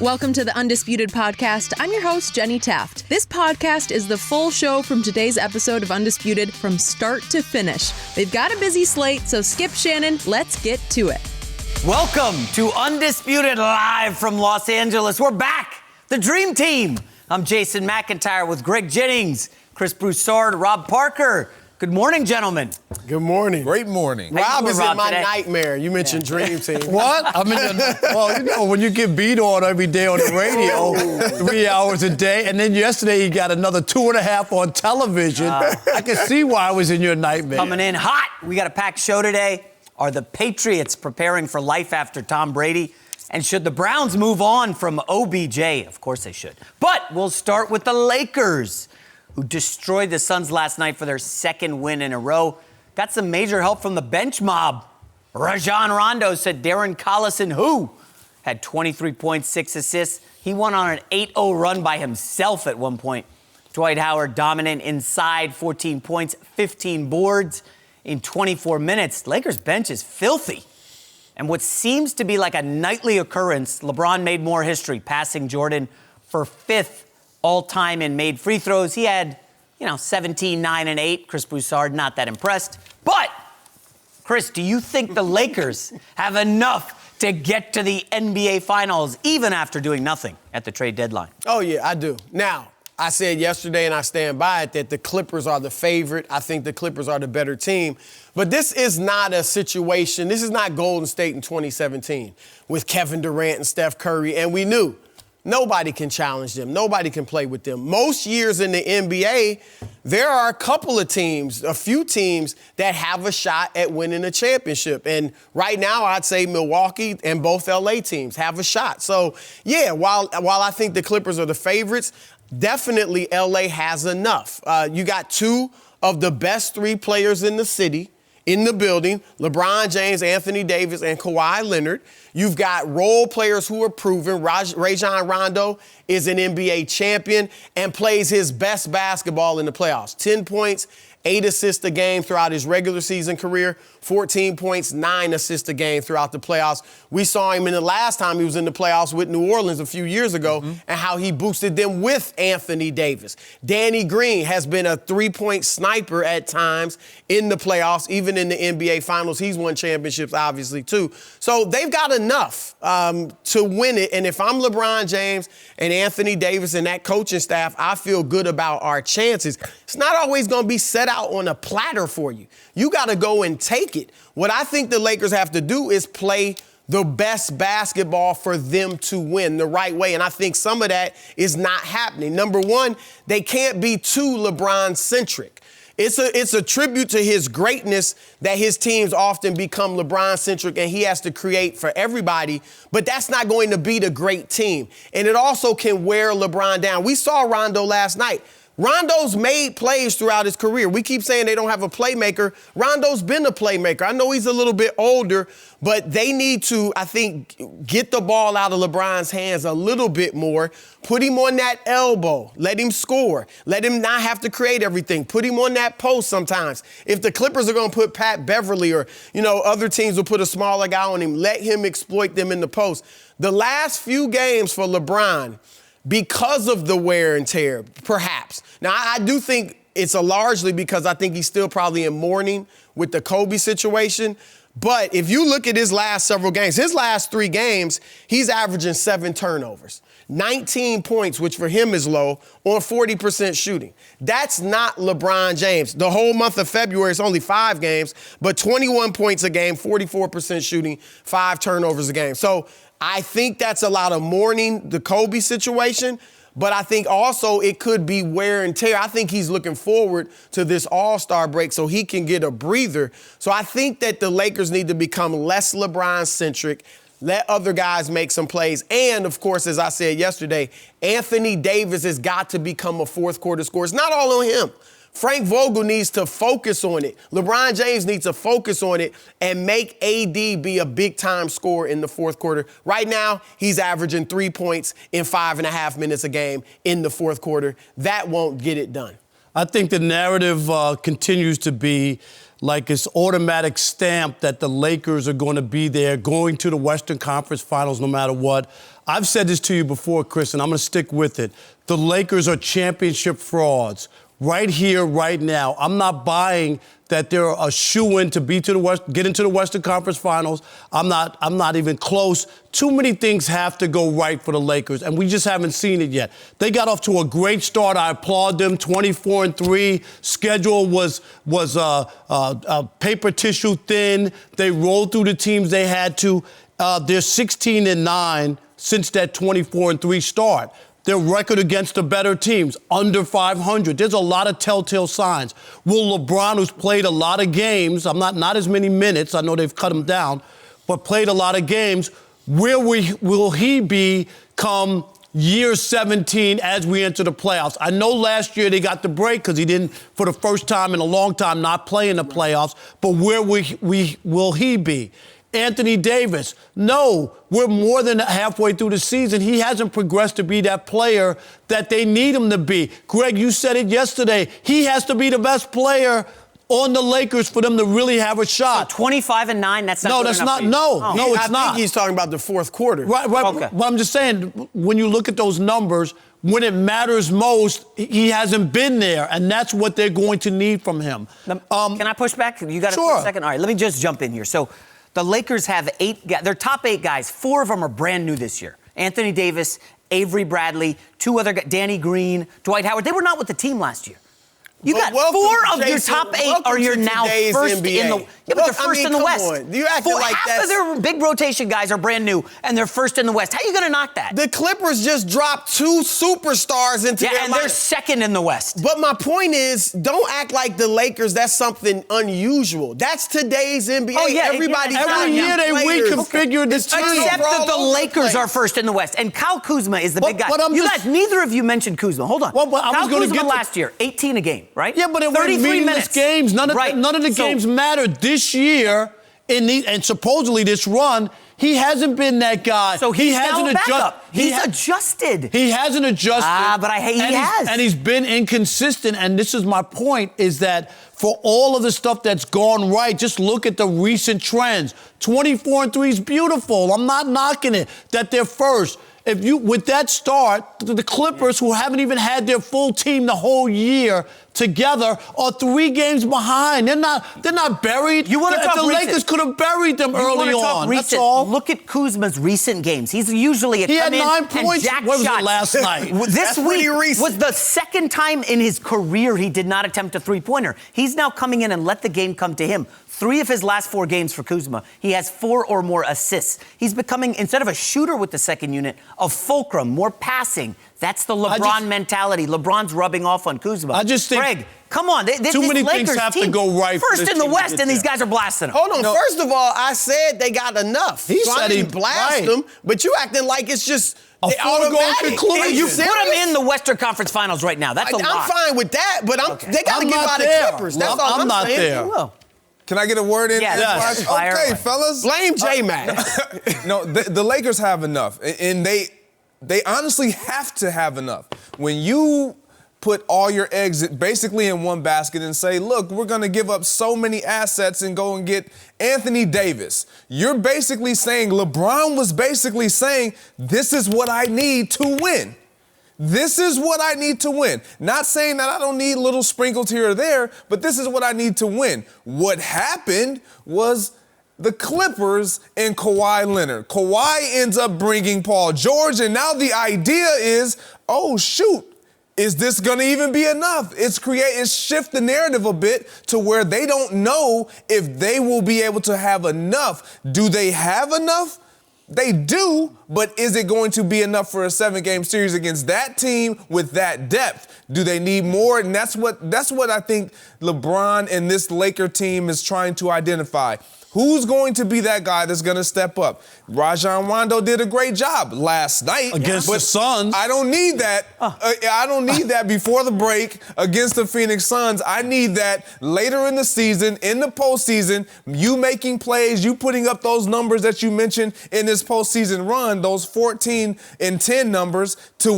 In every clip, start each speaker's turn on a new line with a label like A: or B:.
A: Welcome to the Undisputed podcast. I'm your host, Jenny Taft. This podcast is the full show from today's episode of Undisputed from start to finish. They've got a busy slate, so skip Shannon. Let's get to it.
B: Welcome to Undisputed live from Los Angeles. We're back, the Dream Team. I'm Jason McIntyre with Greg Jennings, Chris Broussard, Rob Parker. Good morning, gentlemen.
C: Good morning.
D: Great morning.
C: Rob is in my
B: today?
C: nightmare. You mentioned Dream Team.
D: What? I mean, well, you know, when you get beat on every day on the radio, 3 hours a day, and then yesterday you got another 2.5 on television, I can see why I was in your nightmare.
B: Coming in hot. We got a packed show today. Are the Patriots preparing for life after Tom Brady? And should the Browns move on from OBJ? Of course they should. But we'll start with the Lakers, who destroyed the Suns last night for their second win in a row. Got some major help from the bench mob. Rajon Rondo said Darren Collison, who had 23.6 assists. He went on an 8-0 run by himself at one point. Dwight Howard dominant inside, 14 points, 15 boards in 24 minutes. Lakers bench is filthy. And what seems to be like a nightly occurrence, LeBron made more history, passing Jordan for 5th all-time in made free throws. He had, 17, 9, and 8. Chris Broussard, not that impressed. But, Chris, do you think the Lakers have enough to get to the NBA Finals, even after doing nothing at the trade deadline?
C: Oh, yeah, I do. Now, I said yesterday, and I stand by it, that the Clippers are the favorite. I think the Clippers are the better team. But this is not a situation, this is not Golden State in 2017 with Kevin Durant and Steph Curry, and we knew nobody can challenge them. Nobody can play with them. Most years in the NBA, there are a couple of teams, a few teams that have a shot at winning a championship. And right now, I'd say Milwaukee and both LA teams have a shot. So, yeah, while I think the Clippers are the favorites, definitely LA has enough. You got two of the best three players in the city, in the building, LeBron James, Anthony Davis, and Kawhi Leonard. You've got role players who are proven. Rajon Rondo is an NBA champion and plays his best basketball in the playoffs. 10 points, 8 assists a game throughout his regular season career, 14 points, 9 assists a game throughout the playoffs. We saw him in the last time he was in the playoffs with New Orleans a few years ago and how he boosted them with Anthony Davis. Danny Green has been a three-point sniper at times in the playoffs, even in the NBA Finals. He's won championships, obviously, too. So they've got enough to win it. And if I'm LeBron James and Anthony Davis and that coaching staff, I feel good about our chances. It's not always going to be set out on a platter for you. You got to go and take it. What I think the Lakers have to do is play the best basketball for them to win the right way. And I think some of that is not happening. Number one, they can't be too LeBron-centric. It's a tribute to his greatness that his teams often become LeBron-centric and he has to create for everybody, but that's not going to be the great team. And it also can wear LeBron down. We saw Rondo last night. Rondo's made plays throughout his career. We keep saying they don't have a playmaker. Rondo's been a playmaker. I know he's a little bit older, but they need to, I think, get the ball out of LeBron's hands a little bit more. Put him on that elbow. Let him score. Let him not have to create everything. Put him on that post sometimes. If the Clippers are going to put Pat Beverly or, other teams will put a smaller guy on him, let him exploit them in the post. The last few games for LeBron, because of the wear and tear, perhaps. Now, I do think it's largely because I think he's still probably in mourning with the Kobe situation. But if you look at his last several games, his last 3 games, he's averaging 7 turnovers, 19 points, which for him is low, on 40% shooting. That's not LeBron James. The whole month of February, it's only 5 games, but 21 points a game, 44% shooting, 5 turnovers a game. So I think that's a lot of mourning the Kobe situation, but I think also it could be wear and tear. I think he's looking forward to this All-Star break so he can get a breather. So I think that the Lakers need to become less LeBron-centric, let other guys make some plays. And, of course, as I said yesterday, Anthony Davis has got to become a fourth-quarter scorer. It's not all on him. Frank Vogel needs to focus on it. LeBron James needs to focus on it and make AD be a big-time scorer in the fourth quarter. Right now, he's averaging 3 points in 5.5 minutes a game in the fourth quarter. That won't get it done.
D: I think the narrative continues to be like this automatic stamp that the Lakers are going to be there, going to the Western Conference Finals no matter what. I've said this to you before, Chris, and I'm going to stick with it. The Lakers are championship frauds right here, right now. I'm not buying that they're a shoo-in to be to the West, get into the Western Conference Finals. I'm not even close. Too many things have to go right for the Lakers, and we just haven't seen it yet. They got off to a great start. I applaud them. 24-3. Schedule was paper tissue thin. They rolled through the teams they had to. They're 16-9 since that 24-3 start. Their record against the better teams, under 500. There's a lot of telltale signs. Will LeBron, who's played a lot of games, not as many minutes, I know they've cut him down, but played a lot of games, where will he be come year 17 as we enter the playoffs? I know last year they got the break because he didn't, for the first time in a long time, not play in the playoffs, but where will he be? Anthony Davis, no, we're more than halfway through the season. He hasn't progressed to be that player that they need him to be. Greg, you said it yesterday. He has to be the best player on the Lakers for them to really have a shot.
B: So 25-9, that's not
D: no,
B: good
D: that's
B: enough
D: not.
B: for you.
D: No, it's
C: I
D: not.
C: think he's talking about the fourth quarter.
D: Right.
B: Okay.
D: But I'm just saying, when you look at those numbers, when it matters most, he hasn't been there, and that's what they're going to need from him.
B: Can I push back? You got it for a second? All right, let me just jump in here. So the Lakers have their top 8 guys, 4 of them are brand new this year. Anthony Davis, Avery Bradley, 2 other guys, Danny Green, Dwight Howard. They were not with the team last year. You got 4 of your top 8 are your now first
C: NBA.
B: in the. Yeah, but they're first in the West.
C: You acting like
B: half of their big rotation guys are brand new, and they're first in the West. How are you going to knock that?
C: The Clippers just dropped 2 superstars into their
B: and they're second in the West.
C: But my point is, don't act like the Lakers, that's something unusual. That's today's NBA.
B: Oh, yeah.
C: Everybody's
D: Every year they reconfigure this team.
B: Except that the Lakers are first in the West. And Kyle Kuzma is the big guy. You guys, neither of you mentioned Kuzma. Hold on.
D: Well, but
B: Kyle Kuzma last year, 18 a game, right?
D: Yeah, but it were meaningless games. None of the games mattered this year. And supposedly this run, he hasn't been that guy.
B: So he hasn't adjusted. He's adjusted.
D: He hasn't adjusted.
B: But he has.
D: And he's been inconsistent. And this is my point, is that for all of the stuff that's gone right, just look at the recent trends. 24-3 is beautiful. I'm not knocking it, that they're first. With that start, the Clippers, who haven't even had their full team the whole year together, are 3 games behind. They're not buried.
B: You want to talk
D: the
B: recent.
D: Lakers could have buried them early on. That's all.
B: Look at Kuzma's recent games. He's usually
D: he had 9 points. What was it last night?
B: This week was the second time in his career he did not attempt a three-pointer. He's now coming in and let the game come to him. 3 of his last 4 games for Kuzma, he has 4 or more assists. He's becoming, instead of a shooter with the second unit, a fulcrum, more passing. That's the LeBron mentality. LeBron's rubbing off on Kuzma.
D: I just think,
B: Greg, come on.
D: Too many
B: Lakers
D: things have
B: team,
D: to go right.
B: First in the West, and these guys are blasting them.
C: Hold on. No. First of all, I said they got enough.
D: He said he
C: blasted them, but you acting like it's just
D: a foregone conclusion.
B: You put them in the Western Conference Finals right now. That's a lot.
C: I'm fine with that, but they got to get out of Clippers. That's all I'm
D: not
C: saying.
D: there.
E: Can I get a word in?
B: Yes.
E: Okay, fellas.
C: Blame J-Mac.
E: No, the Lakers have enough, and they honestly have to have enough. When you put all your eggs basically in one basket and say, look, we're going to give up so many assets and go and get Anthony Davis, you're basically saying, LeBron was basically saying, this is what I need to win. This is what I need to win. Not saying that I don't need little sprinkles here or there, but this is what I need to win. What happened was the Clippers and Kawhi Leonard. Kawhi ends up bringing Paul George, and now the idea is, oh, shoot, is this going to even be enough? It's shift the narrative a bit to where they don't know if they will be able to have enough. Do they have enough? They do, but is it going to be enough for a 7-game series against that team with that depth? Do they need more? And that's what I think LeBron and this Laker team is trying to identify. Who's going to be that guy that's going to step up? Rajon Rondo did a great job last night
D: against the Suns.
E: I don't need that. I don't need that before the break against the Phoenix Suns. I need that later in the season, in the postseason. You making plays, you putting up those numbers that you mentioned in this postseason run, those 14 and 10 numbers, to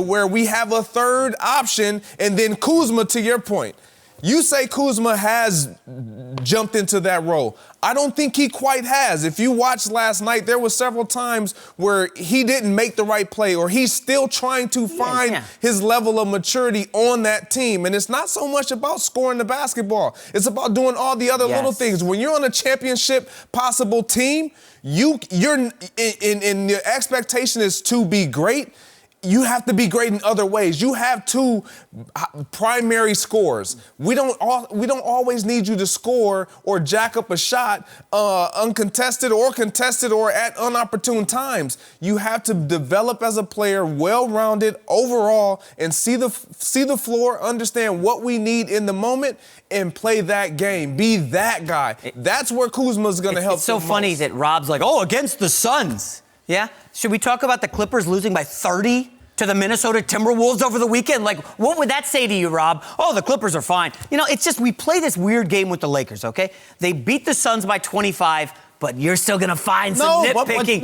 E: where we have a third option, and then Kuzma, to your point. You say Kuzma has jumped into that role. I don't think he quite has. If you watched last night, there were several times where he didn't make the right play, or he's still trying to find his level of maturity on that team. And it's not so much about scoring the basketball. It's about doing all the other little things. When you're on a championship possible team, you're in your expectation is to be great. You have to be great in other ways. You have two primary scorers. We don't always need you to score or jack up a shot uncontested or contested or at unopportune times. You have to develop as a player, well-rounded overall, and see the floor, understand what we need in the moment, and play that game. Be that guy. That's where Kuzma's going to help.
B: It's so funny that Rob's like, against the Suns. Yeah? Should we talk about the Clippers losing by 30 to the Minnesota Timberwolves over the weekend? Like, what would that say to you, Rob? Oh, the Clippers are fine. It's just we play this weird game with the Lakers, okay? They beat the Suns by 25, but you're still going to find some nitpicking.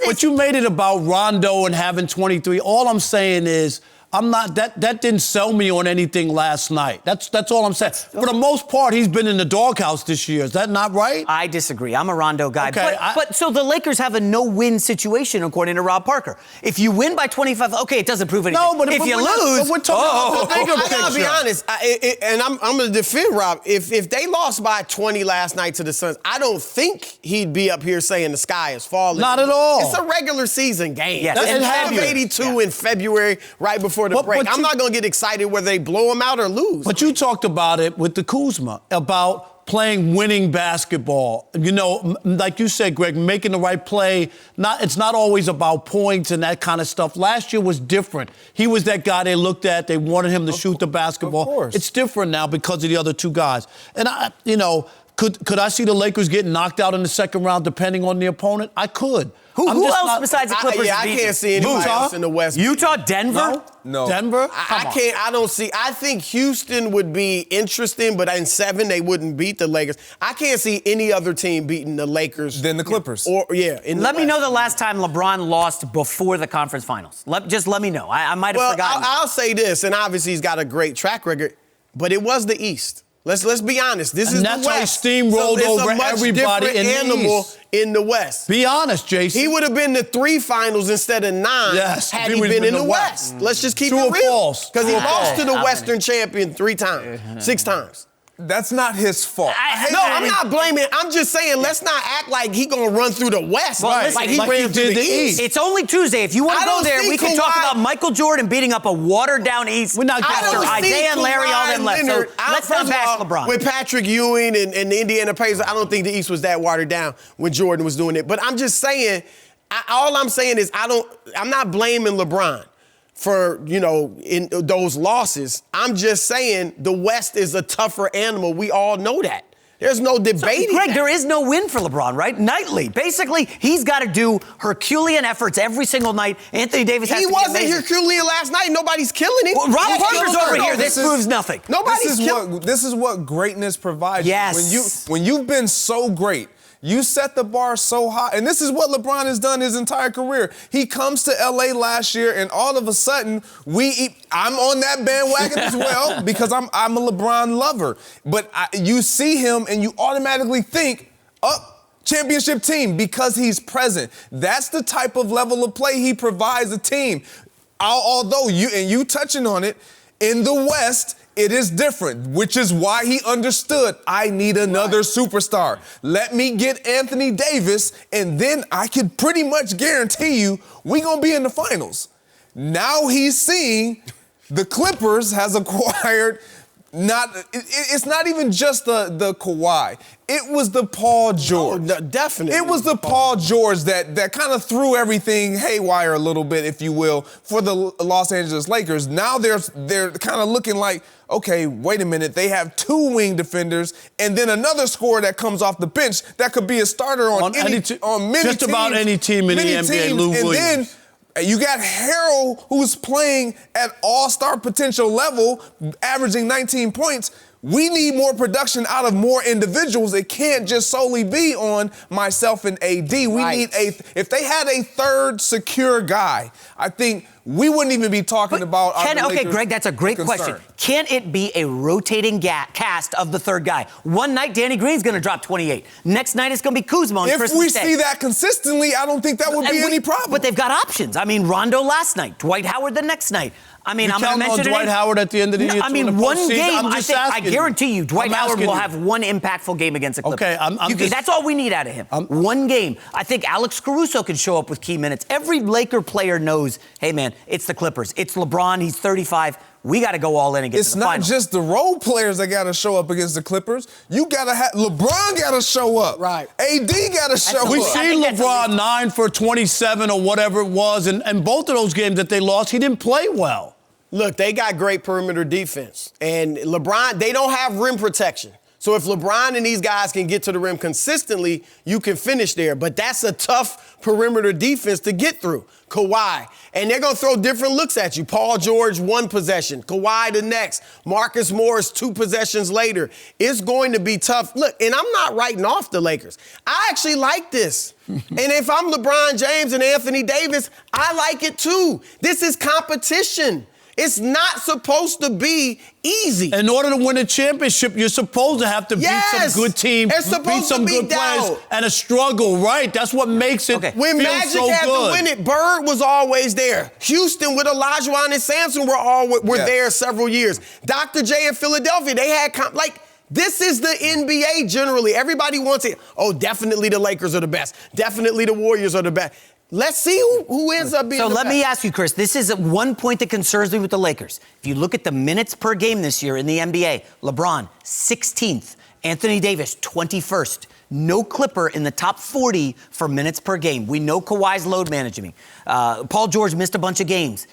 D: But you made it about Rondo and having 23. All I'm saying is, that didn't sell me on anything last night. That's all I'm saying. For the most part, he's been in the doghouse this year. Is that not right?
B: I disagree. I'm a Rondo guy.
D: Okay,
B: but so the Lakers have a no-win situation, according to Rob Parker. If you win by 25, okay, it doesn't prove anything.
D: No, but
B: if you lose,
D: we're talking about the bigger
C: I gotta be
D: picture.
C: honest, and I'm going to defend Rob. If they lost by 20 last night to the Suns, I don't think he'd be up here saying the sky is falling.
D: Not at all.
C: It's a regular season game.
B: Yes.
C: It's 82 in February, right before the break. I'm not going to get excited whether they blow them out or lose.
D: But you talked about it with the Kuzma, about playing winning basketball. Like you said, Greg, making the right play. It's not always about points and that kind of stuff. Last year was different. He was that guy they looked at. They wanted him to shoot the basketball.
E: Of course.
D: It's different now because of the other two guys. And could I see the Lakers getting knocked out in the second round depending on the opponent? I could.
B: Who else besides the Clippers?
C: I can't see anybody else in the West.
B: Utah, Denver?
E: No.
D: Denver?
C: I think Houston would be interesting, but in 7 they wouldn't beat the Lakers. I can't see any other team beating the Lakers
E: than the Clippers.
B: Let me know the last time LeBron lost before the conference finals. Just let me know. I might have forgotten.
C: I'll say this, and obviously he's got a great track record, but it was the East. Let's be honest. This is the West.
D: That's how he steamrolled over everybody in the East.
C: In the West.
D: Be honest, Jason.
C: He would have been to 3 finals instead of 9 had he been in the West. Let's just keep
D: True
C: it real.
D: False.
C: Because he lost to the Western champion 3 times, 6 times.
E: That's not his fault.
C: I'm not blaming. I'm just saying, let's not act like he gonna run through the West.
B: Well, listen,
C: like he ran through the East.
B: It's only Tuesday. If you want to go there, we can talk about Michael Jordan beating up a watered-down East.
D: We're not
B: after Isaiah and Larry, all them left. So let's not bash LeBron.
C: With Patrick Ewing and the Indiana Pacers, I don't think the East was that watered down when Jordan was doing it. But I'm just saying, all I'm saying is I'm not blaming LeBron for, in those losses. I'm just saying the West is a tougher animal. We all know that. There's no debating
B: Greg,
C: that.
B: there is no win for LeBron, right? Nightly. Basically, he's got to do Herculean efforts every single night. Anthony Davis has to be amazing.
C: He wasn't Herculean last night. Nobody's killing him.
B: Well, Rob Parker's over here. This proves nothing.
E: This is what greatness provides.
B: Yes.
E: When you've been so great, you set the bar so high. And this is what LeBron has done his entire career. He comes to L.A. last year, and all of a sudden, I'm on that bandwagon as well because I'm a LeBron lover. But you see him, and you automatically think, championship team, because he's present. That's the type of level of play he provides a team. Although, you touching on it, in the West, it is different, which is why he understood, I need another superstar. Let me get Anthony Davis, and then I can pretty much guarantee you we're going to be in the finals. Now he's seeing the Clippers has acquired It's not even just the Kawhi. It was the Paul George.
C: Oh, no, definitely.
E: It was the Paul George that kind of threw everything haywire a little bit, if you will, for the Los Angeles Lakers. Now they're kind of looking like, okay, wait a minute. They have 2 wing defenders and then another scorer that comes off the bench that could be a starter on many
D: just
E: teams,
D: about any team in the NBA. Lou Williams.
E: Then you got Harrell, who's playing at all-star potential level, averaging 19 points. We need more production out of more individuals. It can't just solely be on myself and AD. We need if they had a third secure guy, I think we wouldn't even be talking about
B: okay, Greg, that's a great question. Can it be a rotating cast of the third guy? One night, Danny Green's going to drop 28. Next night, it's going to be Kuzma on Christmas Day.
E: If we see that consistently, I don't think that would be any problem.
B: But they've got options. I mean, Rondo last night, Dwight Howard the next night. I mean, I'm going to mention
D: Dwight Howard at the end of the year.
B: I mean, one game. I guarantee you, Dwight Howard will
D: you.
B: have one impactful game against the Clippers.
D: Okay,
B: that's all we need out of him. One game. I think Alex Caruso can show up with key minutes. Every Laker player knows, hey man, it's the Clippers. It's LeBron. He's 35. We got to go all in and get to the final.
E: It's not just the role players that got to show up against the Clippers. You got to have LeBron got to show up.
C: Right.
E: AD got to show up.
D: We've seen LeBron 9 for 27 or whatever it was, and both of those games that they lost, he didn't play well.
C: Look, they got great perimeter defense. And LeBron, they don't have rim protection. So if LeBron and these guys can get to the rim consistently, you can finish there. But that's a tough perimeter defense to get through. Kawhi. And they're going to throw different looks at you. Paul George, 1 possession. Kawhi the next. Marcus Morris, 2 possessions later. It's going to be tough. Look, and I'm not writing off the Lakers. I actually like this. And if I'm LeBron James and Anthony Davis, I like it too. This is competition. It's not supposed to be easy.
D: In order to win a championship, you're supposed to have to beat some good teams, beat some good players, and a struggle, right? That's what makes it
C: When
D: feel
C: Magic
D: so
C: had
D: good.
C: to win it, Bird was always there. Houston with Olajuwon and Sampson were there several years. Dr. J in Philadelphia, they had this is the NBA generally. Everybody wants it. Oh, definitely the Lakers are the best. Definitely the Warriors are the best. Let's see who ends up being the best.
B: So let me ask you, Chris, this is one point that concerns me with the Lakers. If you look at the minutes per game this year in the NBA, LeBron, 16th. Anthony Davis, 21st. No Clipper in the top 40 for minutes per game. We know Kawhi's load managing. Paul George missed a bunch of games.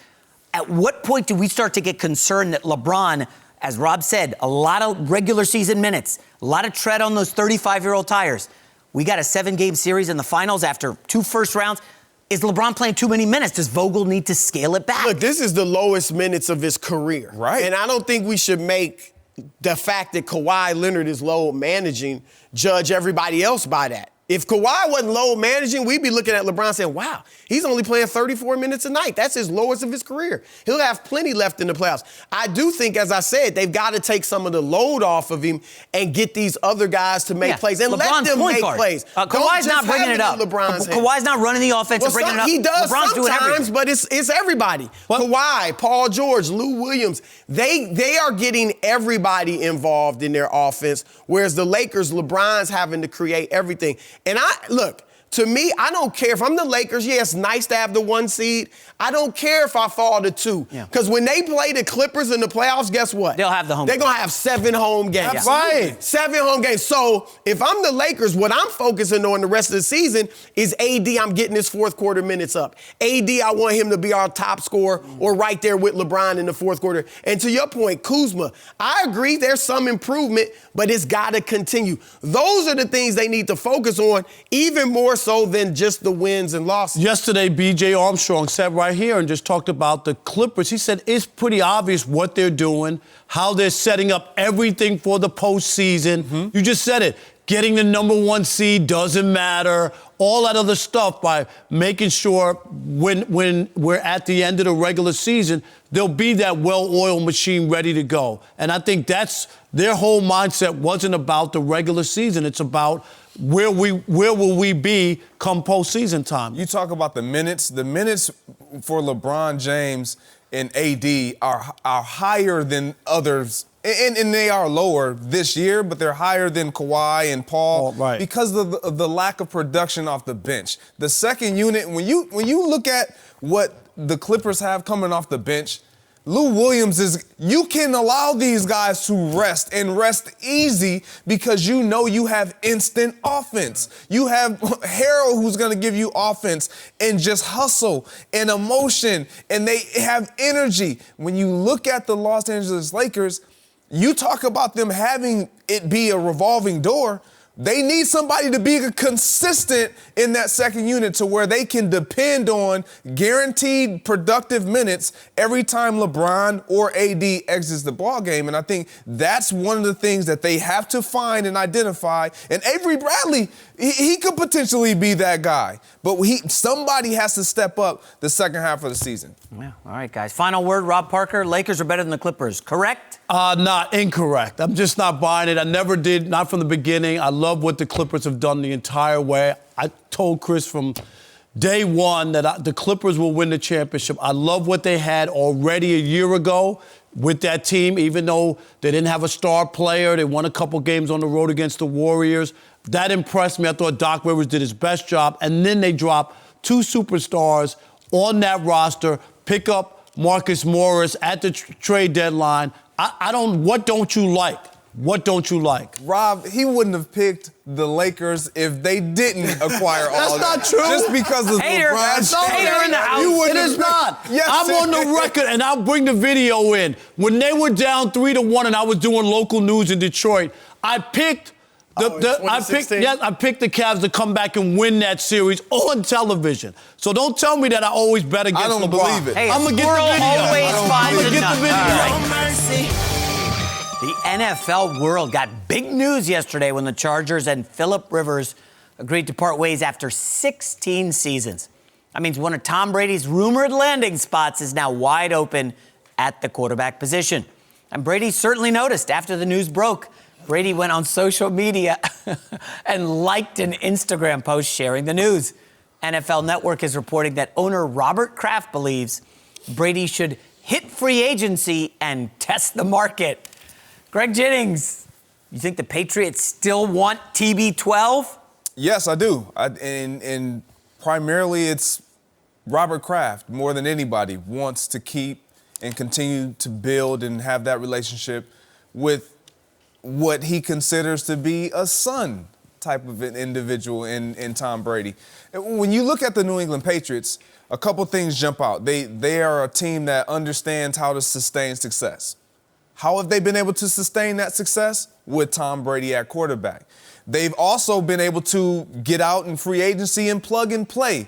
B: At what point do we start to get concerned that LeBron, as Rob said, a lot of regular season minutes, a lot of tread on those 35-year-old tires. We got a 7-game series in the finals after 2 first rounds. Is LeBron playing too many minutes? Does Vogel need to scale it back?
C: Look, this is the lowest minutes of his career.
E: Right.
C: And I don't think we should make the fact that Kawhi Leonard is load managing judge everybody else by that. If Kawhi wasn't load managing, we'd be looking at LeBron saying, wow, he's only playing 34 minutes a night. That's his lowest of his career. He'll have plenty left in the playoffs. I do think, as I said, they've got to take some of the load off of him and get these other guys to make plays and let them make plays.
B: Kawhi's not bringing it up. Kawhi's not running the offense and bringing it up.
C: He does
B: LeBron's
C: sometimes, but it's everybody. Kawhi, Paul George, Lou Williams, they are getting everybody involved in their offense, whereas the Lakers, LeBron's having to create everything. And to me, I don't care. If I'm the Lakers, it's nice to have the 1 seed. I don't care if I fall to 2. Because when they play the Clippers in the playoffs, guess what?
B: They'll have the home
C: They're going to have 7 home games.
B: Yeah.
C: Right. 7 home games. So if I'm the Lakers, what I'm focusing on the rest of the season is AD, I'm getting his 4th quarter minutes up. AD, I want him to be our top scorer or right there with LeBron in the 4th quarter. And to your point, Kuzma, I agree there's some improvement, but it's got to continue. Those are the things they need to focus on, even more so than just the wins and losses.
D: Yesterday, B.J. Armstrong sat right here and just talked about the Clippers. He said it's pretty obvious what they're doing, how they're setting up everything for the postseason. Mm-hmm. You just said it. Getting the number 1 seed doesn't matter. All that other stuff by making sure when we're at the end of the regular season, there'll be that well-oiled machine ready to go. And I think that's their whole mindset wasn't about the regular season. It's about where will we be come postseason time.
E: You talk about the minutes. The minutes for LeBron James and AD are higher than others. And they are lower this year, but they're higher than Kawhi and Paul because of the lack of production off the bench. The second unit, when you look at what the Clippers have coming off the bench, Lou Williams you can allow these guys to rest and rest easy because you know you have instant offense. You have Harold who's going to give you offense and just hustle and emotion, and they have energy. When you look at the Los Angeles Lakers, you talk about them having it be a revolving door. They need somebody to be consistent in that second unit to where they can depend on guaranteed productive minutes every time LeBron or AD exits the ball game. And I think that's one of the things that they have to find and identify. And Avery Bradley, he could potentially be that guy. But somebody has to step up the second half of the season.
B: Yeah. All right, guys. Final word, Rob Parker. Lakers are better than the Clippers, correct?
D: Not incorrect. I'm just not buying it. I never did, not from the beginning. I love what the Clippers have done the entire way. I told Chris from day one that the Clippers will win the championship. I love what they had already a year ago with that team, even though they didn't have a star player. They won a couple games on the road against the Warriors. That impressed me. I thought Doc Rivers did his best job. And then they dropped two superstars on that roster, pick up Marcus Morris at the trade deadline. What don't you like? What don't you like?
E: Rob, he wouldn't have picked the Lakers if they didn't acquire all that.
D: That's not true.
E: Just because of
B: Hater.
E: LeBron.
B: Hater in the house.
D: It is not.
E: Yes,
D: I'm on the record, and I'll bring the video in. When they were down 3-1 and I was doing local news in Detroit, I picked I picked the Cavs to come back and win that series on television. So don't tell me that I always bet against LeBron.
E: I don't believe it.
B: Hey,
D: I'm going to get the video.
B: I'm going to get the
D: video.
B: The NFL world got big news yesterday when the Chargers and Phillip Rivers agreed to part ways after 16 seasons. That means one of Tom Brady's rumored landing spots is now wide open at the quarterback position. And Brady certainly noticed after the news broke. Brady went on social media and liked an Instagram post sharing the news. NFL Network is reporting that owner Robert Kraft believes Brady should hit free agency and test the market. Greg Jennings, you think the Patriots still want TB12?
E: Yes, I do. And primarily it's Robert Kraft, more than anybody, wants to keep and continue to build and have that relationship with what he considers to be a son type of an individual in Tom Brady. When you look at the New England Patriots, a couple things jump out. They are a team that understands how to sustain success. How have they been able to sustain that success? With Tom Brady at quarterback. They've also been able to get out in free agency and plug and play.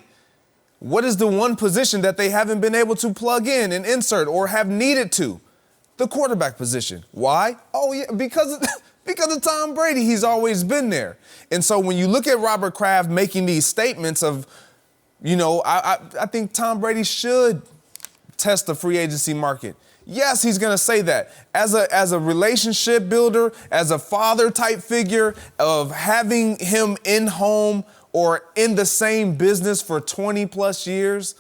E: What is the one position that they haven't been able to plug in and insert or have needed to? The quarterback position. Why? Oh, yeah, because of Tom Brady. He's always been there. And so when you look at Robert Kraft making these statements of, I think Tom Brady should test the free agency market. Yes, he's going to say that. As a relationship builder, as a father-type figure of having him in home or in the same business for 20-plus years,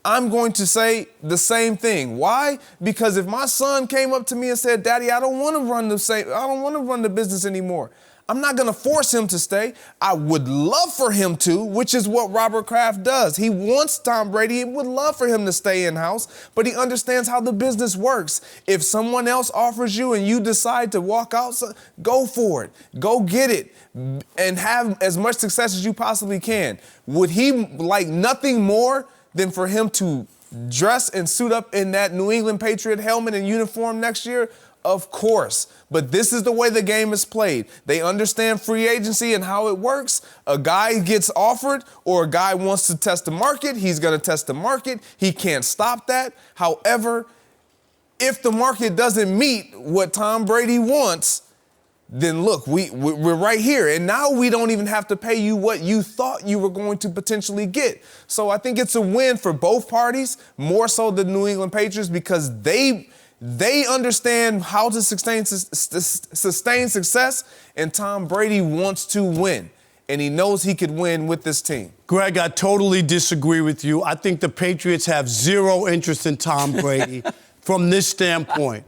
E: I'm going to say the same thing. Why? Because if my son came up to me and said, Daddy, I don't want to run the business anymore, I'm not going to force him to stay. I would love for him to, which is what Robert Kraft does. He wants Tom Brady. He would love for him to stay in-house, but he understands how the business works. If someone else offers you and you decide to walk out, go for it. Go get it and have as much success as you possibly can. Would he like nothing more than for him to dress and suit up in that New England Patriot helmet and uniform next year? Of course. But this is the way the game is played. They understand free agency and how it works. A guy gets offered or a guy wants to test the market. He's going to test the market. He can't stop that. However, if the market doesn't meet what Tom Brady wants, then look, we're right here. And now we don't even have to pay you what you thought you were going to potentially get. So I think it's a win for both parties, more so the New England Patriots, because they understand how to sustain success, and Tom Brady wants to win, and he knows he could win with this team.
D: Greg, I totally disagree with you. I think the Patriots have zero interest in Tom Brady from this standpoint.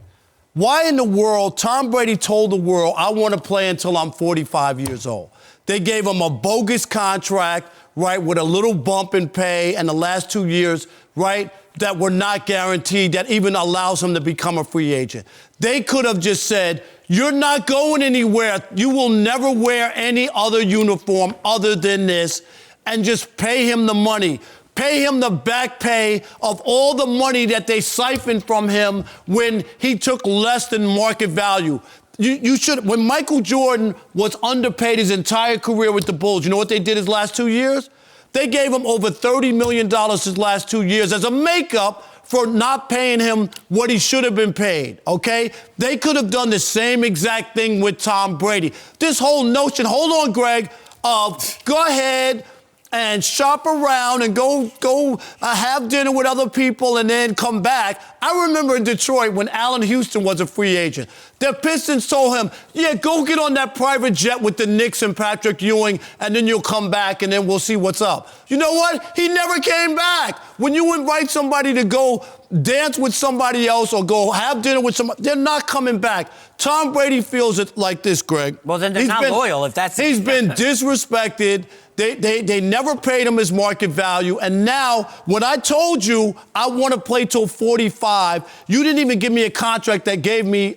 D: Why in the world, Tom Brady told the world, I want to play until I'm 45 years old. They gave him a bogus contract, right, with a little bump in pay, and the last 2 years, right, that were not guaranteed that even allows him to become a free agent. They could have just said, you're not going anywhere. You will never wear any other uniform other than this, and just pay him the money. Pay him the back pay of all the money that they siphoned from him when he took less than market value. You should. When Michael Jordan was underpaid his entire career with the Bulls, you know what they did his last 2 years? They gave him over $30 million his last 2 years as a makeup for not paying him what he should have been paid, okay? They could have done the same exact thing with Tom Brady. This whole notion, hold on, Greg, of go ahead and shop around and go have dinner with other people and then come back. I remember in Detroit when Allen Houston was a free agent. The Pistons told him, yeah, go get on that private jet with the Knicks and Patrick Ewing, and then you'll come back and then we'll see what's up. You know what? He never came back. When you invite somebody to go dance with somebody else or go have dinner with somebody, they're not coming back. Tom Brady feels it like this, Greg.
B: Well, then they're not loyal if that's...
D: He's been disrespected. They never paid him his market value. And now, when I told you I want to play till 45, you didn't even give me a contract that gave me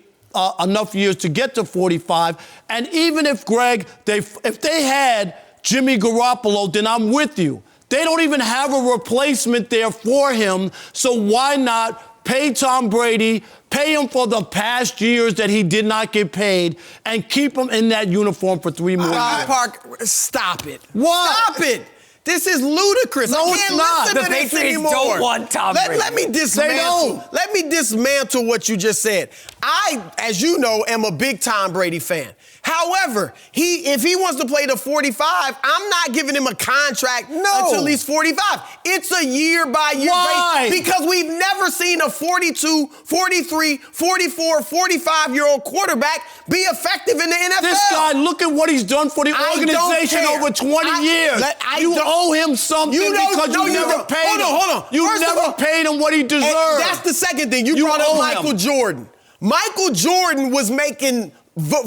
D: enough years to get to 45. And even if, Greg, if they had Jimmy Garoppolo, then I'm with you. They don't even have a replacement there for him. So why not pay Tom Brady, pay him for the past years that he did not get paid, and keep him in that uniform for 3 more years?
C: Park, stop it.
D: What?
C: Stop it. This is ludicrous.
D: No,
C: I
D: it's
C: can't
D: not.
C: listen
B: The
C: to this
B: Patriots
C: anymore.
B: don't want Tom Brady.
C: Let me dismantle. Let me dismantle what you just said. I, as you know, am a big Tom Brady fan. However, if he wants to play to 45, I'm not giving him a contract until he's 45. It's a year-by-year basis because we've never seen a 42, 43, 44, 45-year-old quarterback be effective in the NFL.
D: This guy, look at what he's done for the organization over 20 years. You owe him something because you never paid him.
C: Hold on.
D: You never paid him what he deserved.
C: That's the second thing. You brought up Michael Jordan. Michael Jordan was making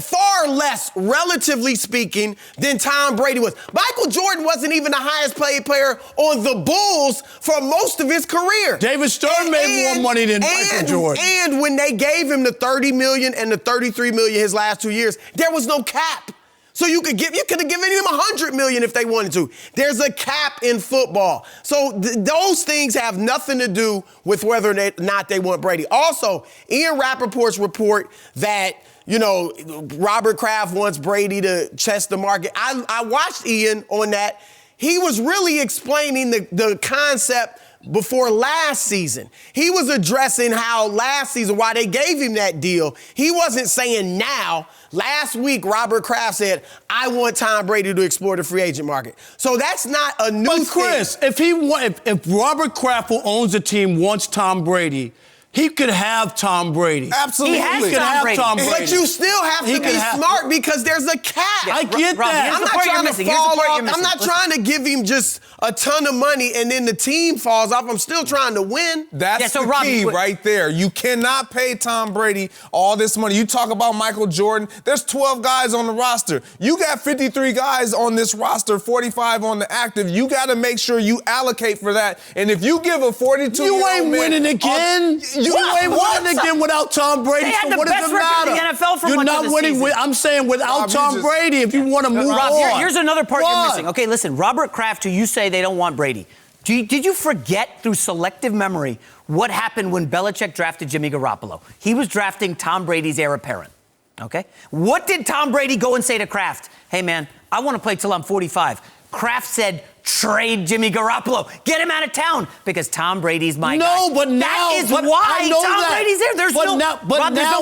C: far less, relatively speaking, than Tom Brady was. Michael Jordan wasn't even the highest paid player on the Bulls for most of his career.
D: David Stern made more money than Michael Jordan.
C: And when they gave him the $30 million and the $33 million his last 2 years, there was no cap. So you could have given him $100 million if they wanted to. There's a cap in football. So those things have nothing to do with whether or not they want Brady. Also, Ian Rappaport's report that, Robert Kraft wants Brady to test the market. I watched Ian on that. He was really explaining the concept before last season. He was addressing how last season, why they gave him that deal. He wasn't saying now. Last week, Robert Kraft said, I want Tom Brady to explore the free agent market. So that's not a new thing.
D: But Chris, if Robert Kraft, who owns the team, wants Tom Brady, he could have Tom Brady.
E: Absolutely.
B: He has Tom Brady.
C: But you still have to be smart because there's a cap.
D: I get that.
C: I'm not trying to fall off. I'm not trying to give him just a ton of money and then the team falls off. I'm still trying to win.
E: That's the key right there. You cannot pay Tom Brady all this money. You talk about Michael Jordan. There's 12 guys on the roster. You got 53 guys on this roster, 45 on the active. You got to make sure you allocate for that. And if you give a 42-year-old
D: You ain't winning again. You ain't winning again without Tom Brady.
B: They had
D: so what
B: the
D: does
B: best
D: it matter?
B: record in the NFL for
D: You're
B: much
D: not
B: of the
D: winning.
B: season.
D: I'm saying without Tom Brady, if you want to move on.
B: Here's another part you're missing. Okay, listen, Robert Kraft, who you say they don't want Brady. Did you forget through selective memory what happened when Belichick drafted Jimmy Garoppolo? He was drafting Tom Brady's heir apparent. Okay? What did Tom Brady go and say to Kraft? Hey, man, I want to play till I'm 45. Kraft said, trade Jimmy Garoppolo. Get him out of town because Tom Brady's my guy.
D: No, but now...
B: That is why Tom Brady's there. There's no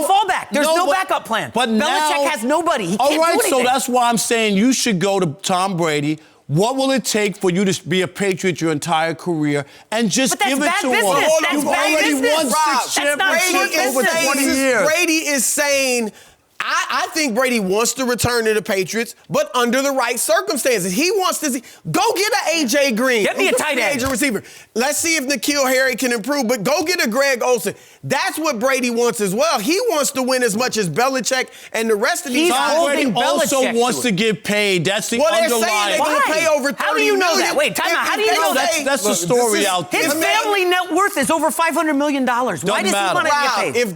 B: fallback. There's no backup plan.
D: But
B: Belichick has nobody. He can't do anything.
D: So that's why I'm saying you should go to Tom Brady. What will it take for you to be a Patriot your entire career and just give it to him?
B: You've
D: already won 6 championships over 20 years.
C: Brady is saying, I think Brady wants to return to the Patriots, but under the right circumstances. He wants to go get an A.J. Green.
B: Get me a tight end.
C: Receiver. Let's see if N'Keal Harry can improve, but go get a Greg Olsen. That's what Brady wants as well. He wants to win as much as Belichick and the rest of these
B: guys.
C: guys.
D: Brady also wants to get paid. That's the underlying.
C: They're saying they're going to pay over $30
B: How do you know
C: million.
B: that? Wait, time out. How do you know that?
D: That's the story out there.
B: His family net worth is over $500 million. Why does he want to get paid?
C: If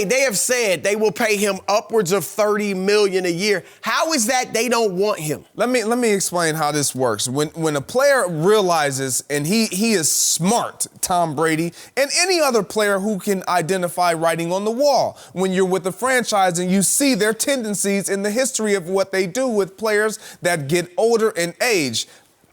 C: they have said they will pay him upwards of $30 million a year, how is that they don't want him?
E: Let me explain how this works. When a player realizes, and he is smart, Tom Brady, and any other player who can identify writing on the wall, when you're with a franchise and you see their tendencies in the history of what they do with players that get older in age.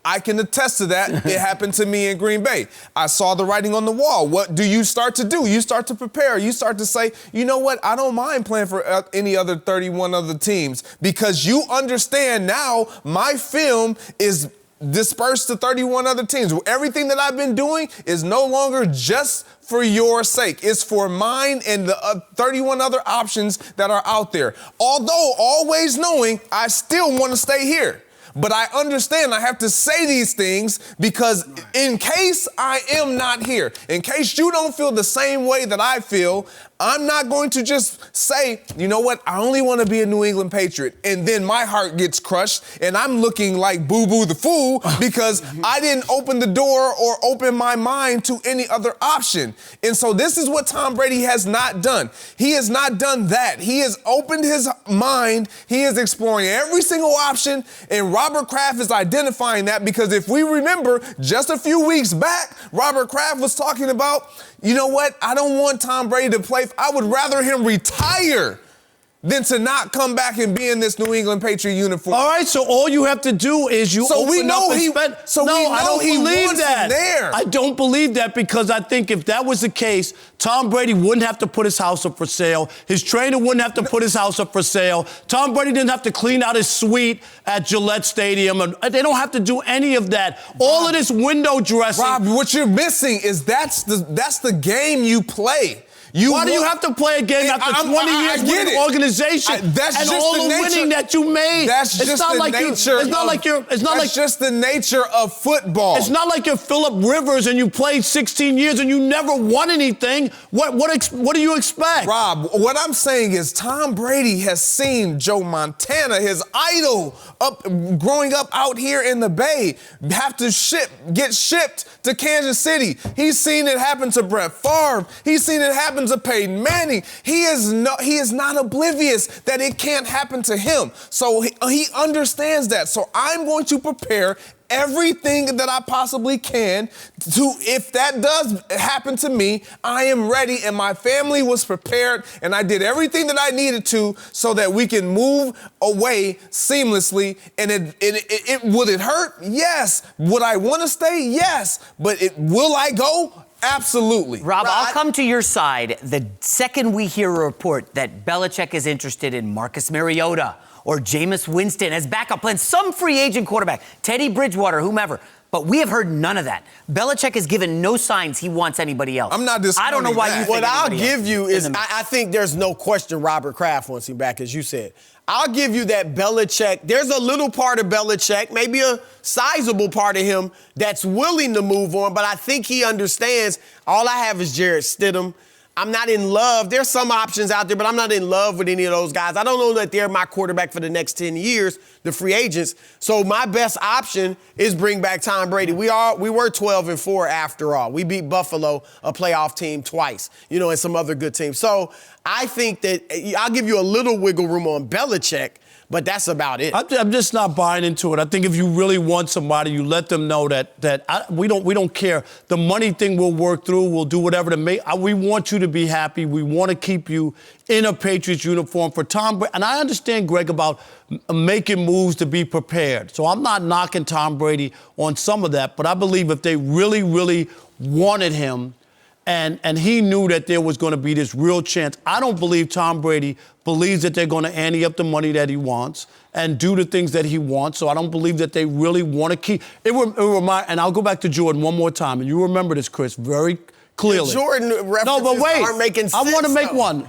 E: I can attest to that. It happened to me in Green Bay. I saw the writing on the wall. What do you start to do? You start to prepare. You start to say, you know what? I don't mind playing for any other 31 other teams because you understand now my film is dispersed to 31 other teams. Everything that I've been doing is no longer just for your sake. It's for mine and the 31 other options that are out there. Although always knowing I still want to stay here. But I understand I have to say these things because in case I am not here, in case you don't feel the same way that I feel, I'm not going to just say, you know what, I only want to be a New England Patriot. And then my heart gets crushed and I'm looking like Boo-Boo the Fool because I didn't open the door or open my mind to any other option. And so this is what Tom Brady has not done. He has not done that. He has opened his mind. He is exploring every single option. And Robert Kraft is identifying that because if we remember just a few weeks back, Robert Kraft was talking about, you know what? I don't want Tom Brady to play. I would rather him retire than to not come back and be in this New England Patriot uniform.
D: All right, so all you have to do is you open up and spend. I don't believe that.
E: There.
D: I don't believe that because I think if that was the case, Tom Brady wouldn't have to put his house up for sale. His trainer wouldn't have to put his house up for sale. Tom Brady didn't have to clean out his suite at Gillette Stadium. They don't have to do any of that. All of this window dressing.
E: Rob, what you're missing is that's the game you play.
D: Why do you have to play a game after 20 years with an organization and all the winning that you made?
E: That's just the nature. That's just the nature of football.
D: It's not like you're Phillip Rivers and you played 16 years and you never won anything. What do you expect?
E: Rob, what I'm saying is Tom Brady has seen Joe Montana, his idol, growing up out here in the Bay, have to get shipped to Kansas City. He's seen it happen to Brett Favre. He's seen it happen to Peyton Manning. He is not oblivious that it can't happen to him. So he understands that. So I'm going to prepare everything that I possibly can to, if that does happen to me, I am ready and my family was prepared and I did everything that I needed to so that we can move away seamlessly. And would it hurt? Yes. Would I want to stay? Yes. But will I go? Absolutely.
B: Rob, I'll come to your side the second we hear a report that Belichick is interested in Marcus Mariota or Jameis Winston as backup plan, some free agent quarterback, Teddy Bridgewater, whomever. But we have heard none of that. Belichick has given no signs he wants anybody else.
E: I'm not discounting
B: I don't know why you think
C: What I'll
B: anybody
C: give
B: else
C: you is, I think there's no question Robert Kraft wants him back, as you said. I'll give you that Belichick, there's a little part of Belichick, maybe a sizable part of him that's willing to move on, but I think he understands all I have is Jarrett Stidham. I'm not in love. There's some options out there, but I'm not in love with any of those guys. I don't know that they're my quarterback for the next 10 years, the free agents. So my best option is bring back Tom Brady. We were 12-4 after all. We beat Buffalo, a playoff team, twice, and some other good teams. So I think that I'll give you a little wiggle room on Belichick, but that's about it.
D: I'm just not buying into it. I think if you really want somebody, you let them know that we don't care. The money thing we'll work through. We'll do whatever to make. We want you to be happy. We want to keep you in a Patriots uniform for Tom Brady. And I understand, Greg, about making moves to be prepared. So I'm not knocking Tom Brady on some of that, but I believe if they really, really wanted him, and he knew that there was going to be this real chance. I don't believe Tom Brady believes that they're going to ante up the money that he wants and do the things that he wants. So I don't believe that they really want to keep. And I'll go back to Jordan one more time. And you remember this, Chris, very clearly.
C: Jordan references aren't making sense.
D: I want to make one.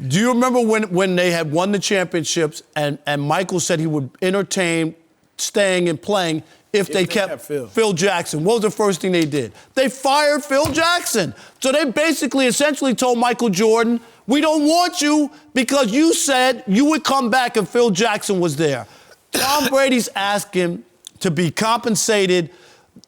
D: Do you remember when they had won the championships and Michael said he would entertain staying and playing if they kept Phil Jackson? What was the first thing they did? They fired Phil Jackson. So they basically essentially told Michael Jordan, we don't want you because you said you would come back if Phil Jackson was there. Tom Brady's asking to be compensated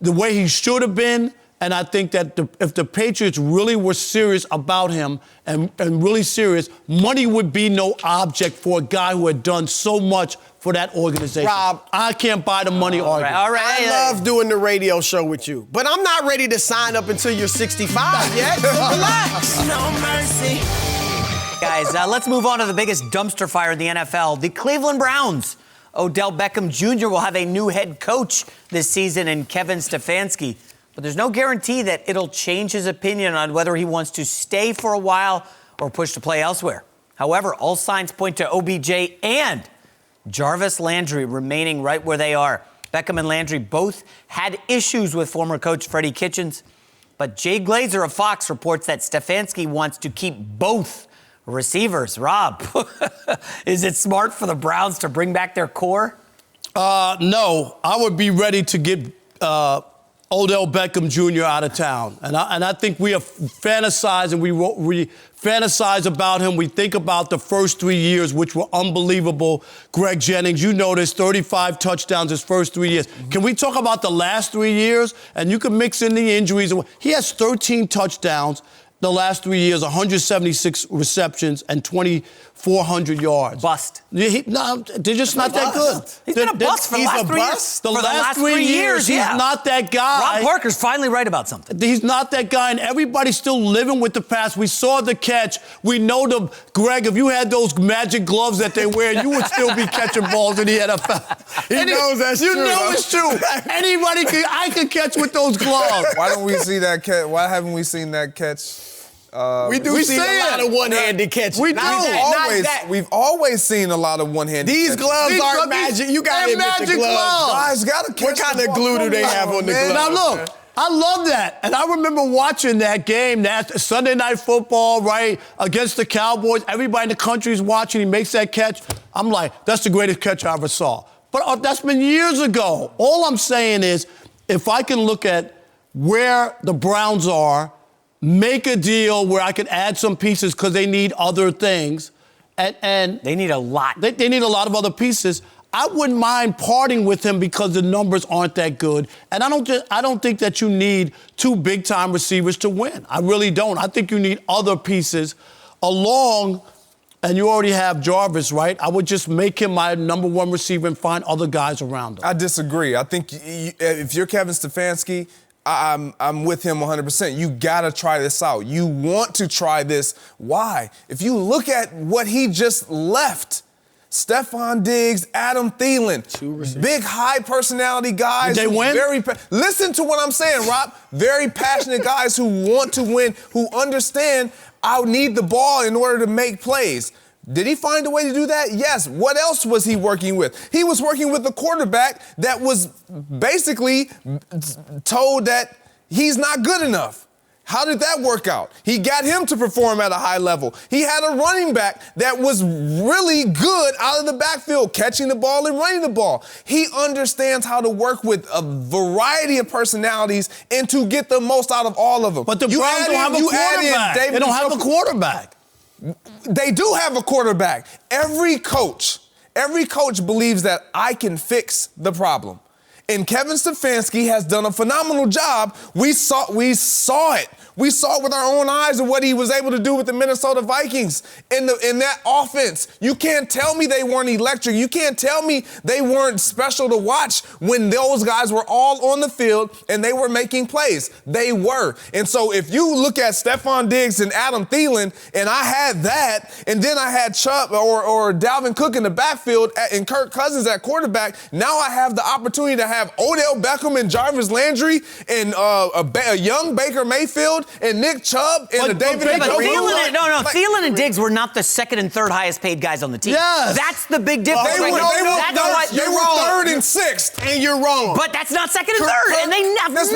D: the way he should have been. And I think that if the Patriots really were serious about him and really serious, money would be no object for a guy who had done so much for that organization.
C: Rob,
D: I can't buy the money argument.
B: All right.
C: I love doing the radio show with you, but I'm not ready to sign up until you're 65 yet. Relax.
B: No mercy. Guys, let's move on to the biggest dumpster fire in the NFL, the Cleveland Browns. Odell Beckham Jr. will have a new head coach this season in Kevin Stefanski. But there's no guarantee that it'll change his opinion on whether he wants to stay for a while or push to play elsewhere. However, all signs point to OBJ and Jarvis Landry remaining right where they are. Beckham and Landry both had issues with former coach Freddie Kitchens. But Jay Glazer of Fox reports that Stefanski wants to keep both receivers. Rob, is it smart for the Browns to bring back their core?
D: No, I would be ready to get Odell Beckham Jr. out of town. And I think we have fantasized and we fantasize about him. We think about the first 3 years, which were unbelievable. Greg Jennings, you noticed 35 touchdowns his first 3 years. Can we talk about the last 3 years? And you can mix in the injuries. He has 13 touchdowns the last 3 years, 176 receptions, and 2,400 yards.
B: Bust.
D: No, they're just not that good.
B: He's been a bust for the last 3 years.
D: The last 3 years, he's not that guy.
B: Rob Parker's finally right about something.
D: He's not that guy, and everybody's still living with the past. We saw the catch. We know Greg, if you had those magic gloves that they wear, you would still be catching balls in the NFL.
C: He knows that's true.
D: You know it's true. I can catch with those gloves.
E: Why don't we see that catch? Why haven't we seen that catch?
C: We see a lot of one-handed catches.
E: We've always seen a lot of one-handed
C: These
E: catches.
C: gloves aren't magic. You got to admit the gloves.
E: Guys gotta catch
C: What kind of glue do they have on the gloves?
D: Now look, I love that. And I remember watching that game, that Sunday Night Football, right, against the Cowboys. Everybody in the country is watching. He makes that catch. I'm like, that's the greatest catch I ever saw. But that's been years ago. All I'm saying is, if I can look at where the Browns are, make a deal where I can add some pieces because they need other things. And
B: they need a lot.
D: They need a lot of other pieces. I wouldn't mind parting with him because the numbers aren't that good. And I don't think that you need two big-time receivers to win. I really don't. I think you need other pieces along, and you already have Jarvis, right? I would just make him my number one receiver and find other guys around him.
E: I disagree. I think if you're Kevin Stefanski, I'm with him 100%. You got to try this out. You want to try this. Why? If you look at what he just left, Stephon Diggs, Adam Thielen, big high personality guys.
D: Did they win?
E: Listen to what I'm saying, Rob. Very passionate guys who want to win, who understand I need the ball in order to make plays. Did he find a way to do that? Yes. What else was he working with? He was working with a quarterback that was basically told that he's not good enough. How did that work out? He got him to perform at a high level. He had a running back that was really good out of the backfield, catching the ball and running the ball. He understands how to work with a variety of personalities and to get the most out of all of them.
D: But the Browns don't have a quarterback. They don't have a quarterback.
E: They do have a quarterback. Every coach believes that I can fix the problem. And Kevin Stefanski has done a phenomenal job. We saw it. We saw it with our own eyes of what he was able to do with the Minnesota Vikings in that offense. You can't tell me they weren't electric. You can't tell me they weren't special to watch when those guys were all on the field and they were making plays. They were. And so if you look at Stephon Diggs and Adam Thielen, and I had that, and then I had Chubb or Dalvin Cook in the backfield and Kirk Cousins at quarterback, now I have the opportunity to have have Odell Beckham and Jarvis Landry and a young Baker Mayfield and Nick Chubb and David Njoku.
B: Thielen and Diggs were not the second and third highest paid guys on the team.
D: Yes.
B: That's the big difference.
E: They were third and sixth.
C: And you're wrong.
B: But that's not second and third, and they have
E: That's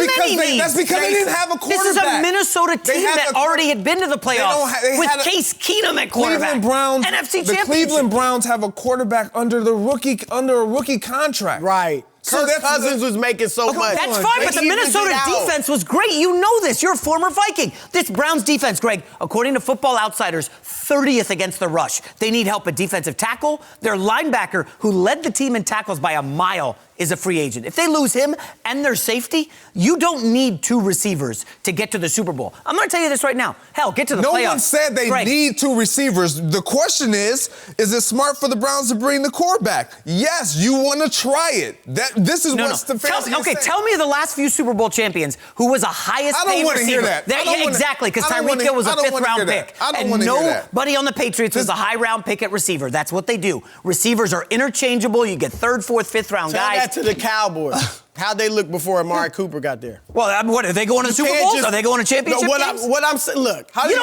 E: because they didn't have a quarterback.
B: This is a Minnesota team that already had been to the playoffs with Case Keenum at quarterback.
E: Cleveland Browns,
B: NFC
E: the
B: championship.
E: Cleveland Browns have a quarterback under a rookie contract.
C: Right.
E: So
C: Kirk Cousins was making so much.
B: That's fine, but the Minnesota defense was great. You know this. You're a former Viking. This Browns defense, Greg, according to Football Outsiders, 30th against the rush. They need help at defensive tackle. Their linebacker, who led the team in tackles by a mile, is a free agent. If they lose him and their safety, you don't need two receivers to get to the Super Bowl. I'm going to tell you this right now. Hell, get to the playoffs.
E: No one said they need two receivers. The question is it smart for the Browns to bring the quarterback? Yes, you want to try it. This is what Stefanski is saying.
B: Tell me the last few Super Bowl champions who was a highest paid receiver.
E: I don't want to hear that.
B: Exactly, because Tyreek Hill was a fifth-round pick.
E: I don't want to hear that.
B: Nobody on the Patriots was a high-round pick at receiver. That's what they do. Receivers are interchangeable. You get third, fourth, fifth-round guys.
C: Tell that to the Cowboys. How'd they look before Amari Cooper got there?
B: Well, what are they going to Super Bowls? Are they going to championship games?
C: What I'm saying, look.
B: They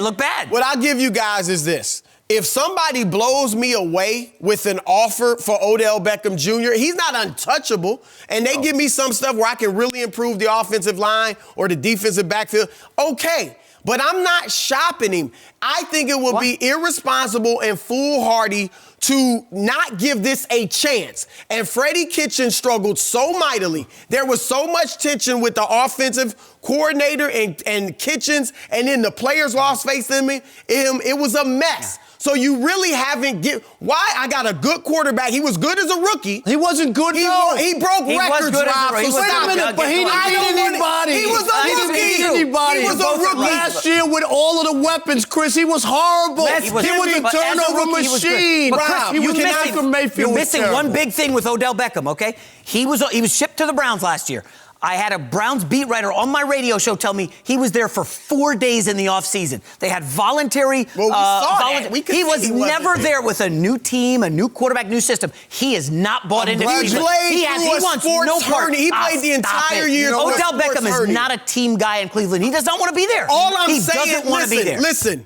B: look bad.
C: What I'll give you guys is this. If somebody blows me away with an offer for Odell Beckham Jr., he's not untouchable, and they give me some stuff where I can really improve the offensive line or the defensive backfield, okay. But I'm not shopping him. I think it would be irresponsible and foolhardy to not give this a chance. And Freddie Kitchens struggled so mightily. There was so much tension with the offensive coordinator and Kitchens, and then the players lost faith in him. It was a mess. So you really haven't why? I got a good quarterback. He was good as a rookie.
D: He wasn't good,
C: He broke records, Rob.
D: Wait a minute, but he didn't need anybody.
C: He was a rookie.
D: He was a rookie. Last year with all of the weapons, Chris, he was horrible. He was a turnover machine.
B: But Chris, you're missing one big thing with Odell Beckham, okay? He was shipped to the Browns last year. I had a Browns beat writer on my radio show tell me he was there for 4 days in the offseason. They had voluntary.
C: Well, we saw that.
B: He was never there with a new team, a new quarterback, new system. He is not bought into Cleveland. He wants no part.
C: He played the entire year.
B: Odell Beckham is not a team guy in Cleveland. He does not want to be there.
C: All I'm saying,
B: he doesn't want to be there.
C: Listen,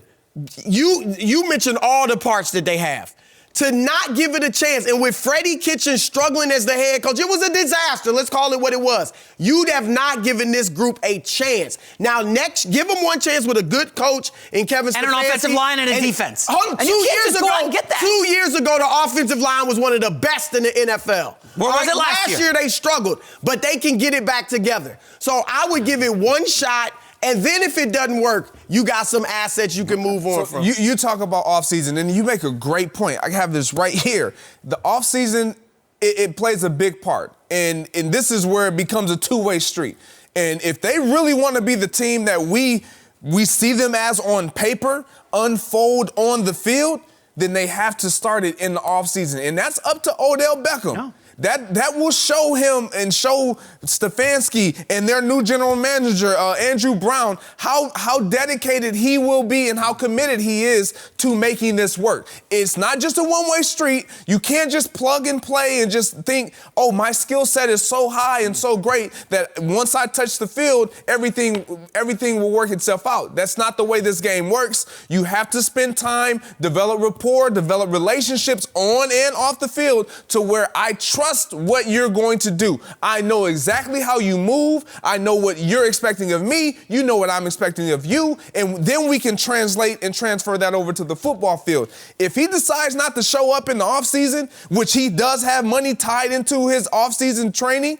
C: you mentioned all the parts that they have. To not give it a chance, and with Freddie Kitchens struggling as the head coach, it was a disaster. Let's call it what it was. You'd have not given this group a chance. Now, next, give them one chance with a good coach in Kevin Stefanski.
B: And an offensive line and a defense.
C: Hold on, 2 years ago,
B: and get that.
C: 2 years ago, the offensive line was one of the best in the NFL.
B: Where was it last year?
C: Last year they struggled, but they can get it back together. So I would give it one shot. And then if it doesn't work, you got some assets you can move on from.
E: You talk about offseason, and you make a great point. I have this right here. The offseason, it plays a big part. And this is where it becomes a two-way street. And if they really want to be the team that we see them as on paper, unfold on the field, then they have to start it in the offseason. And that's up to Odell Beckham. No. That will show him and show Stefanski and their new general manager, Andrew Brown, how dedicated he will be and how committed he is to making this work. It's not just a one-way street. You can't just plug and play and just think, oh, my skill set is so high and so great that once I touch the field, everything will work itself out. That's not the way this game works. You have to spend time, develop rapport, develop relationships on and off the field to where I trust what you're going to do. I know exactly how you move. I know what you're expecting of me. You know what I'm expecting of you. And then we can translate and transfer that over to the football field. If he decides not to show up in the offseason, which he does have money tied into his offseason training,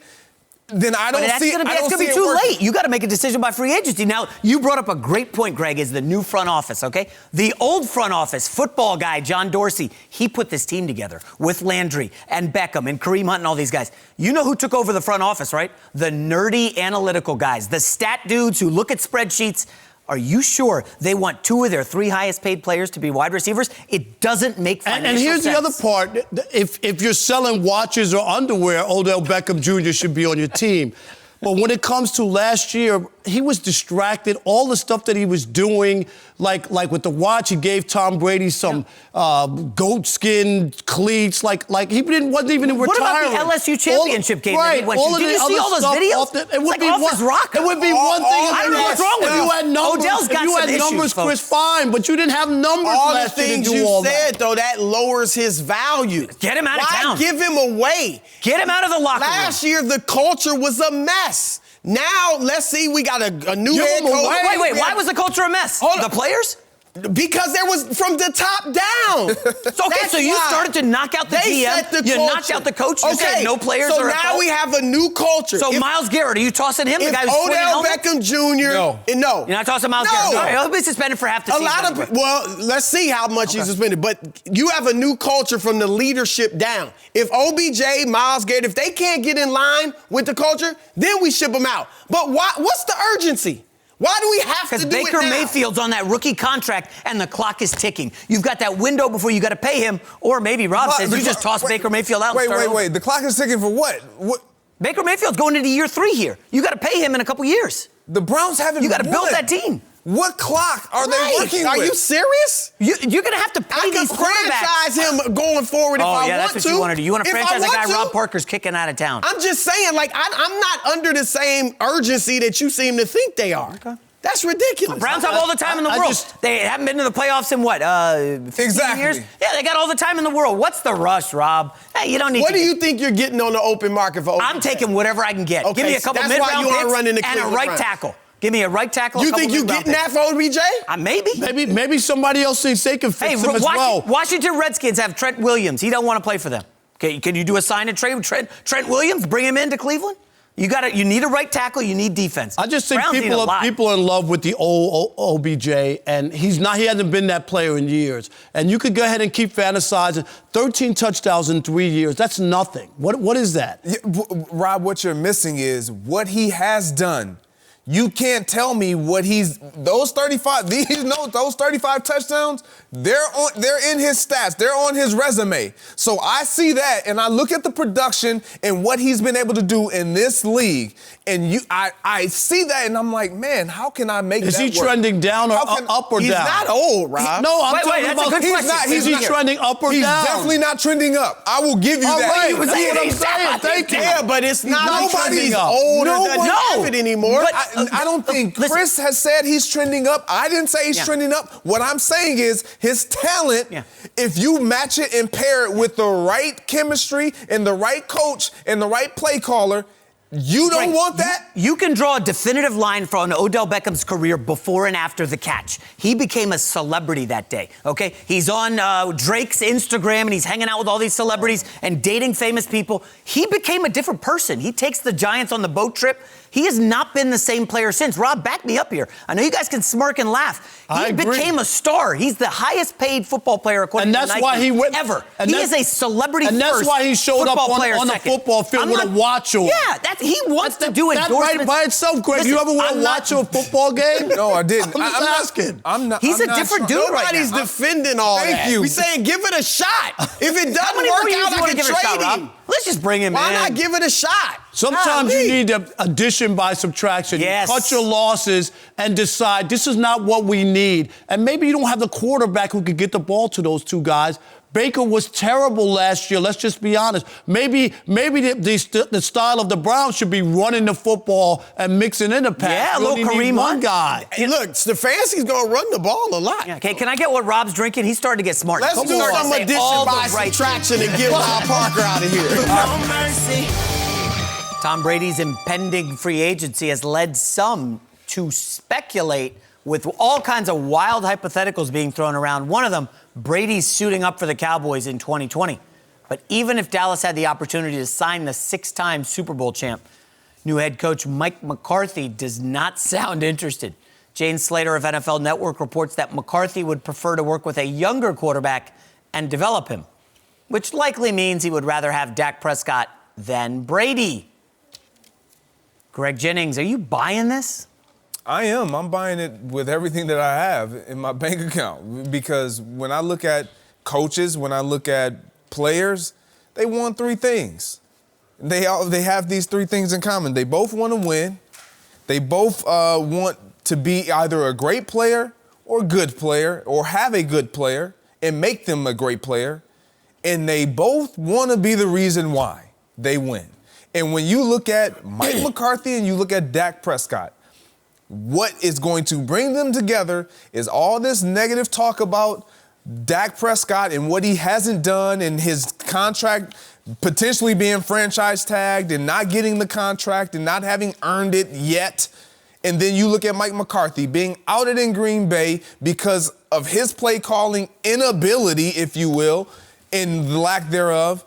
E: then I don't see it.
B: It's going to be too late. You got to make a decision by free agency. Now, you brought up a great point, Greg, is the new front office, okay? The old front office, football guy, John Dorsey, he put this team together with Landry and Beckham and Kareem Hunt and all these guys. You know who took over the front office, right? The nerdy analytical guys, the stat dudes who look at spreadsheets. Are you sure they want two of their three highest paid players to be wide receivers? It doesn't make financial sense.
D: And here's the other part. If you're selling watches or underwear, Odell Beckham Jr. should be on your team. But when it comes to last year, he was distracted. All the stuff that he was doing, like with the watch, he gave Tom Brady some goat skin cleats. Like he wasn't even in retirement.
B: What about the LSU championship game that he went to? Did you see all those videos?
D: It would be off his rocker. It would be one thing.
B: I don't know what's wrong with
D: you.
B: you.
D: Had numbers,
B: Odell's got
D: if you
B: some
D: had
B: issues,
D: numbers,
B: folks.
D: Chris, fine. But you didn't have numbers
C: all the
D: last year to
C: things
D: do
C: you
D: all
C: said,
D: that.
C: though, that lowers his value.
B: Get him out of town.
C: Why give him away?
B: Get him out of the locker room.
C: Last year, the culture was a mess. Now, let's see, we got a new head coach.
B: Wait, why was the culture a mess? The players?
C: Because there was from the top down.
B: So you started to knock out the GM. You knocked out the coach. You said no players are
C: So now we have a new culture.
B: So Myles Garrett, are you tossing him? The guy who's
C: Odell Beckham Jr.
E: No.
C: No.
B: You're not tossing Myles Garrett? No. He'll be suspended for half the season.
C: Well, let's see how much he's suspended. But you have a new culture from the leadership down. If OBJ, Myles Garrett, if they can't get in line with the culture, then we ship them out. But what's the urgency? Why do we have to do it now?
B: Because Baker Mayfield's on that rookie contract and the clock is ticking. You've got that window before you got to pay him, or maybe Rob says you just toss Baker Mayfield out.
E: Wait. The clock is ticking for what?
B: Baker Mayfield's going into year 3 here. You got to pay him in a couple years.
E: The Browns haven't.
B: You got to build that team.
E: What clock are they working with?
C: Are you serious?
B: You're going to have to pay these quarterbacks.
C: I can franchise him going forward if I want to.
B: Oh, yeah, that's what you want to do. You want to franchise a guy Rob Parker's kicking out of town.
C: I'm just saying, I'm not under the same urgency that you seem to think they are. Okay. That's ridiculous.
B: The Browns have all the time in the world. They haven't been to the playoffs in what, 15 years? Yeah, they got all the time in the world. What's the rush, Rob? Hey, you don't need
C: What do you think you're getting on the open market for OBJ?
B: I'm taking whatever I can get.
C: Okay,
B: Give me a couple mid-round picks and a right tackle. Give me a right tackle.
C: You think you're getting that for OBJ?
B: Maybe
D: somebody else thinks they can fix him as well.
B: Washington Redskins have Trent Williams. He don't want to play for them. Okay, can you do a sign and trade with Trent Williams? Bring him into Cleveland? You need a right tackle. You need defense.
D: I just think people are in love with the old OBJ, and he hasn't been that player in years. And you could go ahead and keep fantasizing. 13 touchdowns in 3 years. That's nothing. What is that?
E: Yeah, Rob, what you're missing is what he has done. You can't tell me what those 35 touchdowns, they're in his stats. They're on his resume. So I see that and I look at the production and what he's been able to do in this league. And I see that and I'm like, man, how can I make that work?
D: Is he trending down or up or down?
C: He's not old, Rob.
D: I'm talking about
E: he's
D: not trending up or down?
E: He's definitely not trending up. I will give you that.
D: Right. That's what I'm saying. Thank you.
C: Yeah, but it's not
D: trending up.
C: older than have it anymore.
E: I don't think Chris has said he's trending up. I didn't say he's trending up. What I'm saying is his talent, if you match it and pair it with the right chemistry and the right coach and the right play caller, you don't want that?
B: You can draw a definitive line from Odell Beckham's career before and after the catch. He became a celebrity that day, okay? He's on Drake's Instagram, and he's hanging out with all these celebrities and dating famous people. He became a different person. He takes the Giants on the boat trip. He has not been the same player since. Rob, back me up here. I know you guys can smirk and laugh. He became a star. He's the highest paid football player according to Nike.
D: And that's why he went
B: ever. He is a celebrity first.
D: And that's why he showed up on the football field with a watch on.
B: Yeah, he wants to do endorsements.
D: That right by itself, Greg.
B: Listen,
D: you ever wear a watch to a football game?
E: No, I didn't.
D: I'm just asking.
B: He's a different dude right now.
C: Nobody's defending all that.
E: Thank you.
C: We saying give it a shot. If it doesn't
B: How many
C: work
B: more years
C: out,
B: do you
C: I
B: want to
C: can
B: give it a shot,
C: trade him.
B: Rob? Let's just bring him in.
C: Why not give it a shot?
D: Sometimes you need addition by subtraction.
B: Yes.
D: Cut your losses and decide this is not what we need. And maybe you don't have the quarterback who could get the ball to those two guys. Baker was terrible last year. Let's just be honest. Maybe the style of the Browns should be running the football and mixing in the pass.
B: Yeah, a little Kareem
D: one guy.
C: Hey, look, Stefanski's going to run the ball a lot.
B: Yeah, okay, can I get what Rob's drinking? He's starting to get smart.
C: Let's do some addition by subtraction and get Rob Parker out of here.
B: No mercy. Tom Brady's impending free agency has led some to speculate with all kinds of wild hypotheticals being thrown around. One of them, Brady's suiting up for the Cowboys in 2020. But even if Dallas had the opportunity to sign the 6-time Super Bowl champ, new head coach Mike McCarthy does not sound interested. Jane Slater of NFL Network reports that McCarthy would prefer to work with a younger quarterback and develop him, which likely means he would rather have Dak Prescott than Brady. Greg Jennings, are you buying this?
E: I am. I'm buying it with everything that I have in my bank account because when I look at coaches, when I look at players, they want 3 things. They have these three things in common. They both want to win. They both want to be either a great player or a good player or have a good player and make them a great player. And they both want to be the reason why they win. And when you look at Mike McCarthy and you look at Dak Prescott, what is going to bring them together is all this negative talk about Dak Prescott and what he hasn't done and his contract potentially being franchise tagged and not getting the contract and not having earned it yet. And then you look at Mike McCarthy being outed in Green Bay because of his play calling inability, if you will, and the lack thereof.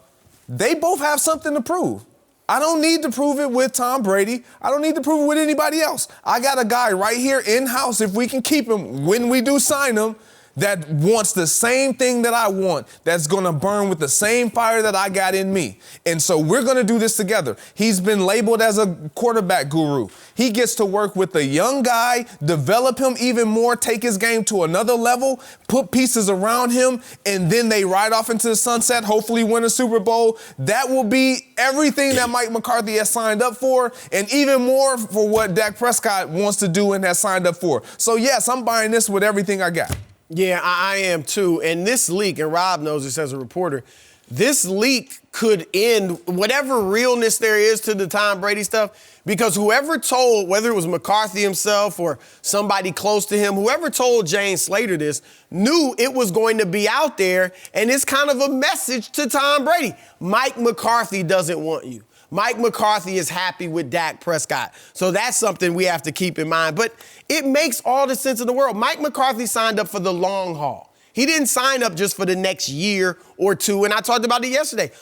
E: They both have something to prove. I don't need to prove it with Tom Brady. I don't need to prove it with anybody else. I got a guy right here in-house, if we can keep him when we do sign him, that wants the same thing that I want, that's going to burn with the same fire that I got in me. And so we're going to do this together. He's been labeled as a quarterback guru. He gets to work with a young guy, develop him even more, take his game to another level, put pieces around him, and then they ride off into the sunset, hopefully win a Super Bowl. That will be everything that Mike McCarthy has signed up for, and even more for what Dak Prescott wants to do and has signed up for. So, yes, I'm buying this with everything I got.
C: Yeah, I am too. And this leak, and Rob knows this as a reporter, this leak could end whatever realness there is to the Tom Brady stuff, because whoever told, whether it was McCarthy himself or somebody close to him, whoever told James Slater this knew it was going to be out there, and it's kind of a message to Tom Brady. Mike McCarthy doesn't want you. Mike McCarthy is happy with Dak Prescott. So that's something we have to keep in mind. But it makes all the sense in the world. Mike McCarthy signed up for the long haul. He didn't sign up just for the next year or two, and I talked about it yesterday.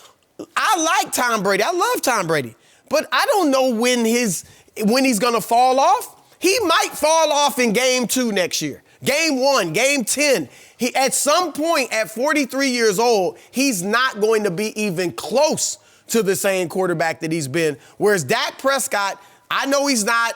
C: I like Tom Brady. I love Tom Brady. But I don't know when he's going to fall off. He might fall off in game 2 next year. Game 1, game 10. At some point at 43 years old, he's not going to be even close to the same quarterback that he's been. Whereas Dak Prescott, I know he's not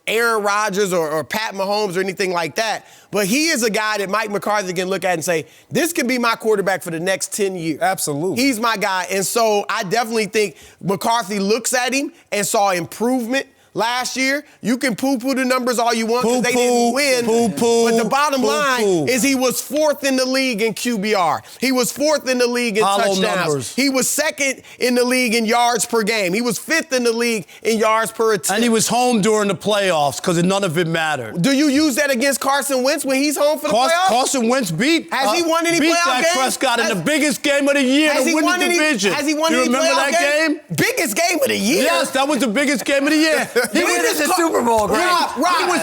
C: Aaron Rodgers or Pat Mahomes or anything like that, but he is a guy that Mike McCarthy can look at and say, this could be my quarterback for the next 10 years.
E: Absolutely.
C: He's my guy. And so I definitely think McCarthy looks at him and saw improvement last year. You can poo-poo the numbers all you want because they didn't win. But the bottom line is he was 4th in the league in QBR. He was 4th in the league in touchdowns.
D: Numbers.
C: He was 2nd in the league in yards per game. He was 5th in the league in yards per attempt.
D: And he was home during the playoffs because none of it mattered.
C: Do you use that against Carson Wentz when he's home for the playoffs?
D: Carson Wentz beat
C: Has he won any playoff
D: Dak
C: games?
D: Prescott in the biggest game of the year to win the division.
C: Has he won
D: you
C: any
D: remember
C: playoff
D: that game?
C: Biggest game of the year?
D: Yes, that was the biggest game of the year.
B: He won the Super Bowl, Greg.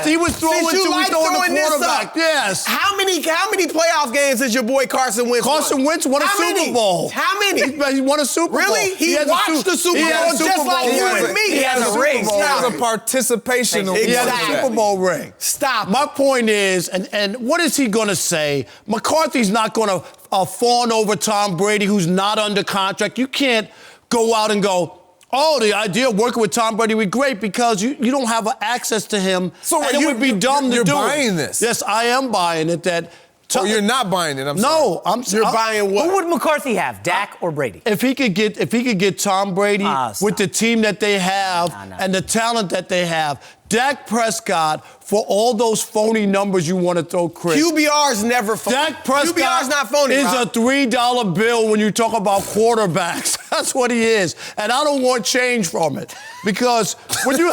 D: He was throwing the quarterback. Yes.
C: How many playoff games has your boy Carson Wentz won?
D: Carson Wentz won a Super Bowl.
C: How many?
D: He won a Super Bowl.
C: Really? He watched the Super Bowl just like you and me.
B: He has a ring.
E: He has a participation.
D: He has a Super Bowl ring.
C: Stop.
D: My point is, and what is he going to say? McCarthy's not going to fawn over Tom Brady, who's not under contract. You can't go out and go, oh, the idea of working with Tom Brady would be great because you don't have access to him.
E: So
D: and it would be dumb to do.
E: You're buying this?
D: Yes, I am buying it.
E: Oh, you're not buying it.
C: You're buying what?
B: Who would McCarthy have, Dak or Brady?
D: If he could get Tom Brady with the team that they have and the talent that they have, Dak Prescott, for all those phony numbers you want to throw, Chris.
C: QBR is never phony.
D: Dak Prescott
C: QBR is not phony,
D: is
C: Rob.
D: a $3 bill when you talk about quarterbacks. That's what he is. And I don't want change from it. Because when you...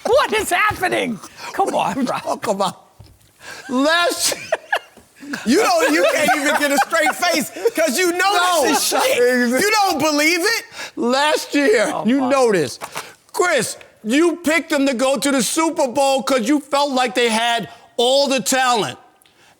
B: What is happening? Come on, Rob.
D: Talk about... Last...
C: You can't even get a straight face because you know this is shit. You don't believe it.
D: Last year, noticed. Chris, you picked them to go to the Super Bowl because you felt like they had all the talent.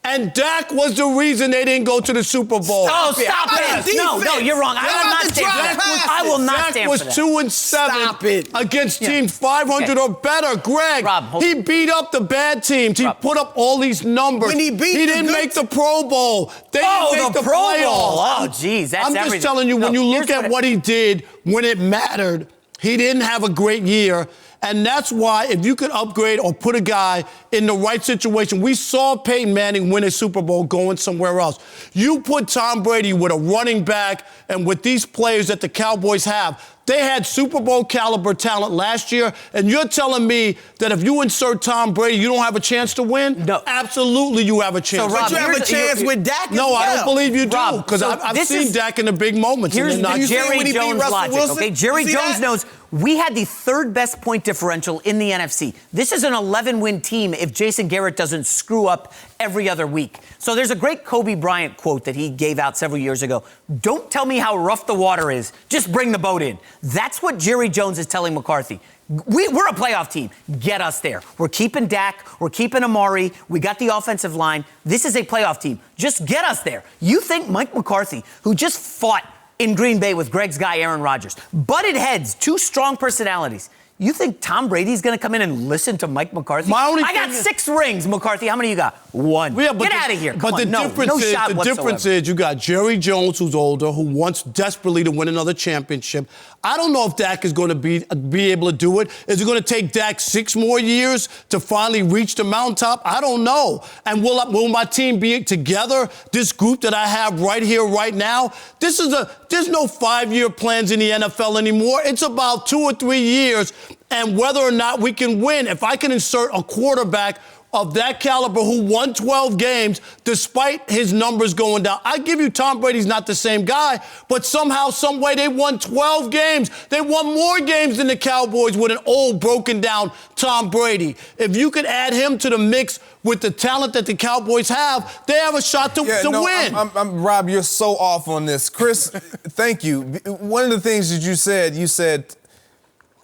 D: And Dak was the reason they didn't go to the Super Bowl.
B: Oh, stop it. No, you're wrong. I will not stand for that. I will not stand for that.
D: Dak was 2-7 against teams 500 or better. Greg,
B: Rob,
D: he beat up the bad teams. He put up all these numbers.
C: When he
D: didn't make the Pro Bowl. They didn't make the
B: Pro Bowl.
D: playoffs.
B: Oh, geez, that's everything.
D: I'm just telling you, when you look at what he did when it mattered, he didn't have a great year. And that's why if you could upgrade or put a guy in the right situation, we saw Peyton Manning win a Super Bowl going somewhere else. You put Tom Brady with a running back and with these players that the Cowboys have, they had Super Bowl caliber talent last year, and you're telling me that if you insert Tom Brady, you don't have a chance to win?
B: No.
D: Absolutely you have a chance.
B: So, Rob,
C: But you have a chance with Dak as
D: No,
C: well.
D: I don't believe you do,
B: Rob,
D: because
B: so
D: I've
B: this
D: seen
B: is-
D: Dak in the big moments.
B: Here's
D: and they're
B: the
D: not
C: see when
B: Jerry
C: he beat
B: Jones
C: Russell
B: logic,
C: Wilson?
B: okay? Jerry
C: You see
B: Jones
C: that?
B: knows we had the third best point differential in the NFC. This is an 11-win team if Jason Garrett doesn't screw up every other week. So there's a great Kobe Bryant quote that he gave out several years ago. Don't tell me how rough the water is. Just bring the boat in. That's what Jerry Jones is telling McCarthy. We're a playoff team. Get us there. We're keeping Dak. We're keeping Amari. We got the offensive line. This is a playoff team. Just get us there. You think Mike McCarthy, who just fought in Green Bay with Greg's guy, Aaron Rodgers, butted heads, two strong personalities. You think Tom Brady's going to come in and listen to Mike McCarthy? I got 6 rings, McCarthy. How many you got? 1.
D: Yeah,
B: Get out of here. Come
D: But
B: on.
D: the difference
B: whatsoever.
D: is you got Jerry Jones, who's older, who wants desperately to win another championship. I don't know if Dak is going to be able to do it. Is it going to take Dak 6 more years to finally reach the mountaintop? I don't know. And will my team be together, this group that I have right here, right now? There's no 5-year plans in the NFL anymore. It's about 2 or 3 years and whether or not we can win. If I can insert a quarterback of that caliber who won 12 games despite his numbers going down. I give you Tom Brady's not the same guy, but somehow, some way they won 12 games. They won more games than the Cowboys with an old, broken down Tom Brady. If you could add him to the mix with the talent that the Cowboys have, they have a shot to win.
E: Rob, you're so off on this. Chris, thank you. One of the things that you said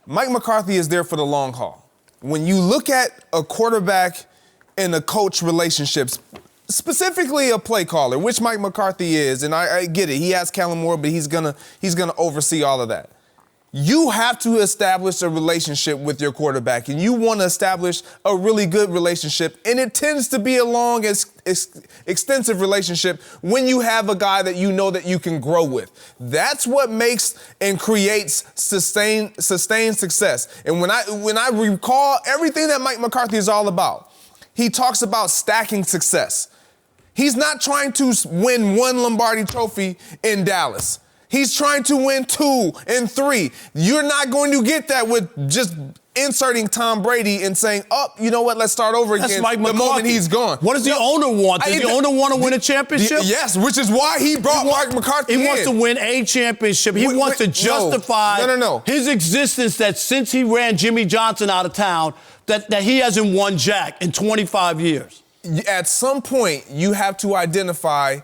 E: Mike McCarthy is there for the long haul. When you look at a quarterback and a coach relationships, specifically a play caller, which Mike McCarthy is, and I get it. He has Kellen Moore, but he's gonna oversee all of that. You have to establish a relationship with your quarterback, and you want to establish a really good relationship, and it tends to be a long, extensive relationship when you have a guy that you know that you can grow with. That's what makes and creates sustained success. And when I recall everything that Mike McCarthy is all about, he talks about stacking success. He's not trying to win 1 Lombardi trophy in Dallas. He's trying to win 2 and 3. You're not going to get that with just inserting Tom Brady and saying, oh, you know what, let's start over again the moment he's gone.
D: What does the owner want? Does the owner want to win a championship?
E: Yes, which is why he brought Mike McCarthy in.
D: He wants to win a championship. He wants to justify his existence that since he ran Jimmy Johnson out of town, that he hasn't won jack in 25 years.
E: At some point, you have to identify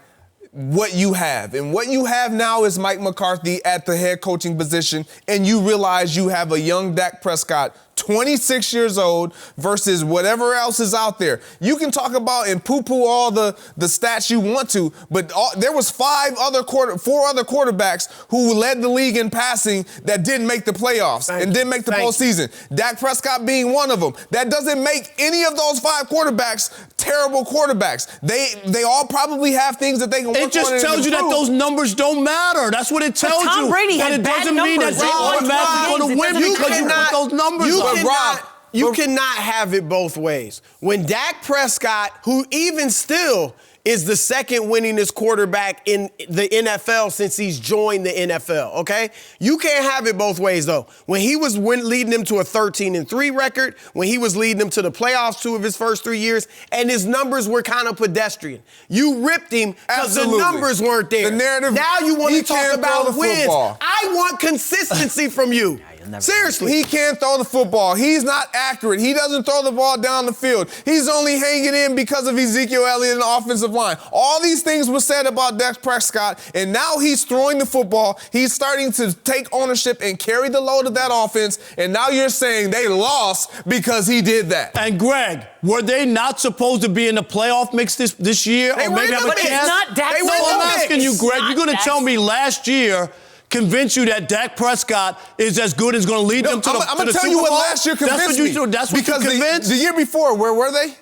E: what you have. And what you have now is Mike McCarthy at the head coaching position, and you realize you have a young Dak Prescott, 26 years old, versus whatever else is out there. You can talk about and poo-poo all the stats you want to, but there was 4 other quarterbacks who led the league in passing that didn't make the playoffs and didn't make the postseason. Dak Prescott being one of them. That doesn't make any of those 5 quarterbacks terrible quarterbacks. They all probably have things that they can work on.
D: It just tells you that those numbers don't matter. That's what it tells you.
B: Tom Brady
D: had
B: it
D: doesn't mean that they automatically going to win because you put those numbers up.
C: You cannot have it both ways. When Dak Prescott, who even still is the second winningest quarterback in the NFL since he's joined the NFL, okay? You can't have it both ways, though. When he was leading them to a 13-3 record, when he was leading them to the playoffs 2 of his first 3 years, and his numbers were kind of pedestrian. You ripped him because the numbers weren't there.
E: The narrative,
C: now you want to talk about wins.
E: Football.
C: I want consistency from you. Seriously.
E: He can't throw the football. He's not accurate. He doesn't throw the ball down the field. He's only hanging in because of Ezekiel Elliott and the offensive line. All these things were said about Dak Prescott, and now he's throwing the football. He's starting to take ownership and carry the load of that offense, and now you're saying they lost because he did that.
D: And Greg, were they not supposed to be in the playoff mix this year?
C: They
D: or maybe have a chance?
B: It's not Dak.
C: They were in the
D: I'm
C: mix.
D: asking you, Greg. You're going to tell me last year convince you that Dak Prescott is as good as going to lead them to the Super Bowl?
E: I'm going to tell you what last year convinced me.
D: That's what you convinced?
E: The year before, where were they?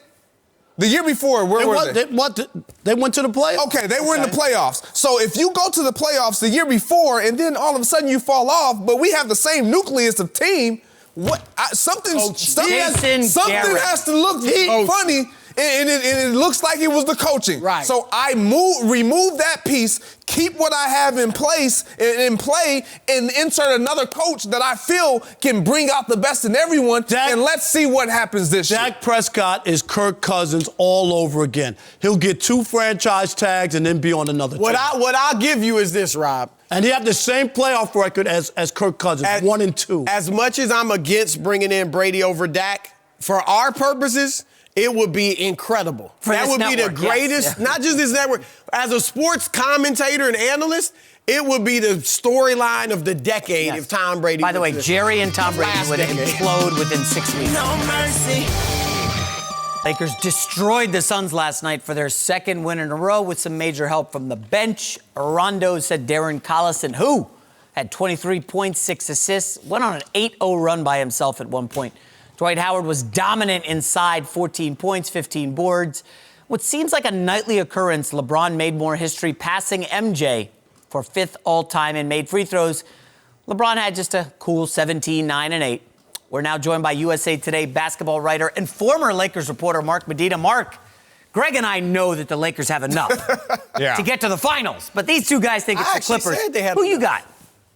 E: The year before, where were they?
D: They went to the playoffs.
E: Okay, they were in the playoffs. So if you go to the playoffs the year before and then all of a sudden you fall off, but we have the same nucleus of team, Something
B: Jason Garrett.
E: has to look funny. And it looks like it was the coaching.
C: Right.
E: So I remove that piece, keep what I have in place and play, and insert another coach that I feel can bring out the best in everyone. And let's see what happens this year.
D: Dak Prescott is Kirk Cousins all over again. He'll get 2 franchise tags and then be on another team.
C: What I'll give you is this, Rob.
D: And he had the same playoff record as Kirk Cousins, 1-2.
C: As much as I'm against bringing in Brady over Dak, for our purposes, it would be incredible. That would be the greatest, not just this network. As a sports commentator and analyst, it would be the storyline of the decade if Tom Brady.
B: By the way, Jerry and Tom Brady would implode within 6 weeks.
F: No mercy.
B: Lakers destroyed the Suns last night for their second win in a row with some major help from the bench. Rondo said Darren Collison, who had 23 points, 6 assists, went on an 8-0 run by himself at one point. Dwight Howard was dominant inside, 14 points, 15 boards. What seems like a nightly occurrence, LeBron made more history passing MJ for 5th all-time and made free throws. LeBron had just a cool 17, 9, and 8. We're now joined by USA Today basketball writer and former Lakers reporter Mark Medina. Mark, Greg and I know that the Lakers have enough to get to the finals, but these two guys think it's the Clippers. Who you got?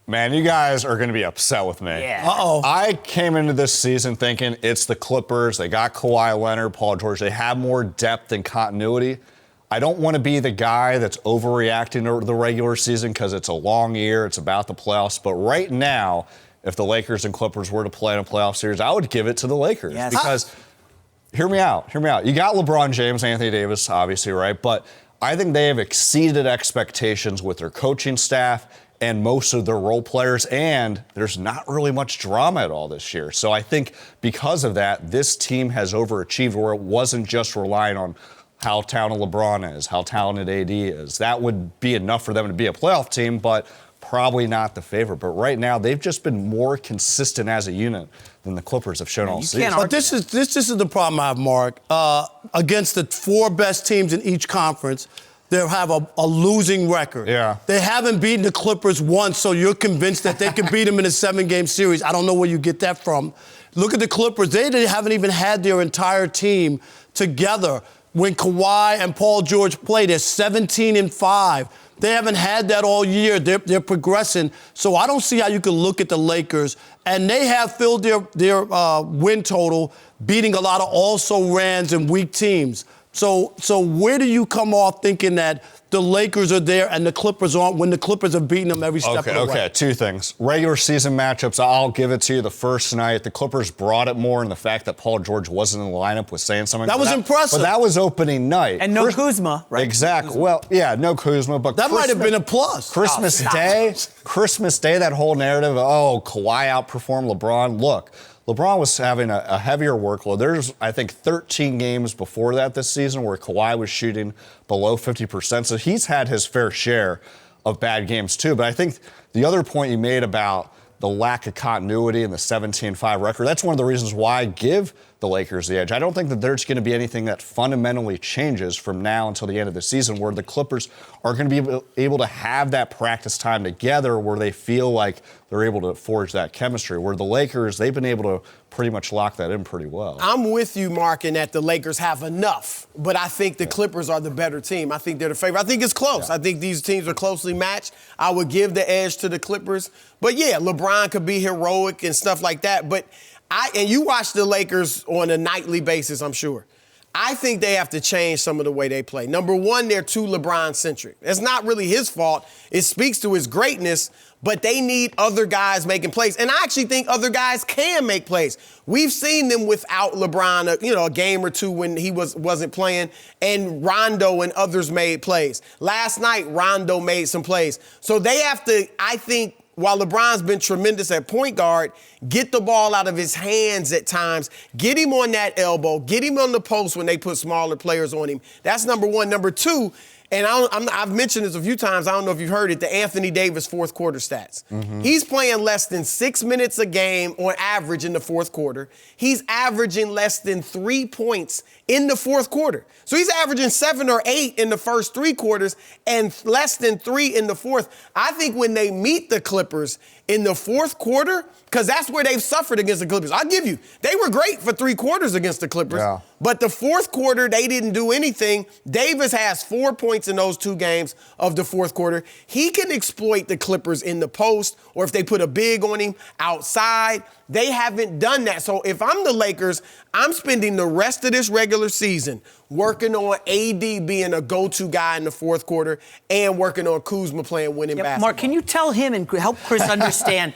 G: Man, you guys are going to be upset with me.
B: Yeah.
D: Uh-oh.
G: I came into this season thinking it's the Clippers. They got Kawhi Leonard, Paul George. They have more depth and continuity. I don't want to be the guy that's overreacting to the regular season because it's a long year. It's about the playoffs. But right now, if the Lakers and Clippers were to play in a playoff series, I would give it to the Lakers.
B: Yes.
G: Because, hear me out. You got LeBron James, Anthony Davis, obviously, right? But I think they have exceeded expectations with their coaching staff and most of their role players, and there's not really much drama at all this year. So I think because of that, this team has overachieved where it wasn't just relying on how talented LeBron is, how talented AD is. That would be enough for them to be a playoff team, but probably not the favorite. But right now, they've just been more consistent as a unit than the Clippers have shown all season.
D: But this is the problem I have, Mark. Against the 4 best teams in each conference, they have a losing record.
G: Yeah.
D: They haven't beaten the Clippers once, so you're convinced that they can beat them in a 7-game series. I don't know where you get that from. Look at the Clippers. They haven't even had their entire team together. When Kawhi and Paul George play, they're 17-5. They haven't had that all year. They're progressing. So I don't see how you can look at the Lakers. And they have filled their win total, beating a lot of also-rans and weak teams. So where do you come off thinking that the Lakers are there and the Clippers aren't when the Clippers are beating them every step of the way?
G: Okay, 2 things. Regular season matchups, I'll give it to you. The first night, the Clippers brought it more, and the fact that Paul George wasn't in the lineup was saying something.
D: That was impressive.
G: But that was opening night.
B: And no Kuzma, right?
G: Exactly. Well, yeah, no Kuzma, but
D: That might have been a plus.
G: Christmas Day, that whole narrative, Kawhi outperformed LeBron. Look, LeBron was having a heavier workload. There's, I think, 13 games before that this season where Kawhi was shooting below 50%. So he's had his fair share of bad games too. But I think the other point you made about the lack of continuity in the 17-5 record, that's one of the reasons why I give the Lakers the edge. I don't think that there's going to be anything that fundamentally changes from now until the end of the season where the Clippers are going to be able to have that practice time together where they feel like they're able to forge that chemistry, where the Lakers, they've been able to pretty much lock that in pretty well.
C: I'm with you, Mark, in that the Lakers have enough, but I think the Clippers are the better team. I think they're the favorite. I think it's close. I think these teams are closely matched. I would give the edge to the Clippers. But, yeah, LeBron could be heroic and stuff like that, but and you watch the Lakers on a nightly basis, I'm sure. I think they have to change some of the way they play. Number one, they're too LeBron-centric. It's not really his fault. It speaks to his greatness, but they need other guys making plays. And I actually think other guys can make plays. We've seen them without LeBron, a game or two when he wasn't playing, and Rondo and others made plays. Last night, Rondo made some plays. So they have to, I think, while LeBron's been tremendous at point guard, get the ball out of his hands at times, get him on that elbow, get him on the post when they put smaller players on him. That's number one. Number two, and I've mentioned this a few times, I don't know if you've heard it, the Anthony Davis fourth quarter stats. Mm-hmm. He's playing less than 6 minutes a game on average in the fourth quarter. He's averaging less than 3 points in the fourth quarter. So he's averaging 7 or 8 in the first 3 quarters and less than 3 in the fourth. I think when they meet the Clippers, in the fourth quarter, because that's where they've suffered against the Clippers. I'll give you, they were great for 3 quarters against the Clippers.
G: Yeah.
C: But the fourth quarter, they didn't do anything. Davis has 4 points in those 2 games of the fourth quarter. He can exploit the Clippers in the post, or if they put a big on him outside. They haven't done that. So if I'm the Lakers, I'm spending the rest of this regular season working on AD being a go-to guy in the fourth quarter and working on Kuzma playing winning basketball.
B: Mark, can you tell him and help Chris understand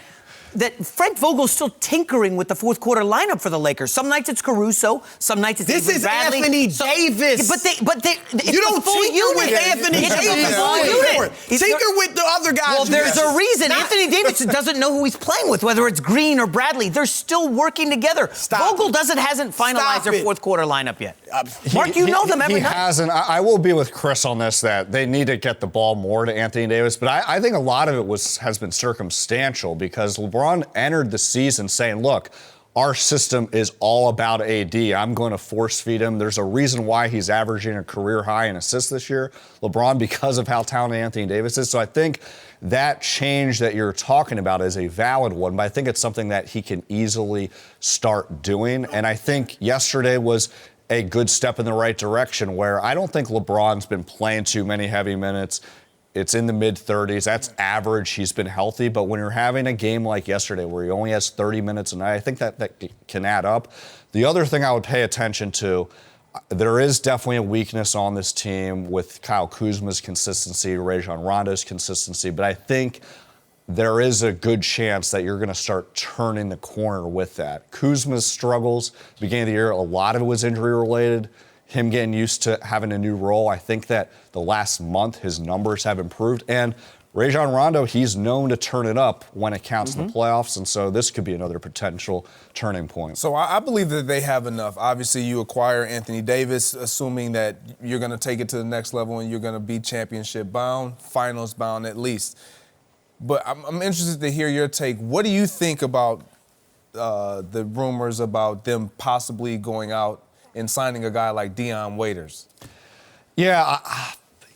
B: that Frank Vogel's still tinkering with the fourth quarter lineup for the Lakers? Some nights it's Caruso, some nights it's
C: This is
B: Bradley.
C: Anthony Davis.
B: But it's
C: You don't
B: the full
C: tinker
B: unit.
C: with Anthony
B: It's
C: Davis.
B: the full unit.
C: Tinker with the other guys.
B: Well, there's a reason.
C: Stop.
B: Anthony Davis doesn't know who he's playing with, whether it's Green or Bradley. They're still working together.
C: Stop.
B: Vogel hasn't finalized
C: Stop
B: their
C: it.
B: fourth quarter lineup yet. Mark, you know them every
G: He
B: night.
G: hasn't. I will be with Chris on this, that they need to get the ball more to Anthony Davis, but I think a lot of it has been circumstantial because LeBron entered the season saying, look, our system is all about AD. I'm going to force feed him. There's a reason why he's averaging a career high in assists this year, LeBron, because of how talented Anthony Davis is. So I think that change that you're talking about is a valid one, but I think it's something that he can easily start doing. And I think yesterday was a good step in the right direction where I don't think LeBron's been playing too many heavy minutes. It's in the mid-30s. That's average. He's been healthy. But when you're having a game like yesterday where he only has 30 minutes a night, I think that can add up. The other thing I would pay attention to, there is definitely a weakness on this team with Kyle Kuzma's consistency, Rajon Rondo's consistency. But I think there is a good chance that you're going to start turning the corner with that. Kuzma's struggles, beginning of the year, a lot of it was injury-related. Him getting used to having a new role. I think that the last month his numbers have improved. And Rajon Rondo, he's known to turn it up when it counts in the playoffs. And so this could be another potential turning point.
E: So I believe that they have enough. Obviously, you acquire Anthony Davis, assuming that you're going to take it to the next level and you're going to be championship bound, finals bound at least. But I'm interested to hear your take. What do you think about the rumors about them possibly going out and signing a guy like Dion Waiters?
G: Yeah,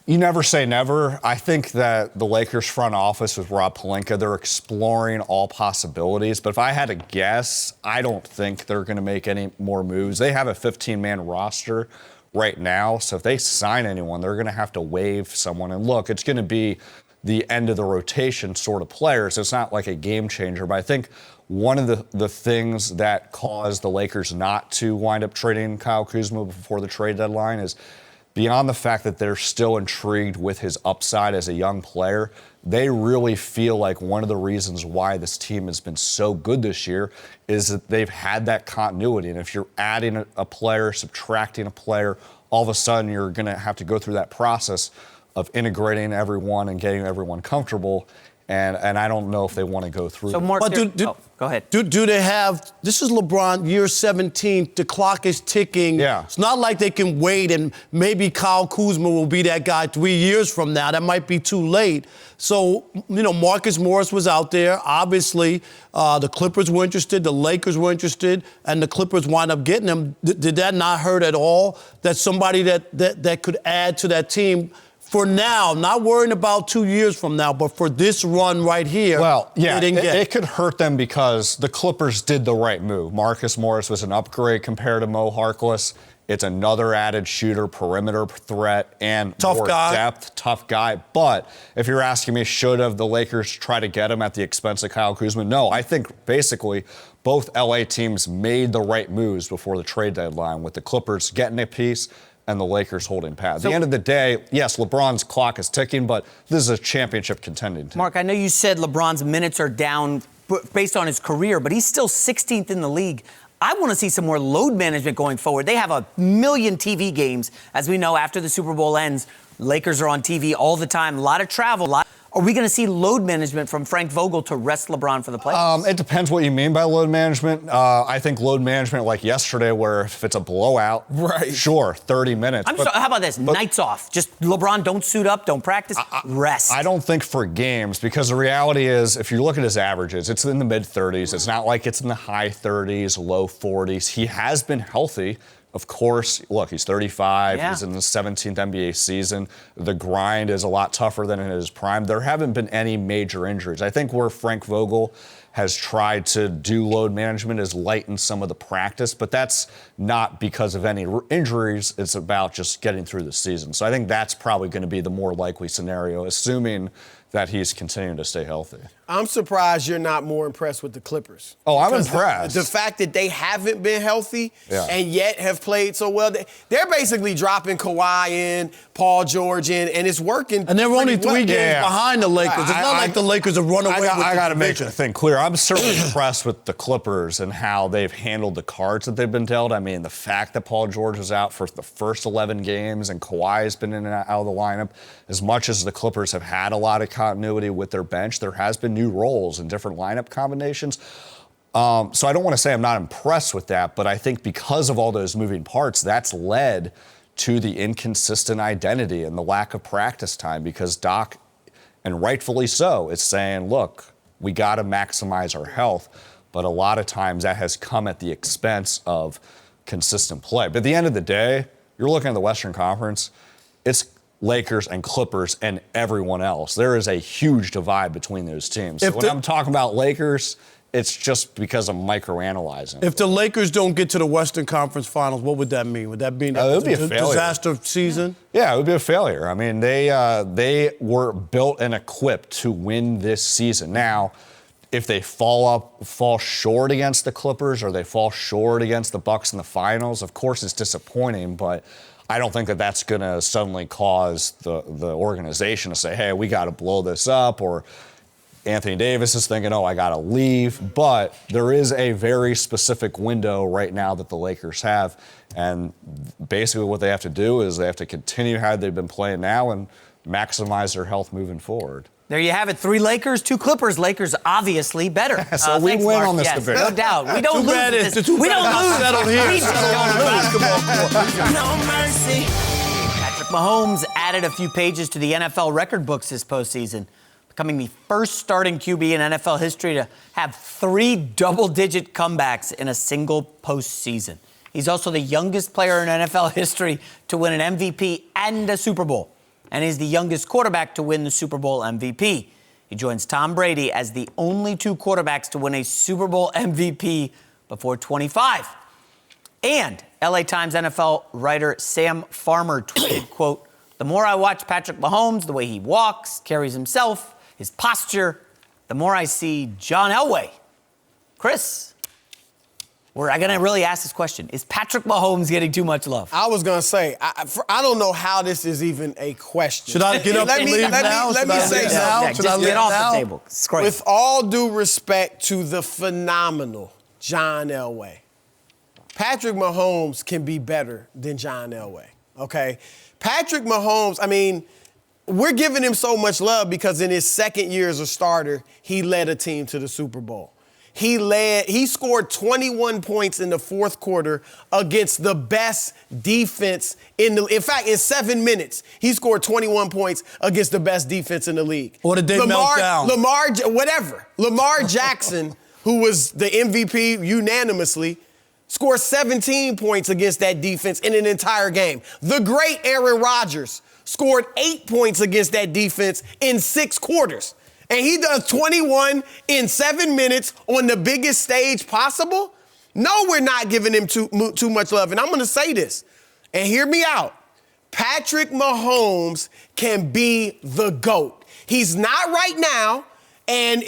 G: you never say never. I think that the Lakers front office with Rob Pelinka, they're exploring all possibilities. But if I had to guess, I don't think they're going to make any more moves. They have a 15-man roster right now. So if they sign anyone, they're going to have to waive someone. And look, it's going to be the end of the rotation sort of players. It's not like a game changer. But I think one of the things that caused the Lakers not to wind up trading Kyle Kuzma before the trade deadline is beyond the fact that they're still intrigued with his upside as a young player, they really feel like one of the reasons why this team has been so good this year is that they've had that continuity. And if you're adding a player, subtracting a player, all of a sudden you're going to have to go through that process of integrating everyone and getting everyone comfortable. And I don't know if they want to go through.
B: So, Mark,
D: But
B: go ahead.
D: Do they have, this is LeBron, year 17, the clock is ticking.
G: Yeah.
D: It's not like they can wait and maybe Kyle Kuzma will be that guy 3 years from now. That might be too late. So, Marcus Morris was out there. Obviously, the Clippers were interested, the Lakers were interested, and the Clippers wind up getting him. Did that not hurt at all? That somebody that could add to that team for now, not worrying about 2 years from now, but for this run right here,
G: well, yeah,
D: they didn't get.
G: It could hurt them because the Clippers did the right move. Marcus Morris was an upgrade compared to Mo Harkless. It's another added shooter, perimeter threat, and
D: Tough
G: more
D: guy.
G: depth, tough guy. But if you're asking me, should have the Lakers try to get him at the expense of Kyle Kuzma? No, I think basically both LA teams made the right moves before the trade deadline, with the Clippers getting a piece and the Lakers holding pat. At the end of the day, yes, LeBron's clock is ticking, but this is a championship contending team.
B: Mark, I know you said LeBron's minutes are down based on his career, but he's still 16th in the league. I want to see some more load management going forward. They have a million TV games. As we know, after the Super Bowl ends, Lakers are on TV all the time, a lot of travel. Are we going to see load management from Frank Vogel to rest LeBron for the playoffs?
G: It depends what you mean by load management. I think load management like yesterday, where if it's a blowout,
E: right,
G: sure, 30 minutes.
B: How about this? Nights off. Just LeBron, don't suit up, don't practice, rest.
G: I don't think for games, because the reality is, if you look at his averages, it's in the mid-30s. It's not like it's in the high 30s, low 40s. He has been healthy Of course, look, he's 35.
B: Yeah.
G: He's in his 17th NBA season. The grind is a lot tougher than in his prime. There haven't been any major injuries. I think where Frank Vogel has tried to do load management is lighten some of the practice, but that's not because of any injuries. It's about just getting through the season. So I think that's probably going to be the more likely scenario, assuming that he's continuing to stay healthy.
C: I'm surprised you're not more impressed with the Clippers.
G: Oh, I'm impressed.
C: The fact that they haven't been healthy and yet have played so well, they're basically dropping Kawhi in, Paul George in, and it's working.
D: And they're only 3 games
G: Yeah.
D: behind the Lakers. It's not like the Lakers have run away with
G: I got to make
D: division.
G: the thing clear. I'm certainly impressed with the Clippers and how they've handled the cards that they've been dealt. I mean, the fact that Paul George was out for the first 11 games and Kawhi has been in and out of the lineup, as much as the Clippers have had a lot of continuity with their bench, there has been new roles and different lineup combinations. So I don't want to say I'm not impressed with that, but I think because of all those moving parts, that's led to the inconsistent identity and the lack of practice time, because Doc, and rightfully so, is saying, look, we got to maximize our health, but a lot of times that has come at the expense of consistent play. But at the end of the day, you're looking at the Western Conference, it's Lakers and Clippers and everyone else. There is a huge divide between those teams. So when I'm talking about Lakers, it's just because I'm microanalyzing.
D: If the Lakers don't get to the Western Conference Finals, what would that mean? Would that mean
G: it would be a failure.
D: Disaster season?
G: Yeah, it would be a failure. I mean, they were built and equipped to win this season. Now, if they fall short against the Clippers or they fall short against the Bucks in the finals, of course it's disappointing, but I don't think that that's going to suddenly cause the organization to say, hey, we got to blow this up, or Anthony Davis is thinking, oh, I got to leave. But there is a very specific window right now that the Lakers have, and basically what they have to do is they have to continue how they've been playing now and maximize their health moving forward.
B: There you have it. 3 Lakers, 2 Clippers. Lakers obviously better.
G: So we
B: thanks,
G: win
B: Mark.
G: on this
B: Yes,
G: debate.
B: no doubt. We don't
D: Too
B: lose.
D: bad
B: This.
D: it's too
B: We
D: bad
B: don't
D: it's
B: lose.
D: settled here.
B: We just
D: Settled
B: don't
D: on the
B: lose.
D: basketball court.
B: No mercy. Patrick Mahomes added a few pages to the NFL record books this postseason, becoming the first starting QB in NFL history to have 3 double-digit comebacks in a single postseason. He's also the youngest player in NFL history to win an MVP and a Super Bowl, and is the youngest quarterback to win the Super Bowl MVP. He joins Tom Brady as the only 2 quarterbacks to win a Super Bowl MVP before 25. And LA Times NFL writer Sam Farmer tweeted, quote, "The more I watch Patrick Mahomes, the way he walks, carries himself, his posture, the more I see John Elway." Chris, I going to really ask this question. Is Patrick Mahomes getting too much love?
C: I was going to say, I don't know how this is even a question.
D: Should I get up and leave now?
C: Let me say something.
B: Yeah,
D: Should I
B: just
D: leave
B: get off
D: now?
B: the table. It's great.
C: With all due respect to the phenomenal John Elway, Patrick Mahomes can be better than John Elway, okay? Patrick Mahomes, I mean, we're giving him so much love because in his second year as a starter, he led a team to the Super Bowl. He scored 21 points in the fourth quarter against the best defense in fact, in 7 minutes, he scored 21 points against the best defense in the league.
D: Or did they melt down?
C: Lamar Jackson, who was the MVP unanimously, scored 17 points against that defense in an entire game. The great Aaron Rodgers scored 8 points against that defense in 6 quarters. And he does 21 in 7 minutes on the biggest stage possible? No, we're not giving him too much love. And I'm going to say this, and hear me out. Patrick Mahomes can be the GOAT. He's not right now, and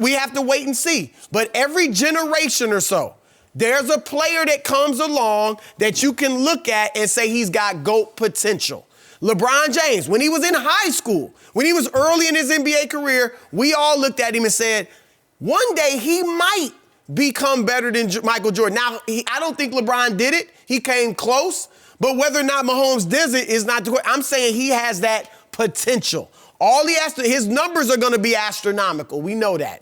C: we have to wait and see. But every generation or so, there's a player that comes along that you can look at and say he's got GOAT potential. LeBron James, when he was in high school, when he was early in his NBA career, we all looked at him and said, one day he might become better than Michael Jordan. Now, I don't think LeBron did it. He came close. But whether or not Mahomes does it is not the question. I'm saying he has that potential. His numbers are going to be astronomical. We know that.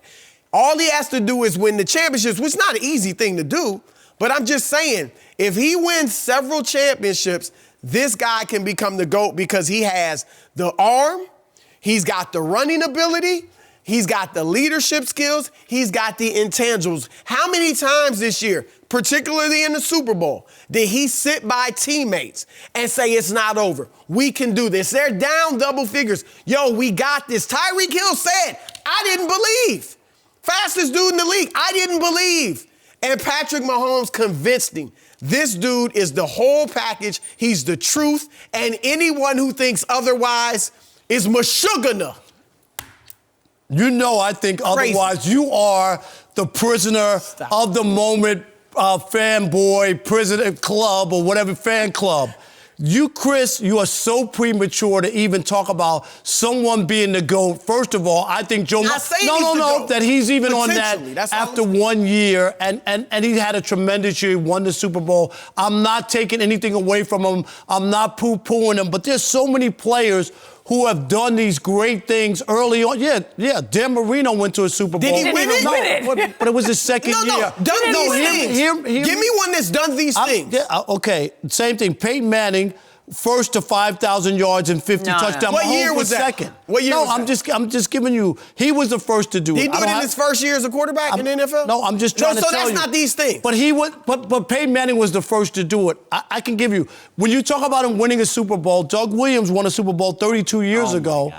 C: All he has to do is win the championships, which is not an easy thing to do. But I'm just saying, if he wins several championships, this guy can become the GOAT because he has the arm, he's got the running ability, He's got the leadership skills. He's got the intangibles. How many times this year, particularly in the Super Bowl, did he sit by teammates and say, it's not over? We can do this. They're down double figures. Yo, we got this. Tyreek Hill said, I didn't believe. Fastest dude in the league. I didn't believe. And Patrick Mahomes convinced him. This dude is the whole package. He's the truth. And anyone who thinks otherwise is mashugana.
D: You know, I think otherwise you are the prisoner of the moment fanboy, president club, or whatever fan club. You, Chris, you are so premature to even talk about someone being the GOAT. First of all, I think Joe... that he's even on that after 1 year, and he had a tremendous year. He won the Super Bowl. I'm not taking anything away from him. I'm not poo-pooing him, but there's so many players who have done these great things early on. Yeah, Dan Marino went to a Super Bowl.
C: Did he win it?
D: But it was his second year.
C: Give me one that's done these things.
D: Okay, same thing. Peyton Manning, first to 5,000 yards and 50 touchdowns.
C: What year was that?
D: Second.
C: What year was that?
D: I'm just giving you, he was the first to do it.
C: Did he do it in his first year as a quarterback in the NFL?
D: No, I'm just trying to tell you.
C: So that's not these things.
D: But Peyton Manning was the first to do it. I can give you, when you talk about him winning a Super Bowl, Doug Williams won a Super Bowl 32 years ago.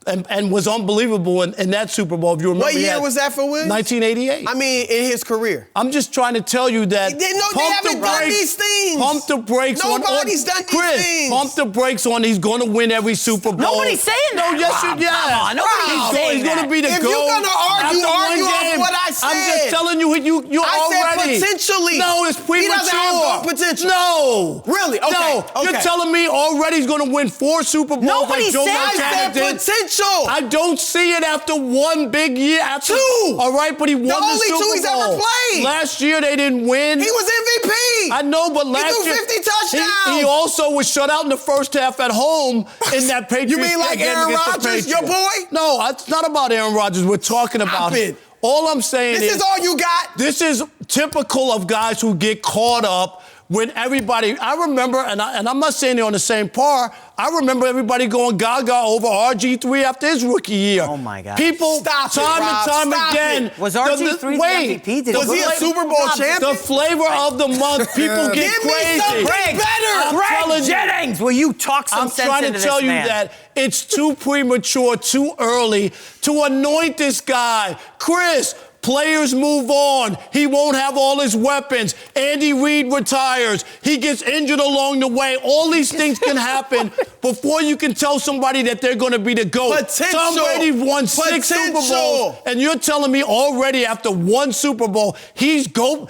D: And was unbelievable in that Super Bowl. If you remember,
C: what year was that for Williams?
D: 1988.
C: I mean, in his career.
D: I'm just trying to tell you that.
C: They haven't done these things.
D: Pump the brakes on.
C: Nobody's done these things.
D: Pump the brakes on. He's going to win every Super Bowl.
B: Nobody's saying that.
D: No, yes,
B: Rob,
D: yes.
B: Come on, nobody's saying
D: he's going to be the
C: if
D: GOAT.
C: If you're going to argue off what I said.
D: I'm just telling you, you're already.
C: I said potentially.
D: No, it's premature.
C: He doesn't have GOAT potential.
D: No.
C: Really? Okay.
D: No. You're telling me already he's going to win 4 Super Bowls
B: Nobody's
D: like Joe
B: saying
D: Montana did?
C: I said potential.
D: I don't see it after one big year. After 2. All right, but he won the Super Bowl.
C: The only 2 he's ever played.
D: Last year they didn't win.
C: He was MVP.
D: I know, but last year
C: he threw 50 touchdowns.
D: He also was shut out in the first half at home in that Patriots.
C: You mean like Aaron Rodgers, your boy?
D: No, it's not about Aaron Rodgers. We're talking about him. All I'm saying is...
C: This is all you got?
D: This is typical of guys who get caught up when everybody... I remember, and I'm not saying they're on the same par, I remember everybody going gaga over RG3 after his rookie year.
B: Oh, my God.
D: People, time and time again...
B: Was RG3 the MVP?
C: Was he a Super Bowl champion?
D: The flavor of the month, people get crazy.
C: Give me something better.
B: Greg Jennings, will you talk some sense into this man?
D: I'm trying to tell you that it's too premature, too early to anoint this guy. Chris, players move on. He won't have all his weapons. Andy Reid retires. He gets injured along the way. All these things can happen before you can tell somebody that they're going to be the GOAT. Tom Brady won 6 Super Bowls, and you're telling me already after 1 Super Bowl he's GOAT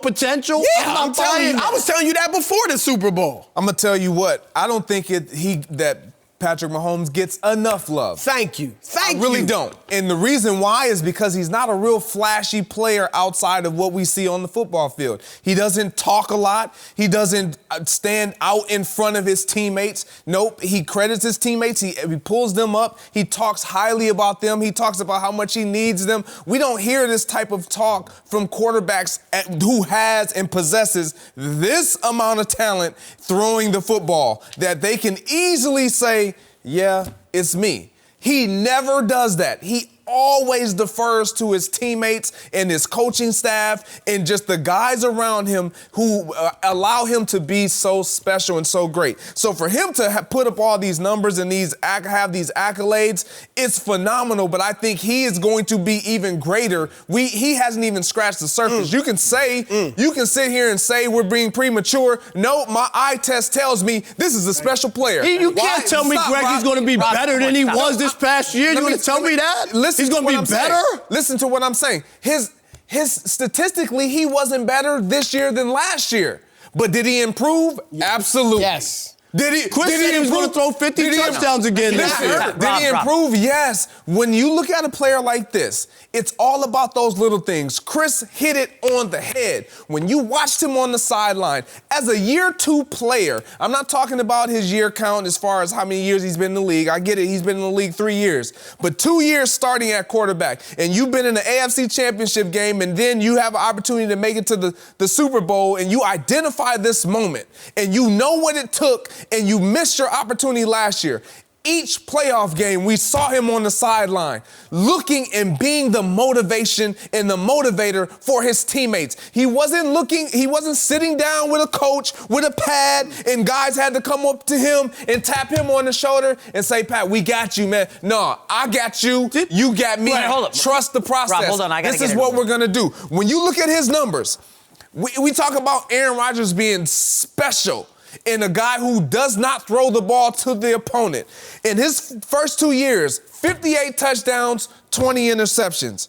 D: potential?
C: Yeah, I'm telling you. I was telling you that before the Super Bowl.
E: I'm gonna tell you what. I don't think that Patrick Mahomes gets enough love.
C: Thank you.
E: I really don't. And the reason why is because he's not a real flashy player outside of what we see on the football field. He doesn't talk a lot. He doesn't stand out in front of his teammates. Nope. He credits his teammates. He pulls them up. He talks highly about them. He talks about how much he needs them. We don't hear this type of talk from quarterbacks who has and possesses this amount of talent throwing the football that they can easily say, yeah, it's me. He never does that. He always defers to his teammates and his coaching staff and just the guys around him who allow him to be so special and so great. So for him to put up all these numbers and have these accolades, it's phenomenal, but I think he is going to be even greater. He hasn't even scratched the surface. You can sit here and say we're being premature. No, my eye test tells me this is a special player.
D: You can't tell me Greg is going to be better than he was this past year. You want to tell me that? He's going to be better?
E: Listen to what I'm saying. His statistically, he wasn't better this year than last year. But did he improve? Absolutely.
C: Yes.
D: Chris said he was going to throw 50 touchdowns again this year.
E: Did he improve? Yes. When you look at a player like this, it's all about those little things. Chris hit it on the head. When you watched him on the sideline, as a year 2 player, I'm not talking about his year count as far as how many years he's been in the league. I get it. He's been in the league 3 years. But 2 years starting at quarterback, and you've been in the AFC Championship game, and then you have an opportunity to make it to the Super Bowl, and you identify this moment, and you know what it took, and you missed your opportunity last year. Each playoff game, we saw him on the sideline, looking and being the motivation and the motivator for his teammates. He wasn't sitting down with a coach with a pad and guys had to come up to him and tap him on the shoulder and say, Pat, we got you, man. No, I got you. You got me.
B: Right, hold up.
E: Trust the process.
B: Rob, hold on. I gotta
E: This is what we're going to do. When you look at his numbers, we talk about Aaron Rodgers being special and a guy who does not throw the ball to the opponent. In his first 2 years, 58 touchdowns, 20 interceptions.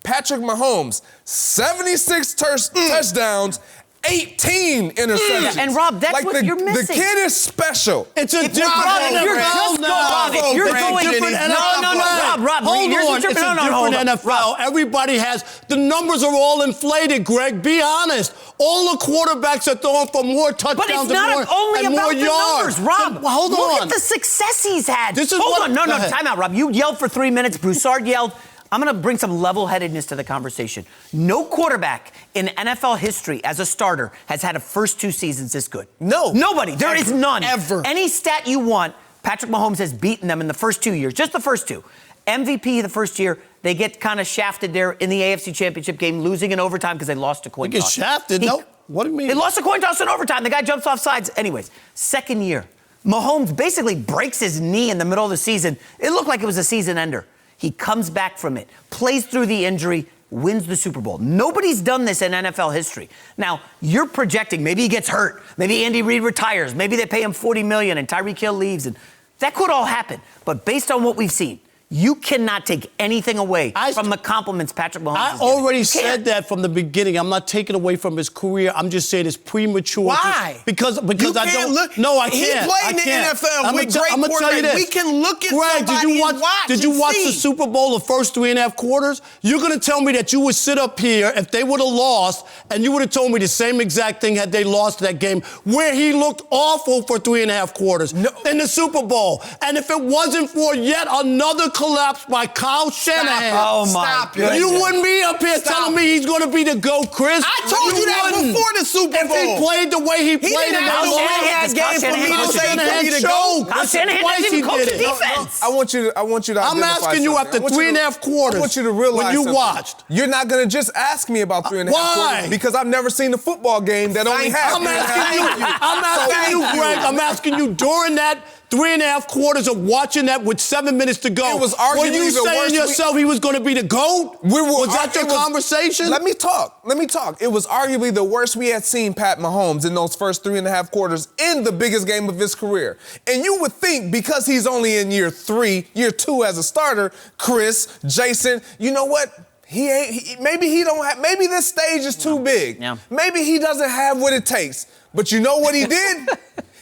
E: Patrick Mahomes, 76 touchdowns, 18 interceptions.
B: And Rob, that's
E: like
B: what you're missing.
E: The kid is special.
D: It's a different
B: Rob, you're just
D: NFL.
B: going. You're going.
D: Different NFL.
B: No, Rob.
D: Hold
B: here's
D: on.
B: what you're
D: It's a
B: no,
D: different NFL.
B: Rob.
D: Everybody has the numbers are all inflated. Greg, be honest. All the quarterbacks are throwing for more touchdowns
B: But it's not only
D: and
B: about
D: more
B: the
D: yards.
B: numbers, Rob.
D: Hold on.
B: Look at the success he's had.
D: Hold
B: on. No, time out, Rob. You yelled for 3 minutes. Broussard yelled. I'm going to bring some level-headedness to the conversation. No quarterback in NFL history as a starter has had a first 2 seasons this good.
C: No.
B: Nobody. There is none.
C: Ever.
B: Any stat you want, Patrick Mahomes has beaten them in the first 2 years, just the first 2. MVP the first year, they get kind of shafted there in the AFC Championship game, losing in overtime because they lost a coin
D: They get
B: toss.
D: shafted? No. What do you mean?
B: They lost a coin toss in overtime. The guy jumps off sides. Anyways, second year, Mahomes basically breaks his knee in the middle of the season. It looked like it was a season ender. He comes back from it, plays through the injury, wins the Super Bowl. Nobody's done this in NFL history. Now, you're projecting maybe he gets hurt, maybe Andy Reid retires, maybe they pay him $40 million and Tyreek Hill leaves, and that could all happen. But based on what we've seen, you cannot take anything away from the compliments Patrick Mahomes
D: I
B: is getting.
D: already said that from the beginning. I'm not taking away from his career. I'm just saying it's premature.
C: Why?
D: Because
C: You
D: I
C: can't
D: don't.
C: look.
D: No, I
C: He
D: can't.
C: played in the NFL with great quarterbacks. We can look at somebody and watch
D: Did you
C: and
D: watch
C: see.
D: the Super Bowl the first 3.5 quarters? You're going to tell me that you would sit up here if they would have lost, and you would have told me the same exact thing had they lost that game, where he looked awful for 3.5 quarters in the Super Bowl. And if it wasn't for yet another collapse by Kyle Shannon,
C: Stop it.
D: you wouldn't be up here telling me he's going to be the GOAT, Chris.
C: I told you that
D: wouldn't.
C: before the Super Bowl.
D: If he played the way he played in
C: didn't have
D: the
C: no
D: last
C: game for me to say he could be the GOAT.
B: Kyle Shanahan
D: Twice
B: doesn't
D: he
B: even coach
D: did
B: the
D: it.
B: defense.
E: I want you to
D: I'm
E: identify
D: asking you
E: something.
D: after 3.5 quarters.
E: I want you to realize
D: when you
E: something.
D: watched.
E: You're not going to just ask me about 3.5
D: Why?
E: quarters because I've never seen a football game that only has
D: I'm asking you, Greg. I'm asking you during that 3.5 quarters of watching that with 7 minutes to go.
E: It was arguably
D: were you
E: the
D: saying
E: worst
D: yourself he was going to be the GOAT? Was that your conversation?
E: Let me talk. It was arguably the worst we had seen Pat Mahomes in those first 3.5 quarters in the biggest game of his career. And you would think because he's only in year 2 as a starter, Chris, Jason, you know what? Maybe this stage is too big.
B: Yeah.
E: Maybe he doesn't have what it takes. But you know what he did?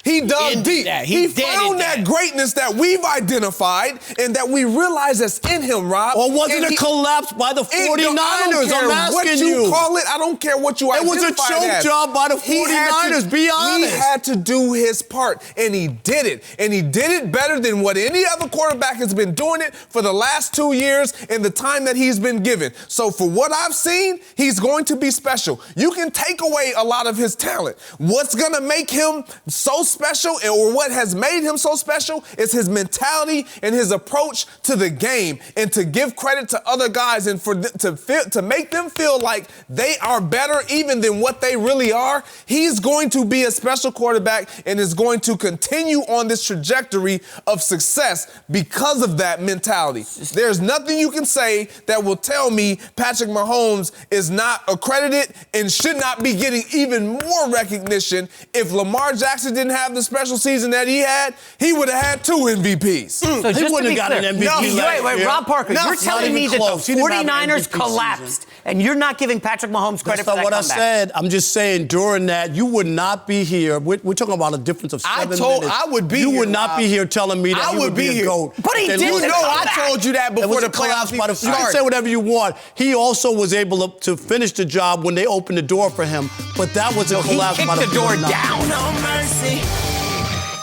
E: He dug deep. He found that greatness that we've identified and that we realize that's in him, Rob.
D: Or was it a collapse by the 49ers? I'm asking
E: what you call it. I don't care what you identify
D: it was a choke job by the 49ers, be honest.
E: He had to do his part, and he did it. And he did it better than what any other quarterback has been doing it for the last 2 years in the time that he's been given. So for what I've seen, he's going to be special. You can take away a lot of his talent. What's going to make him so special, or what has made him so special, is his mentality and his approach to the game, and to give credit to other guys and to make them feel like they are better even than what they really are. He's going to be a special quarterback and is going to continue on this trajectory of success because of that mentality. There's nothing you can say that will tell me Patrick Mahomes is not accredited and should not be getting even more recognition. If Lamar Jackson didn't have the special season that he had, he would have had 2 MVPs.
B: So
D: he wouldn't have got an MVP.
B: Wait, Rob Parker, you're telling me that the
D: close. He didn't have an
B: 49ers
D: MVP
B: collapsed, and you're not giving Patrick Mahomes credit
D: That's
B: for
D: not
B: that
D: what
B: comeback.
D: I said. I'm just saying during that, you would not be here. We're talking about a difference of 7 minutes.
C: I would be
D: You
C: here,
D: would not
C: Rob.
D: be here telling me that
C: I
D: he
C: would be
D: a
C: here.
D: GOAT.
B: But he
D: They
B: didn't.
D: lose.
C: You know, I told you that
D: It
C: before
D: was
C: the
D: a collapse
C: playoffs
D: by the
C: even
D: You can say
C: started.
D: whatever you want. He also was able to finish the job when they opened the door for him, but that was a
B: He
D: collapse
B: kicked
D: by
B: the door
D: 49ers.
B: down.
F: No mercy.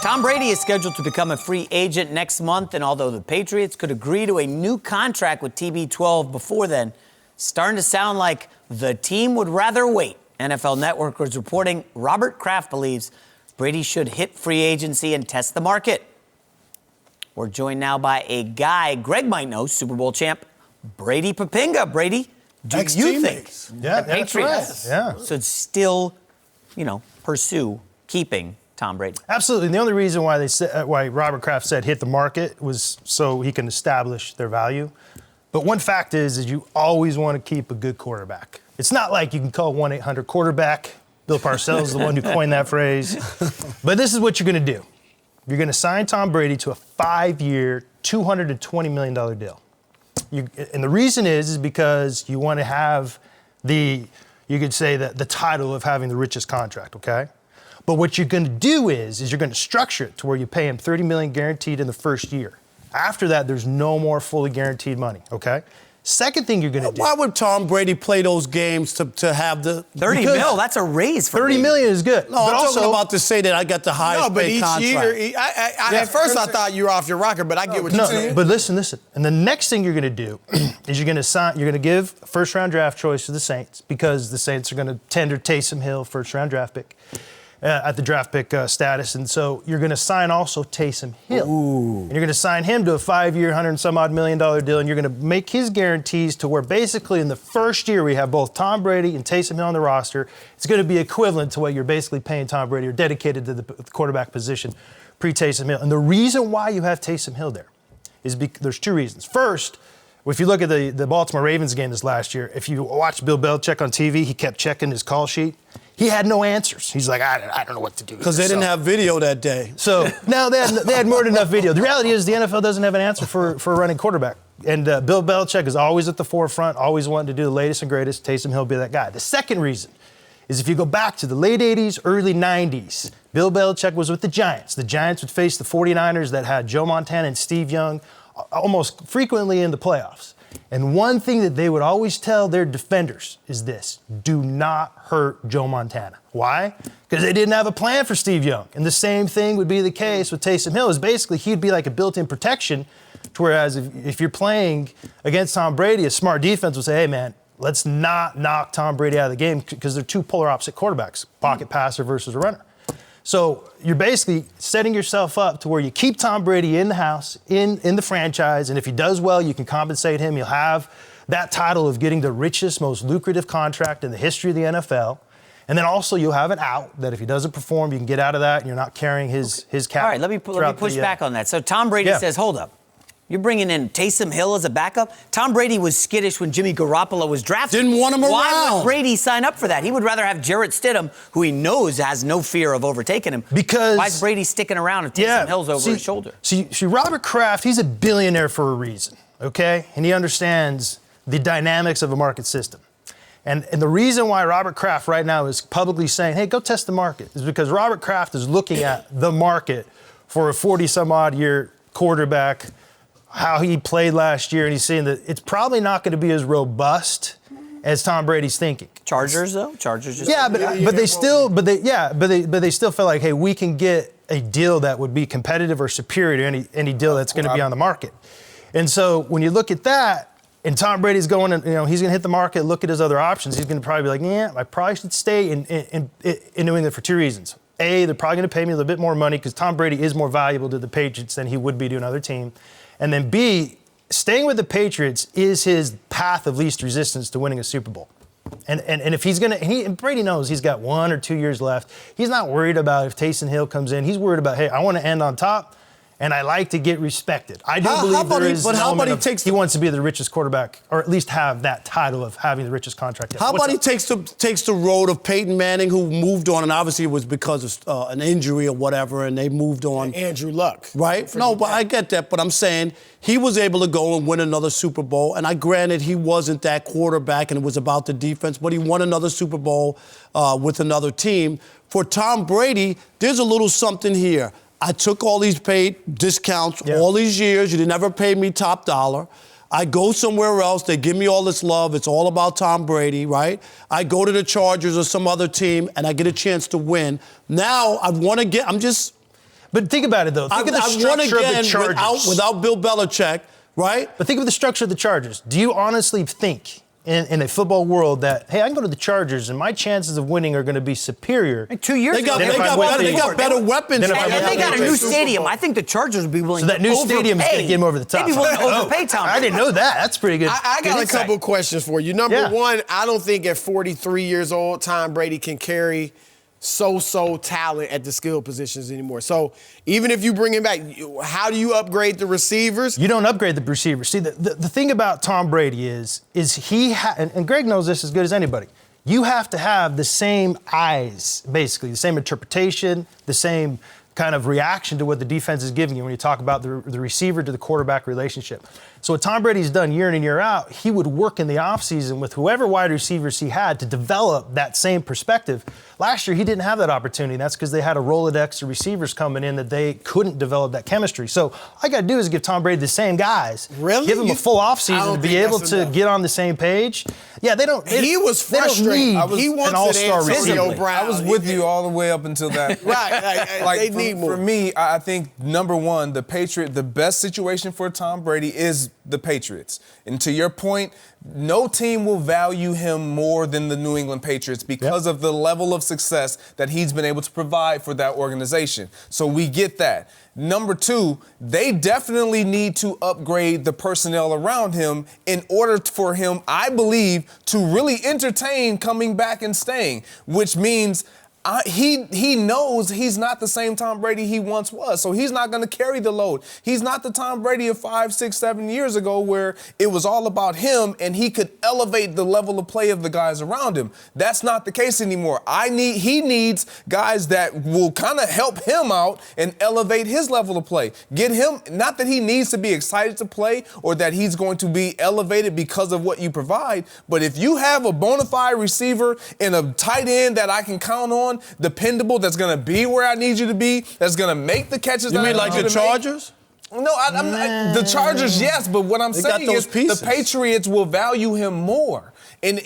B: Tom Brady is scheduled to become a free agent next month, and although the Patriots could agree to a new contract with TB12 before then, starting to sound like the team would rather wait. NFL Network was reporting Robert Kraft believes Brady should hit free agency and test the market. We're joined now by a guy Greg might know, Super Bowl champ, Brady Papinga. Brady, do you think the Patriots should still, pursue keeping Tom Brady?
F: Absolutely. And the only reason why Robert Kraft said hit the market was so he can establish their value. But one fact is you always want to keep a good quarterback. It's not like you can call 1-800-quarterback. Bill Parcells is the one who coined that phrase. But this is what you're going to do. You're going to sign Tom Brady to a 5-year, $220 million deal. And the reason is because you want to have you could say the title of having the richest contract, okay? But what you're going to do is you're going to structure it to where you pay him $30 million guaranteed in the first year. After that, there's no more fully guaranteed money, okay? Second thing you're going to do.
D: Why would Tom Brady play those games to have the
B: 30 mil? That's a raise for
F: $30 million is good.
D: No, I'm talking about to say that I got the highest paid contract.
C: Year, at first I thought you were off your rocker, but I get what you're saying.
F: But listen. And the next thing you're going to do is you're going to give a first-round draft choice to the Saints because the Saints are going to tender Taysom Hill first-round draft pick at the draft pick status. And so you're going to sign also Taysom Hill. Ooh. And you're going to sign him to a 5-year, $100-some-odd million deal, and you're going to make his guarantees to where basically in the first year we have both Tom Brady and Taysom Hill on the roster. It's going to be equivalent to what you're basically paying Tom Brady or dedicated to the quarterback position pre-Taysom Hill. And the reason why you have Taysom Hill there is there's two reasons. First, if you look at the Baltimore Ravens game this last year, if you watch Bill Belichick on TV, he kept checking his call sheet. He had no answers. He's like, I don't know what to do.
D: Because they didn't have video that day.
F: So no, they had more than enough video. The reality is the NFL doesn't have an answer for a running quarterback. And Bill Belichick is always at the forefront, always wanting to do the latest and greatest. Taysom Hill will be that guy. The second reason is if you go back to the late 80s, early 90s, Bill Belichick was with the Giants. The Giants would face the 49ers that had Joe Montana and Steve Young almost frequently in the playoffs. And one thing that they would always tell their defenders is this: do not hurt Joe Montana. Why? Because they didn't have a plan for Steve Young. And the same thing would be the case with Taysom Hill, is basically he'd be like a built-in protection, to whereas if you're playing against Tom Brady, a smart defense would say, hey, man, let's not knock Tom Brady out of the game because they're two polar opposite quarterbacks, pocket passer versus a runner. So you're basically setting yourself up to where you keep Tom Brady in the house, in the franchise, and if he does well, you can compensate him. You'll have that title of getting the richest, most lucrative contract in the history of the NFL. And then also you'll have an out that if he doesn't perform, you can get out of that and you're not carrying his cap.
B: All right, let me push back on that. So Tom Brady says, hold up. You're bringing in Taysom Hill as a backup? Tom Brady was skittish when Jimmy Garoppolo was drafted.
D: Didn't want him around.
B: Why would Brady sign up for that? He would rather have Jarrett Stidham, who he knows has no fear of overtaking him.
F: Because
B: why is Brady sticking around if Taysom Hill's over his shoulder?
F: See, Robert Kraft, he's a billionaire for a reason, okay? And he understands the dynamics of a market system. And the reason why Robert Kraft right now is publicly saying, hey, go test the market, is because Robert Kraft is looking at the market for a 40-some-odd-year quarterback, how he played last year, and he's saying that it's probably not going to be as robust as Tom Brady's thinking.
B: Chargers, though? Chargers just...
F: Yeah, but they still feel like, hey, we can get a deal that would be competitive or superior to any deal that's going to be on the market. And so when you look at that, and Tom Brady's going, he's going to hit the market, look at his other options, he's going to probably be like, I probably should stay in New England for two reasons. A, they're probably going to pay me a little bit more money because Tom Brady is more valuable to the Patriots than he would be to another team. And then B, staying with the Patriots is his path of least resistance to winning a Super Bowl. And if he's going to, Brady knows he's got 1 or 2 years left. He's not worried about if Taysom Hill comes in. He's worried about, hey, I want to end on top, and I like to get respected. I do believe there is an element of he wants to be the richest quarterback, or at least have that title of having the richest contract.
D: How about he takes the road of Peyton Manning, who moved on, and obviously it was because of an injury or whatever, and they moved on.
C: Andrew Luck.
D: Right? No, but I get that. But I'm saying he was able to go and win another Super Bowl, and I granted he wasn't that quarterback, and it was about the defense, but he won another Super Bowl with another team. For Tom Brady, there's a little something here. I took all these paid discounts all these years. You never paid me top dollar. I go somewhere else. They give me all this love. It's all about Tom Brady, right? I go to the Chargers or some other team, and I get a chance to win. Now I want to get.
F: But think about it though. Think of the structure of the Chargers
D: without Bill Belichick, right?
F: But think of the structure of the Chargers. Do you honestly think in a football world that, hey, I can go to the Chargers and my chances of winning are going to be superior.
B: 2 years
D: They got,
B: ago,
D: they got better weapons.
F: Then if I
B: and
F: win
B: they got a new
F: Super
B: stadium. I think the Chargers would be willing
F: So that
B: to
F: new
B: overpay.
F: stadium is going to get him over the top.
B: They'd be willing to overpay Tom
F: I didn't know that. That's pretty good.
C: I got
F: good
C: a couple
F: insight.
C: questions for you. Number one, I don't think at 43 years old, Tom Brady can carry so talent at the skill positions anymore. So even if you bring him back, how do you upgrade the receivers?
F: You don't upgrade the receivers. See, the thing about Tom Brady is he and Greg knows this as good as anybody. You have to have the same eyes, basically, the same interpretation, the same kind of reaction to what the defense is giving you when you talk about the receiver to the quarterback relationship. So what Tom Brady's done year in and year out, he would work in the offseason with whoever wide receivers he had to develop that same perspective. Last year, he didn't have that opportunity. That's because they had a Rolodex of receivers coming in that they couldn't develop that chemistry. So all you got to do is give Tom Brady the same guys.
C: Really?
F: Give him a full offseason to be able to get on the same page. Yeah, they don't.
C: He was frustrated. He
F: an
C: wanted
F: all-star
C: Antonio
F: receiver.
C: Brown.
E: I was with you all the way up until that.
C: Right. They need more.
E: For me, I think number one, the best situation for Tom Brady is the Patriots. And to your point, no team will value him more than the New England Patriots because of the level of success that he's been able to provide for that organization. So we get that. Number two, they definitely need to upgrade the personnel around him in order for him, I believe, to really entertain coming back and staying, which means he knows he's not the same Tom Brady he once was, so he's not going to carry the load. He's not the Tom Brady of 5, 6, 7 years ago where it was all about him and he could elevate the level of play of the guys around him. That's not the case anymore. He needs guys that will kind of help him out and elevate his level of play. Get him, not that he needs to be excited to play or that he's going to be elevated because of what you provide, but if you have a bona fide receiver and a tight end that I can count on, dependable, that's going to be where I need you to be, that's going to make the catches that I need you to make.
D: You mean like the Chargers?
E: No, the Chargers, yes, but what I'm saying is the Patriots will value him more. And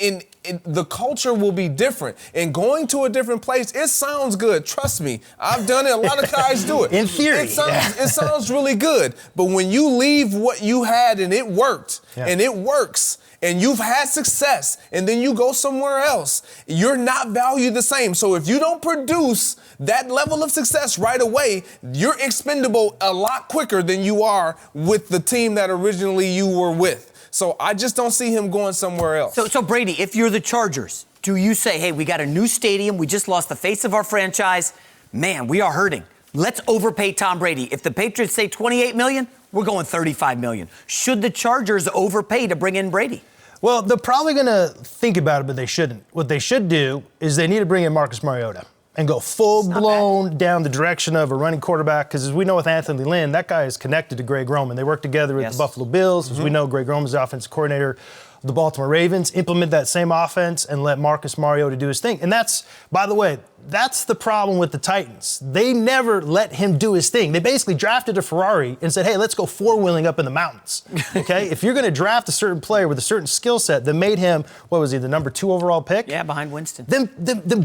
E: the culture will be different. And going to a different place, it sounds good. Trust me. I've done it. A lot of guys do it.
F: In theory.
E: It sounds really good. But when you leave what you had and it worked, and it works, and you've had success, and then you go somewhere else, you're not valued the same. So if you don't produce that level of success right away, you're expendable a lot quicker than you are with the team that originally you were with. So I just don't see him going somewhere else.
B: So Brady, if you're the Chargers, do you say, hey, we got a new stadium, we just lost the face of our franchise, man, we are hurting. Let's overpay Tom Brady. If the Patriots say $28 million, we're going $35 million. Should the Chargers overpay to bring in Brady?
F: Well, they're probably going to think about it, but they shouldn't. What they should do is they need to bring in Marcus Mariota and go full-blown down the direction of a running quarterback, because as we know with Anthony Lynn, that guy is connected to Greg Roman. They work together at the Buffalo Bills. As we know, Greg Roman's the offensive coordinator of the Baltimore Ravens. Implement that same offense and let Marcus Mariota do his thing. And that's, by the way, that's the problem with the Titans. They never let him do his thing. They basically drafted a Ferrari and said, hey, let's go four-wheeling up in the mountains, okay? If you're going to draft a certain player with a certain skill set that made him, what was he, the number 2 overall pick?
B: Yeah, behind Winston.
F: Then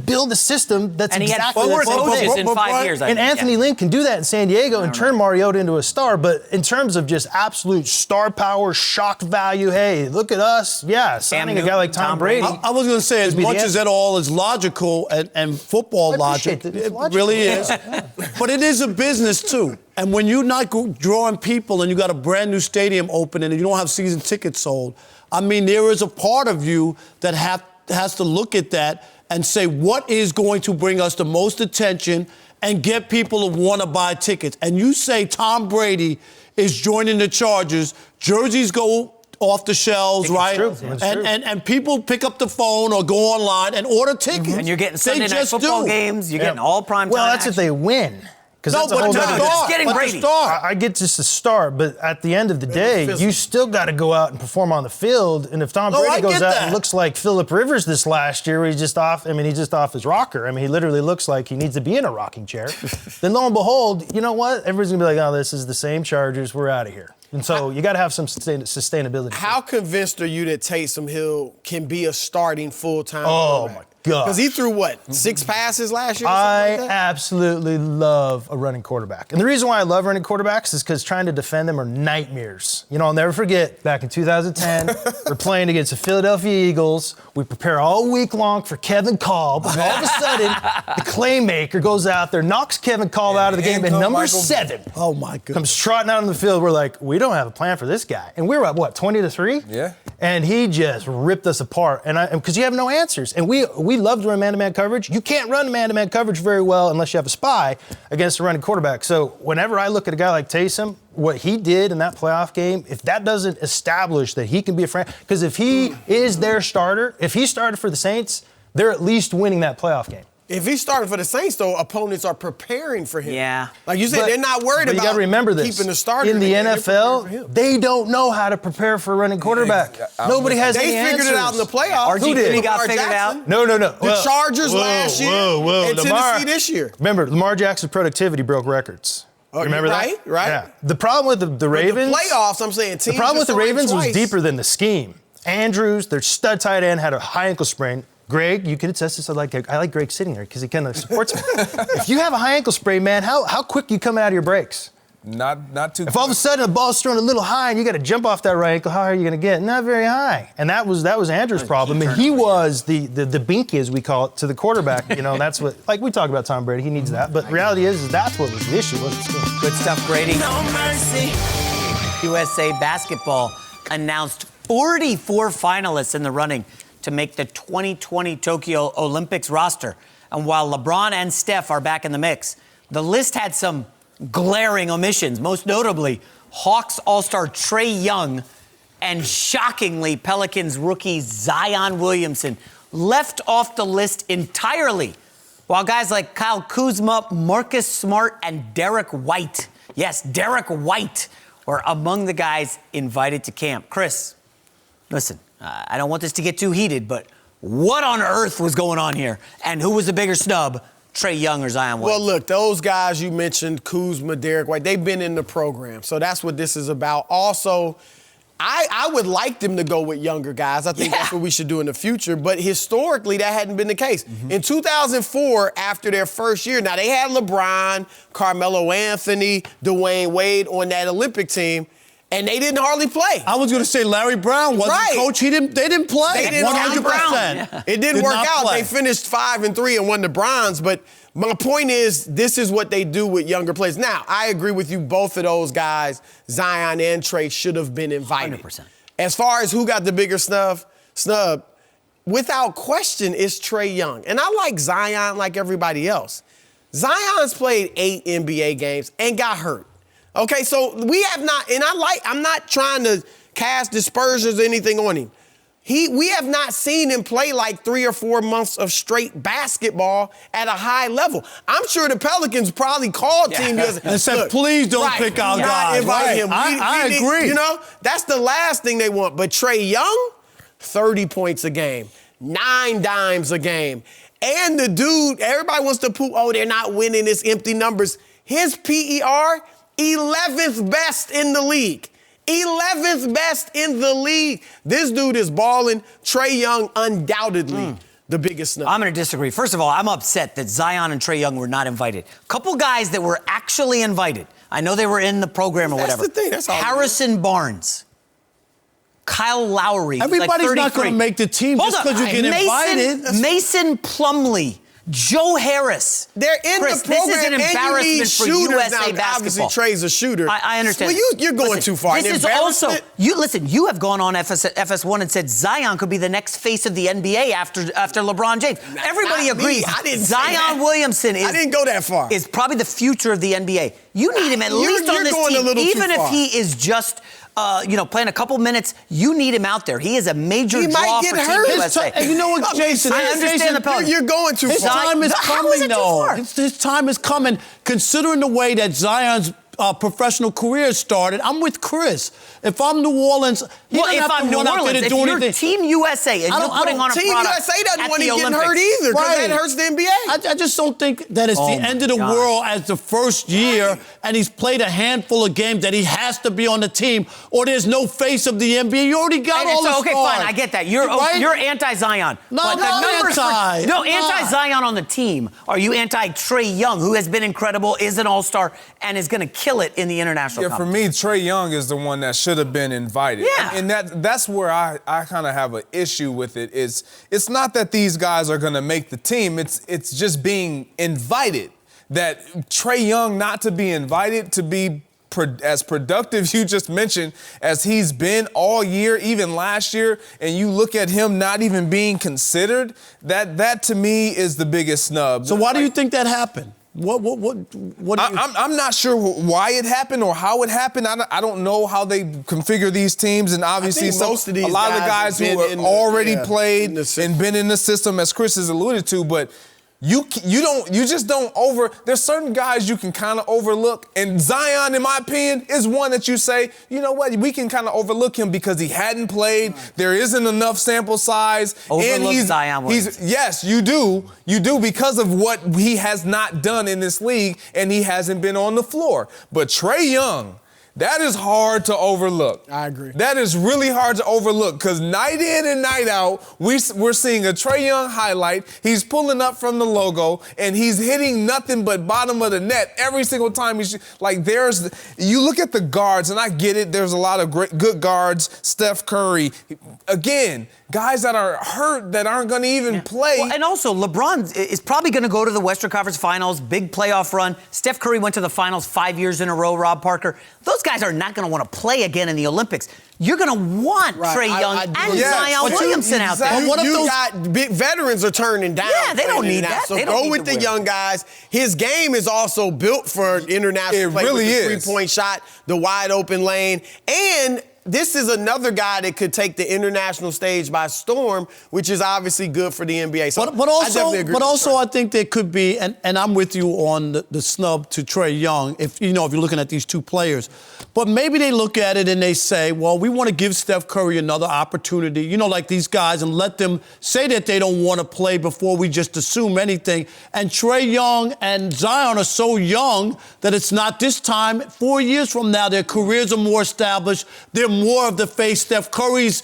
F: build a system that's
B: and
F: exactly
B: he had 4
F: that same
B: coaches
F: thing.
B: in 5 years.
F: And Anthony Lynn can do that in San Diego and turn Mariota into a star. But in terms of just absolute star power, shock value, hey, look at us. Yeah, signing a guy like Tom Brady.
D: I was going to say, as much as that all is logical and football logic, it really is. But it is a business, too. And when you're not drawing people and you got a brand new stadium open and you don't have season tickets sold, I mean, there is a part of you that has to look at that and say, what is going to bring us the most attention and get people to want to buy tickets? And you say Tom Brady is joining the Chargers, jerseys go off the shelves, right? And people pick up the phone or go online and order tickets.
B: And you're getting Sunday night football games. You're getting all prime time.
F: Well, that's if they win.
B: No,
F: but
B: it's getting Brady.
F: I get just a start, but at the end of the day, you still got to go out and perform on the field. And if Tom Brady goes out and looks like Phillip Rivers this last year, where he's just off his rocker. I mean, he literally looks like he needs to be in a rocking chair. Then lo and behold, you know what? Everybody's gonna be like, oh, this is the same Chargers. We're out of here. And so you got to have some sustainability.
C: How convinced are you that Taysom Hill can be a starting full-time
F: quarterback?
C: quarterback?
F: gosh.
C: Because he threw, what, 6 passes last year?
F: I absolutely love a running quarterback. And the reason why I love running quarterbacks is because trying to defend them are nightmares. You know, I'll never forget, back in 2010, we're playing against the Philadelphia Eagles. We prepare all week long for Kevin Kolb. And all of a sudden, the Claymaker goes out there, knocks Kevin Kolb out of the game, and number 7
D: Oh, my goodness.
F: comes trotting out on the field. We're like, we don't have a plan for this guy. And we were up, what, 20-3?
E: Yeah.
F: And he just ripped us apart. And because you have no answers. And we love to run man-to-man coverage. You can't run man-to-man coverage very well unless you have a spy against a running quarterback. So whenever I look at a guy like Taysom, what he did in that playoff game, if that doesn't establish that he can be a friend, because if he is their starter, if he started for the Saints, they're at least winning that playoff game.
C: If he started for the Saints, though, opponents are preparing for him.
B: Yeah.
C: Like you said, they're not worried about
F: you got to remember this.
C: keeping the starter.
F: In the
C: They're preparing for him.
F: NFL, they don't know how to prepare for a running quarterback. Nobody has any
C: They figured it out in the playoffs.
F: Who did?
B: He got
C: Lamar
B: figured
C: Jackson.
B: out.
F: No.
C: The Chargers last year and Tennessee this year.
F: Remember, Lamar Jackson's productivity broke records. Remember
C: right,
F: that?
C: right.
F: Yeah. The problem with the Ravens.
C: The playoffs, I'm saying, teams
F: The problem with the Ravens was
C: twice.
F: deeper than the scheme. Andrews, their stud tight end, had a high ankle sprain. Greg, you can attest this. I like Greg sitting there because he kind of supports me. If you have a high ankle sprain, man, how quick you come out of your breaks?
E: Not too.
F: If all of a sudden the ball's thrown a little high and you got to jump off that right ankle, how high are you going to get? Not very high. And that was Andrew's problem. And he was the binky, as we call it, to the quarterback. You know, that's what, like we talk about Tom Brady, he needs that. But the reality is that's what was the issue, wasn't the scheme.
B: Good stuff, Brady.
H: No mercy.
B: USA basketball announced 44 finalists in the running to make the 2020 Tokyo Olympics roster. And while LeBron and Steph are back in the mix, the list had some glaring omissions, most notably Hawks All-Star Trae Young and, shockingly, Pelicans rookie Zion Williamson left off the list entirely, while guys like Kyle Kuzma, Marcus Smart, and Derek White, yes, Derek White, were among the guys invited to camp. Chris, listen, I don't want this to get too heated, but what on earth was going on here? And who was the bigger snub, Trae Young or Zion Williamson?
C: Well, look, those guys you mentioned, Kuzma, Derek White, they've been in the program. So that's what this is about. Also, I would like them to go with younger guys. I think that's what we should do in the future. But historically, that hadn't been the case. In 2004, after their first year, now they had LeBron, Carmelo Anthony, Dwayne Wade on that Olympic team, and they didn't hardly play.
D: I was going to say Larry Brown wasn't coach. They didn't play.
C: They didn't
D: 100%.
C: It didn't work out. They finished 5-3 and won the bronze. But my point is, this is what they do with younger players. Now, I agree with you. Both of those guys, Zion and Trae, should have been invited.
B: 100%.
C: As far as who got the bigger snub, without question, it's Trae Young. And I like Zion like everybody else. Zion's played 8 NBA games and got hurt. Okay, so we have not, and I'm not trying to cast dispersions or anything on him. We have not seen him play like 3 or 4 months of straight basketball at a high level. I'm sure the Pelicans probably called Team USA
D: and said, please don't pick our guys.
C: Invite him.
D: I agree.
C: You know, that's the last thing they want. But Trae Young, 30 points a game, 9 dimes a game. And the dude, everybody wants to poop, they're not winning, it's empty numbers. His PER, 11th best in the league. 11th best in the league. This dude is balling. Trae Young, undoubtedly the biggest snub.
B: I'm going to disagree. First of all, I'm upset that Zion and Trae Young were not invited. A couple guys that were actually invited. I know they were in the program or whatever.
C: That's the thing. That's all.
B: Harrison Barnes, Kyle Lowry.
D: Everybody's
B: like
D: not going to make the team just because you get invited.
B: Mason Plumlee. Joe Harris.
C: They're in
B: Chris,
C: the program,
B: this is an
C: and
B: embarrassment
C: you need
B: for
C: shooters
B: USA
C: now.
B: basketball.
C: Obviously, Trae's a shooter.
B: I understand.
C: Well, you're going too far.
B: This is also, you have gone on FS1 and said Zion could be the next face of the NBA after LeBron James. Everybody agrees.
C: I didn't
B: Zion Williamson
C: I didn't go that far.
B: Is probably the future of the NBA. You need him at least on this
C: going
B: team.
C: a little
B: Even
C: too
B: if
C: far.
B: he is just playing a couple minutes, you need him out there. He is a major
C: He
B: draw
C: might get
B: for
C: hurt.
B: Team USA.
D: And you know what, Jason?
B: I understand the Pelicans.
C: You're going too
D: His
C: far.
D: time is
B: How
D: coming,
B: is it too
D: though.
B: far?
D: His time is coming. Considering the way that Zion's professional career started, I'm with Chris. If I'm New Orleans,
B: if I'm New Orleans, if you're Team USA and you're putting on a
C: Team
B: product
C: USA doesn't
B: at
C: want
B: the
C: him getting
B: Olympics.
C: hurt either, because
D: Right.
C: that hurts the NBA.
D: I just don't think that it's the end of the world as the first year, and he's played a handful of games that he has to be on the team, or there's no face of the NBA. You already got all the stars.
B: Okay, fine, I get that. You're anti-Zion.
D: No,
B: but
D: I'm not anti.
B: No,
D: I'm not.
B: anti-Zion on the team. Are you anti-Trae Young, who has been incredible, is an all-star, and is going to kill it in the international
E: Yeah, for
B: competition?
E: me, Trae Young is the one that should have been invited.
B: Yeah.
E: And that's where I kind of have an issue with it. It's not that these guys are going to make the team. It's just being invited. That Trae Young not to be invited to be as productive, you just mentioned, as he's been all year, even last year, and you look at him not even being considered, that to me is the biggest snub.
D: So why do you think that happened? What do you
E: I'm not sure why it happened or how it happened. I don't know how they configure these teams, and obviously
C: I think most of these
E: a lot of the guys who
C: have been
E: have already played
C: and
E: been in the system, as Chris has alluded to, but you just don't there's certain guys you can kind of overlook, and Zion, in my opinion, is one that you say, you know what, we can kind of overlook him because he hadn't played, there isn't enough sample size.
B: Overlook Zion Williams.
E: Yes, you do because of what he has not done in this league, and he hasn't been on the floor. But Trae Young, that is hard to overlook.
C: I agree.
E: That is really hard to overlook because night in and night out, we're seeing a Trae Young highlight. He's pulling up from the logo, and he's hitting nothing but bottom of the net every single time. You look at the guards, and I get it. There's a lot of good guards. Steph Curry. Again, guys that are hurt that aren't going to even play.
B: Well, and also, LeBron is probably going to go to the Western Conference Finals, big playoff run. Steph Curry went to the finals 5 years in a row, Rob Parker. Those guys are not going to want to play again in the Olympics. You're going to want Trae Young and Zion Williamson out there.
C: But what if you got big veterans are turning down?
B: Yeah, they don't need that.
C: So
B: they don't
C: go
B: need
C: with
B: to
C: the
B: win.
C: young guys. His game is also built for international play.
E: Really
C: with the
E: is.
C: Three-point shot, the wide open lane, and this is another guy that could take the international stage by storm, which is obviously good for the NBA. So
D: But
C: I definitely agree with
D: also,
C: Trey.
D: I think there could be, and I'm with you on the snub to Trae Young, if you're looking at these two players. But maybe they look at it and they say, well, we want to give Steph Curry another opportunity, like these guys, and let them say that they don't want to play before we just assume anything. And Trae Young and Zion are so young that it's not this time. 4 years from now, their careers are more established. They're more of the face. Steph Curry's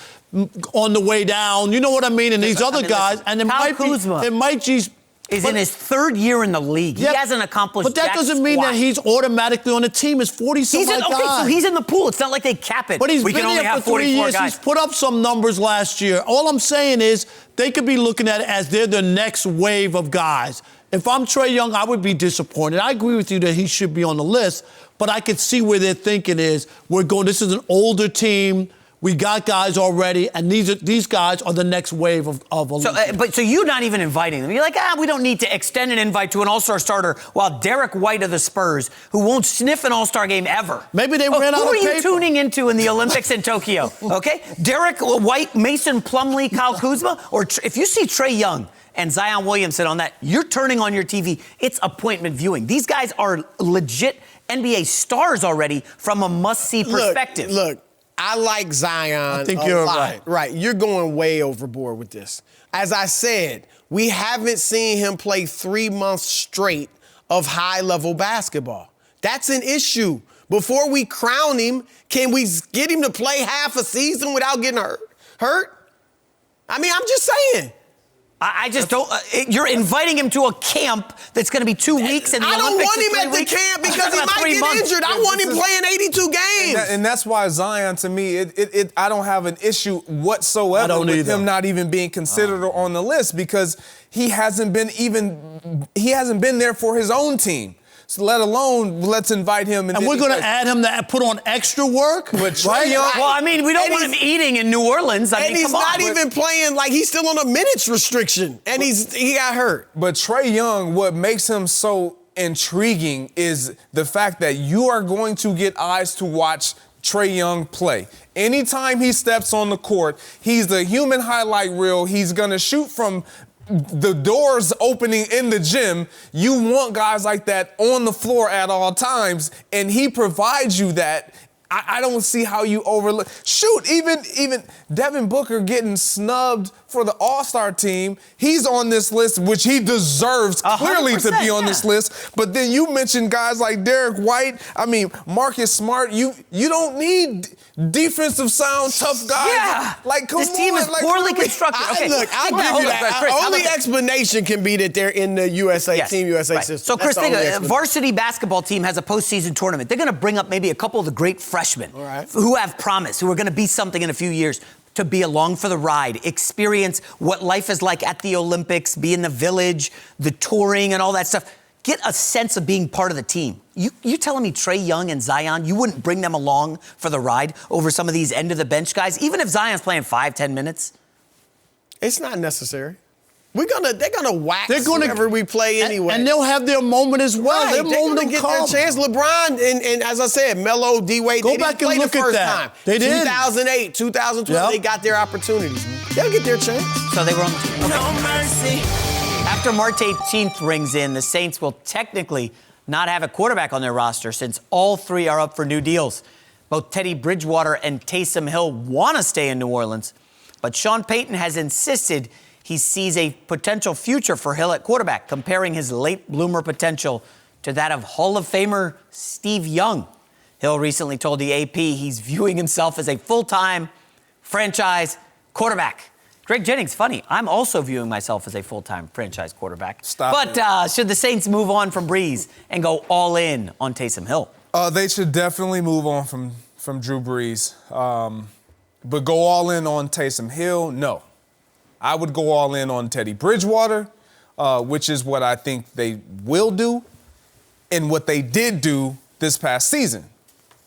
D: on the way down. You know what I mean? And these other guys, and it might just
B: is in his third year in the league.
D: Yeah,
B: he hasn't accomplished
D: But that
B: jack
D: doesn't mean
B: squat.
D: that he's automatically on the team. He's 40-something
B: Okay, so he's in the pool. It's not like they cap it.
D: But he's
B: we
D: been
B: can only
D: there
B: have
D: for 3
B: 44
D: years.
B: guys.
D: He's put up some numbers last year. All I'm saying is they could be looking at it as they're the next wave of guys. If I'm Trae Young, I would be disappointed. I agree with you that he should be on the list, but I could see where their thinking is. This is an older team. We got guys already, and these guys are the next wave of Olympians.
B: So you're not even inviting them. You're like, we don't need to extend an invite to an All-Star starter while Derek White of the Spurs, who won't sniff an All-Star game ever.
D: Maybe they ran out of
B: Who are you
D: paper.
B: tuning into in the Olympics in Tokyo? Okay? Derek White, Mason Plumlee, Kyle Kuzma, or if you see Trae Young and Zion Williamson on that, you're turning on your TV. It's appointment viewing. These guys are legit NBA stars already from a must-see perspective.
C: Look, I like Zion.
D: I think you're
C: a lot.
D: right.
C: Right, you're going way overboard with this. As I said, we haven't seen him play 3 months straight of high-level basketball. That's an issue. Before we crown him, can we get him to play half a season without getting hurt? I mean, I'm just saying.
B: I just don't. You're inviting him to a camp that's going to be 2 weeks, and the
C: I don't
B: Olympics
C: want
B: is
C: him
B: 3
C: at the
B: weeks.
C: camp because he
B: About
C: might
B: 3
C: get
B: months.
C: injured. I want him playing 82 games.
E: And that's why Zion, to me, I don't have an issue whatsoever with him not even being considered on the list because he hasn't been there for his own team. So let alone let's invite him.
D: And we're going to add him to put on extra work?
E: But Trae Young,
B: Well, I mean, we don't want him eating in New Orleans. I
C: And
B: mean,
C: he's
B: come on.
C: not even playing, like he's still on a minutes restriction, and he got hurt.
E: But Trae Young, what makes him so intriguing is the fact that you are going to get eyes to watch Trae Young play. Anytime he steps on the court, he's the human highlight reel. He's going to shoot from the doors opening in the gym, you want guys like that on the floor at all times, and he provides you that. I don't see how you overlook. Shoot, even Devin Booker getting snubbed for the All-Star team. He's on this list, which he deserves clearly to be on this list. But then you mentioned guys like Derek White. I mean, Marcus Smart. You don't need defensive sound, tough guys.
B: Yeah.
E: Like, come on.
B: This team is poorly constructed. Okay.
C: Look, I'll give you that.
B: Chris,
C: Only explanation can be that they're in the USA Team USA system.
B: So, Chris, think a varsity basketball team has a postseason tournament. They're going to bring up maybe a couple of the great freshmen who have promise, who are going to be something in a few years, to be along for the ride, experience what life is like at the Olympics, be in the village, the touring and all that stuff. Get a sense of being part of the team. You telling me Trae Young and Zion, you wouldn't bring them along for the ride over some of these end-of-the-bench guys, even if Zion's playing 5-10 minutes?
C: It's not necessary. They're gonna wax whenever we play anyway.
D: And they'll have their moment as well.
C: Right.
D: Their
C: They're
D: moment
C: gonna get
D: come.
C: their chance. LeBron and as I said, Melo, D-Wade,
D: Go
C: they
D: back
C: didn't
D: and
C: play
D: look
C: the
D: at
C: first
D: that.
C: time.
D: They did.
C: 2008, 2012, they got their opportunities. They'll get their chance.
B: So they were on the team. Okay. No mercy. After March 18th rings in, the Saints will technically not have a quarterback on their roster since all three are up for new deals. Both Teddy Bridgewater and Taysom Hill want to stay in New Orleans, but Sean Payton has insisted he sees a potential future for Hill at quarterback, comparing his late bloomer potential to that of Hall of Famer Steve Young. Hill recently told the AP he's viewing himself as a full-time franchise quarterback. Greg Jennings, funny, I'm also viewing myself as a full-time franchise quarterback. But should the Saints move on from Breeze and go all in on Taysom Hill?
E: They should definitely move on from Drew Brees. But go all in on Taysom Hill, no. I would go all in on Teddy Bridgewater, which is what I think they will do and what they did do this past season.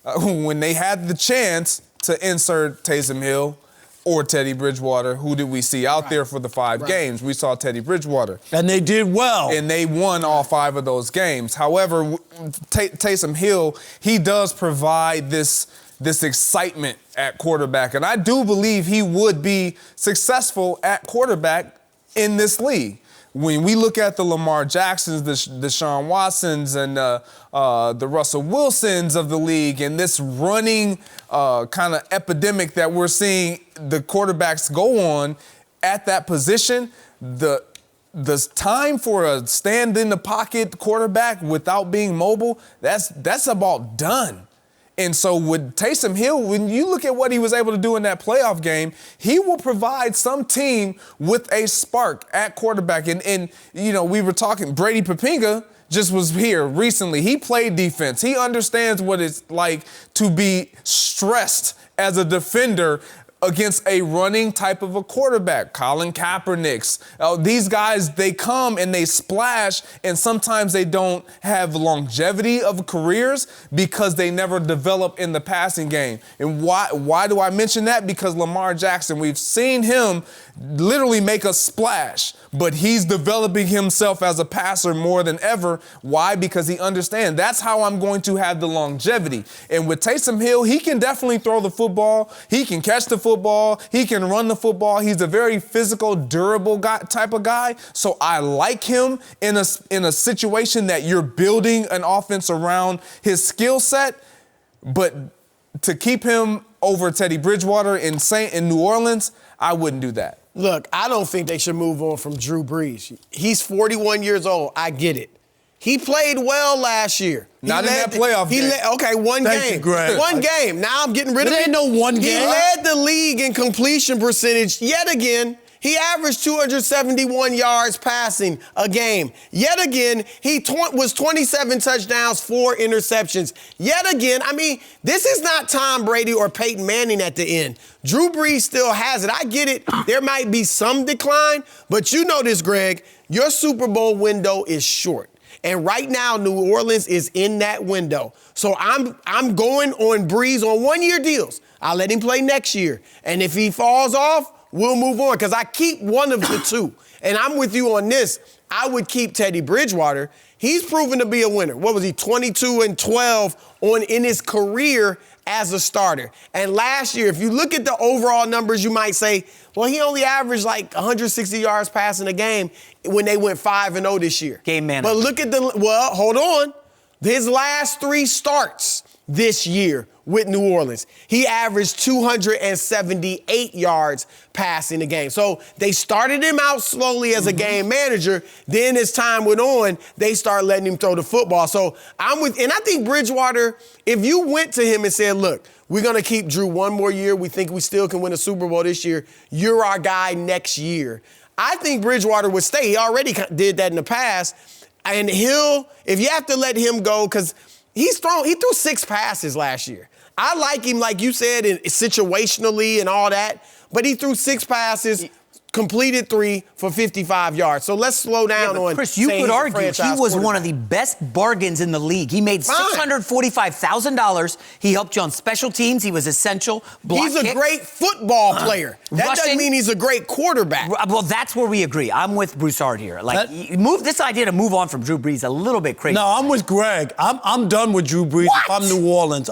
E: When they had the chance to insert Taysom Hill or Teddy Bridgewater, who did we see out there for the 5 games? We saw Teddy Bridgewater.
D: And they did well.
E: And they won all 5 of those games. However, Taysom Hill, he does provide this excitement at quarterback. And I do believe he would be successful at quarterback in this league. When we look at the Lamar Jacksons, the Deshaun Watsons, and the Russell Wilsons of the league, and this running kind of epidemic that we're seeing the quarterbacks go on at that position, the time for a stand-in-the-pocket quarterback without being mobile, that's about done. And so with Taysom Hill, when you look at what he was able to do in that playoff game, he will provide some team with a spark at quarterback. And you know, we were talking, Brady Papinga just was here recently. He played defense. He understands what it's like to be stressed as a defender against a running type of a quarterback. Colin Kaepernick's. These guys, they come and they splash, and sometimes they don't have longevity of careers because they never develop in the passing game. And why do I mention that? Because Lamar Jackson, we've seen him literally make a splash, but he's developing himself as a passer more than ever. Why? Because he understands that's how I'm going to have the longevity. And with Taysom Hill, he can definitely throw the football. He can catch the football. He can run the football. He's a very physical, durable type of guy. So I like him in a situation that you're building an offense around his skill set. But to keep him over Teddy Bridgewater in New Orleans, I wouldn't do that.
C: Look, I don't think they should move on from Drew Brees. He's 41 years old. I get it. He played well last year.
E: Not in that playoff game.
C: Okay, one
D: Thank
C: game.
D: you, Greg.
C: One game. Now I'm getting rid of it.
D: There ain't no one game.
C: He led the league in completion percentage yet again. He averaged 271 yards passing a game. Yet again, he was 27 touchdowns, 4 interceptions. Yet again, I mean, this is not Tom Brady or Peyton Manning at the end. Drew Brees still has it. I get it. There might be some decline, but you know this, Greg. Your Super Bowl window is short. And right now, New Orleans is in that window. So I'm going on Brees on 1-year deals. I'll let him play next year. And if he falls off, we'll move on. Because I keep one of the two. And I'm with you on this. I would keep Teddy Bridgewater. He's proven to be a winner. What was he, 22-12 in his career as a starter. And last year, if you look at the overall numbers, you might say, well, he only averaged like 160 yards passing a game when they went 5-0 this year.
B: Game manager.
C: But look at hold on. His last 3 starts this year with New Orleans, he averaged 278 yards passing a game. So they started him out slowly as a game manager. Then as time went on, they started letting him throw the football. So and I think Bridgewater, if you went to him and said, look, we're going to keep Drew one more year. We think we still can win a Super Bowl this year. You're our guy next year. I think Bridgewater would stay. He already did that in the past. And if you have to let him go, because he threw 6 passes last year. I like him, like you said, situationally and all that, but he threw 6 passes, completed 3 for 55 yards. So let's slow down on
B: Chris, you could argue he was one of the best bargains in the league. He made $645,000. He helped you on special teams. He was essential.
C: He's a great football player. That doesn't mean he's a great quarterback.
B: Well, that's where we agree. I'm with Broussard here. This idea to move on from Drew Brees is a little bit crazy.
D: No, I'm with Greg. I'm done with Drew Brees.
B: What?
D: If I'm New Orleans.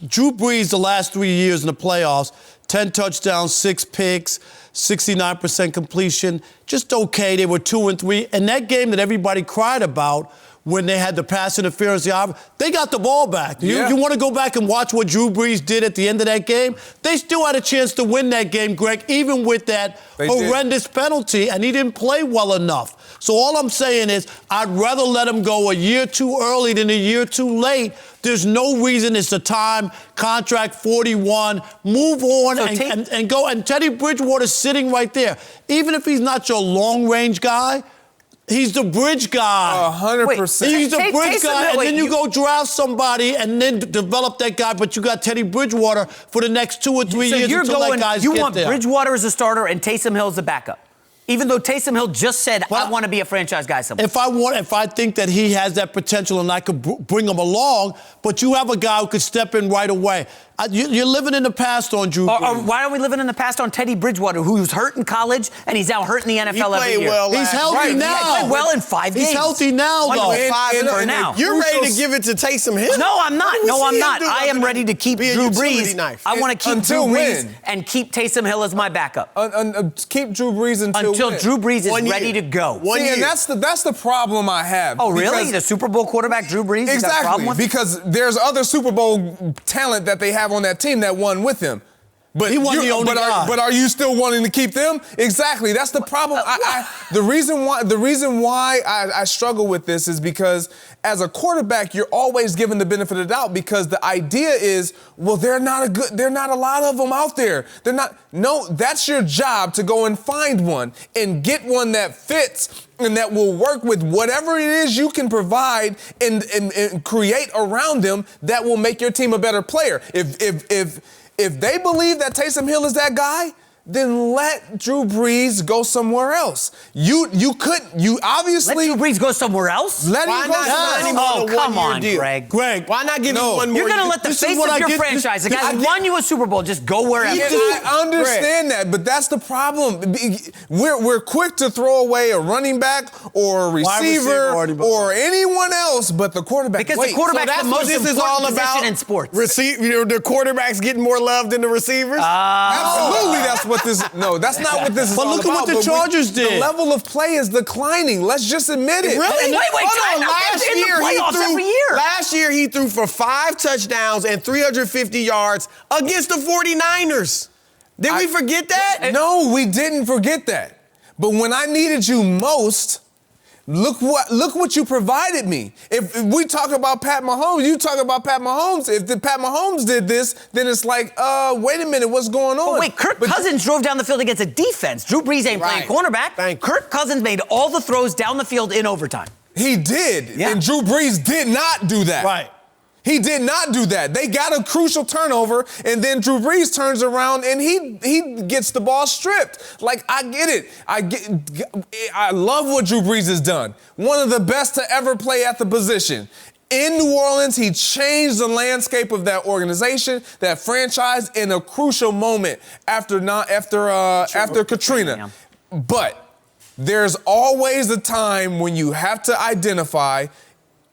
D: Drew Brees, the last 3 years in the playoffs, 10 touchdowns, 6 picks, 69% completion, just okay. They were 2-3. And that game that everybody cried about when they had the pass interference, they got the ball back. You want to go back and watch what Drew Brees did at the end of that game? They still had a chance to win that game, Greg, even with that horrendous penalty, and he didn't play well enough. So all I'm saying is I'd rather let him go a year too early than a year too late. There's no reason. It's the time. Contract 41. Move on and go. And Teddy Bridgewater's sitting right there. Even if he's not your long-range guy, he's the bridge guy.
E: 100%.
D: He's the bridge guy, and then you go draft somebody and then develop that guy, but you got Teddy Bridgewater for the next 2 or 3 years until that guy's
B: you
D: get
B: want
D: there.
B: Bridgewater as a starter and Taysom Hill as a backup. Even though Taysom Hill just said, I want to be a franchise guy somewhere.
D: If I think that he has that potential and I could bring him along, but you have a guy who could step in right away. You're living in the past on Drew Brees.
B: Why are we living in the past on Teddy Bridgewater, who was hurt in college and he's now hurt in the NFL every year?
D: He's healthy now.
B: He played well in 5 games.
D: He's healthy now, though.
B: For now.
C: You're ready to give it to Taysom Hill?
B: No, I'm not. No, I'm not. I am ready to keep Drew Brees. I want to keep Drew Brees and keep Taysom Hill as my backup.
E: Keep Drew Brees until
B: Drew Brees is ready to go.
E: And that's the problem I have.
B: Oh, really? The Super Bowl quarterback, Drew Brees?
E: Exactly, because there's other Super Bowl talent that they have on that team that won with him. But
D: he won the only guy.
E: But are you still wanting to keep them? Exactly. That's the problem. The reason why I struggle with this is because as a quarterback, you're always given the benefit of the doubt because the idea is, well, there are not a lot of them out there. No, that's your job to go and find one and get one that fits and that will work with whatever it is you can provide and create around them that will make your team a better player. If they believe that Taysom Hill is that guy, then let Drew Brees go somewhere else. You obviously
B: let Drew Brees go somewhere else.
E: Let him go somewhere else.
B: Oh, come on, Greg.
C: Why not give him one more?
B: You're going to let the face of your franchise, the guy who won you a Super Bowl, just go wherever.
E: I understand that, but that's the problem. We're quick to throw away a running back or a receiver or anyone else, but the quarterback.
B: Because the quarterback's the most important position in sports.
C: The quarterback's getting more love than the receivers.
E: Absolutely, that's what this. No, that's not what this is all about.
D: But look at what the Chargers did.
E: The level of play is declining. Let's just admit it.
C: Really?
B: Wait.
C: Last year he threw for 5 touchdowns and 350 yards against the 49ers. Did we forget that?
E: No, we didn't forget that. But when I needed you most, look what you provided me. If we talk about Pat Mahomes, you talk about Pat Mahomes. If Pat Mahomes did this, then it's like, wait a minute, what's going on?
B: But wait, Kirk Cousins drove down the field against a defense. Drew Brees ain't playing cornerback. Kirk Cousins made all the throws down the field in overtime.
E: He did, and Drew Brees did not do that.
D: Right.
E: He did not do that. They got a crucial turnover, and then Drew Brees turns around and he gets the ball stripped. Like, I get it. I love what Drew Brees has done. One of the best to ever play at the position. in New Orleans. He changed the landscape of that organization, that franchise, in a crucial moment after Katrina.
B: Yeah.
E: But there's always a time when you have to identify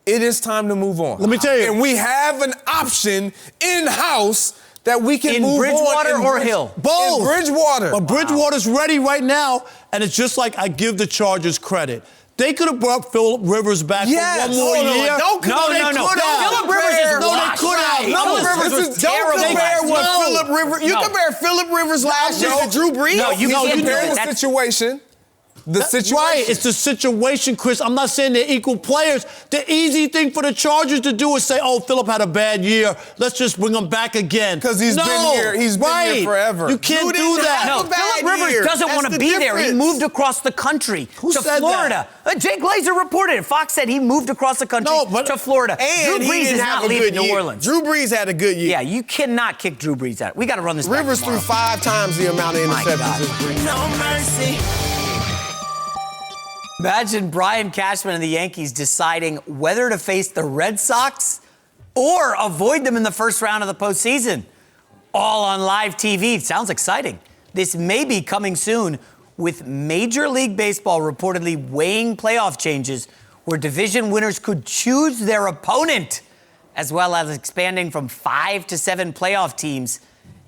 E: it is time to move on.
D: Let me tell you.
E: And we have an option in-house that we can
B: In
E: move
B: Bridgewater
E: on.
B: or Hill?
D: Both.
E: In Bridgewater.
D: But Bridgewater's ready right now, and it's just like I give the Chargers credit. They could have brought Phillip Rivers back
E: Yes.
D: for one more
E: Hold on.
D: year.
B: No. Phillip Rivers is
D: No, they
B: washed.
D: could have.
B: Phillip Rivers was terrible.
C: Don't compare what
D: No.
C: Phillip Rivers. You
B: No.
C: compare Phillip Rivers last year to Drew Brees.
B: No, you can't do
E: Comparing
B: it.
E: the
B: That's-
E: situation. The situation.
D: Right, it's the situation, Chris. I'm not saying they're equal players. The easy thing for the Chargers to do is say, oh, Phillip had a bad year. Let's just bring him back again.
E: 'Cause he's been here. He's been here forever.
D: You can't
C: You
D: do
C: didn't
D: that.
C: have
B: No,
C: a bad
B: Phillip Rivers
C: year.
B: doesn't
C: That's
B: want to
C: the
B: be there. He
C: difference.
B: moved across the country
D: Who
B: to
D: said
B: Florida. Jay Glazer reported it. Fox said he moved across the country
D: No, but-
B: to Florida.
C: And
B: Drew
C: he
B: Brees
C: didn't
B: is
C: have
B: not
C: a
B: leaving
C: good
B: New
C: year.
B: Orleans.
C: Drew Brees had a good year.
B: Yeah, you cannot kick Drew Brees out. We got to run this back
C: Rivers
B: tomorrow.
C: threw 5 times the amount of
B: My God.
C: interceptions as Brees.
H: No mercy.
B: Imagine Brian Cashman and the Yankees deciding whether to face the Red Sox or avoid them in the first round of the postseason. All on live TV. Sounds exciting. This may be coming soon, with Major League Baseball reportedly weighing playoff changes where division winners could choose their opponent, as well as expanding from 5 to 7 playoff teams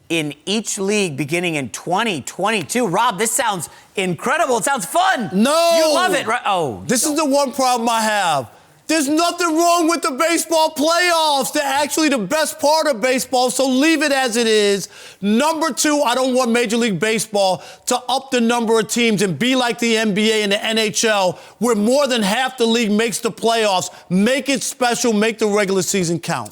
B: in each league beginning in 2022. Rob, this sounds incredible. It sounds fun.
D: No.
B: You love it, right? Oh.
D: This is the one problem I have. There's nothing wrong with the baseball playoffs. They're actually the best part of baseball, so leave it as it is. Number 2, I don't want Major League Baseball to up the number of teams and be like the NBA and the NHL, where more than half the league makes the playoffs. Make it special. Make the regular season count.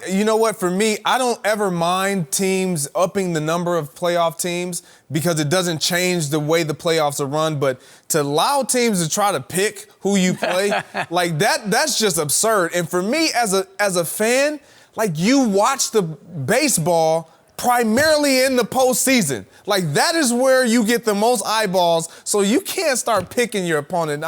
E: You know what? For me, I don't ever mind teams upping the number of playoff teams because it doesn't change the way the playoffs are run. But to allow teams to try to pick who you play, like that's just absurd. And for me, as a fan, like, you watch the baseball primarily in the postseason. Like, that is where you get the most eyeballs. So you can't start picking your opponent.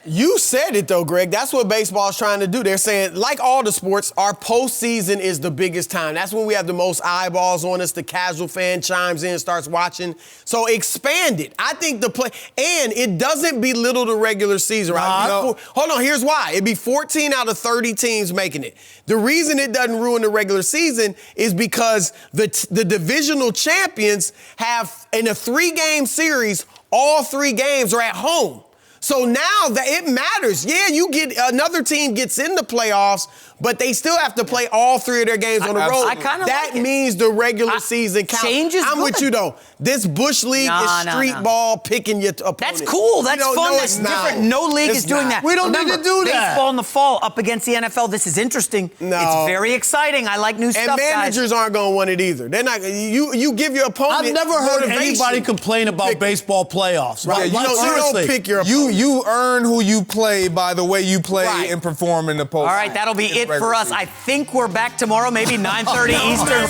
C: You said it, though, Greg. That's what baseball's trying to do. They're saying, like all the sports, our postseason is the biggest time. That's when we have the most eyeballs on us. The casual fan chimes in, starts watching. So expand it. I think and it doesn't belittle the regular season, right? Hold on, here's why. It'd be 14 out of 30 teams making it. The reason it doesn't ruin the regular season is because the divisional champions have, in a 3-game series, all 3 games are at home. So now that it matters. Yeah, you get another team gets in the playoffs, but they still have to play all 3 of their games on the road.
B: I kinda
C: that
B: like it.
C: means the regular season counts.
B: Change is
C: I'm with
B: good.
C: you, though. This Bush League is street ball, picking your opponent.
B: That's cool. That's fun.
C: No,
B: That's
C: it's not.
B: different. No league
C: It's
B: is doing
C: not.
B: that.
D: We don't need
B: Remember,
D: to do that.
B: Baseball in the fall up against the NFL. This is interesting.
C: No.
B: It's very exciting. I like new
C: And
B: stuff,
C: managers aren't going to want it either. They're not. You give your opponent.
D: I've never heard
C: motivation.
D: anybody complain about
C: Pick-
D: baseball playoffs.
C: Right.
D: Like,
C: You don't
D: seriously.
C: pick your opponent.
E: You earn who you play by the way you play
C: Right.
E: and perform in the postseason.
B: All right, that'll be it for us. I think we're back tomorrow, maybe 9:30 Eastern.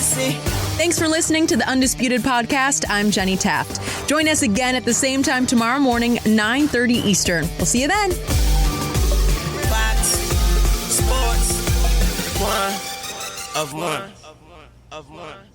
A: Thanks for listening to the Undisputed Podcast. I'm Jenny Taft. Join us again at the same time tomorrow morning, 9:30 Eastern. We'll see you then.
H: Fox Sports. One of one.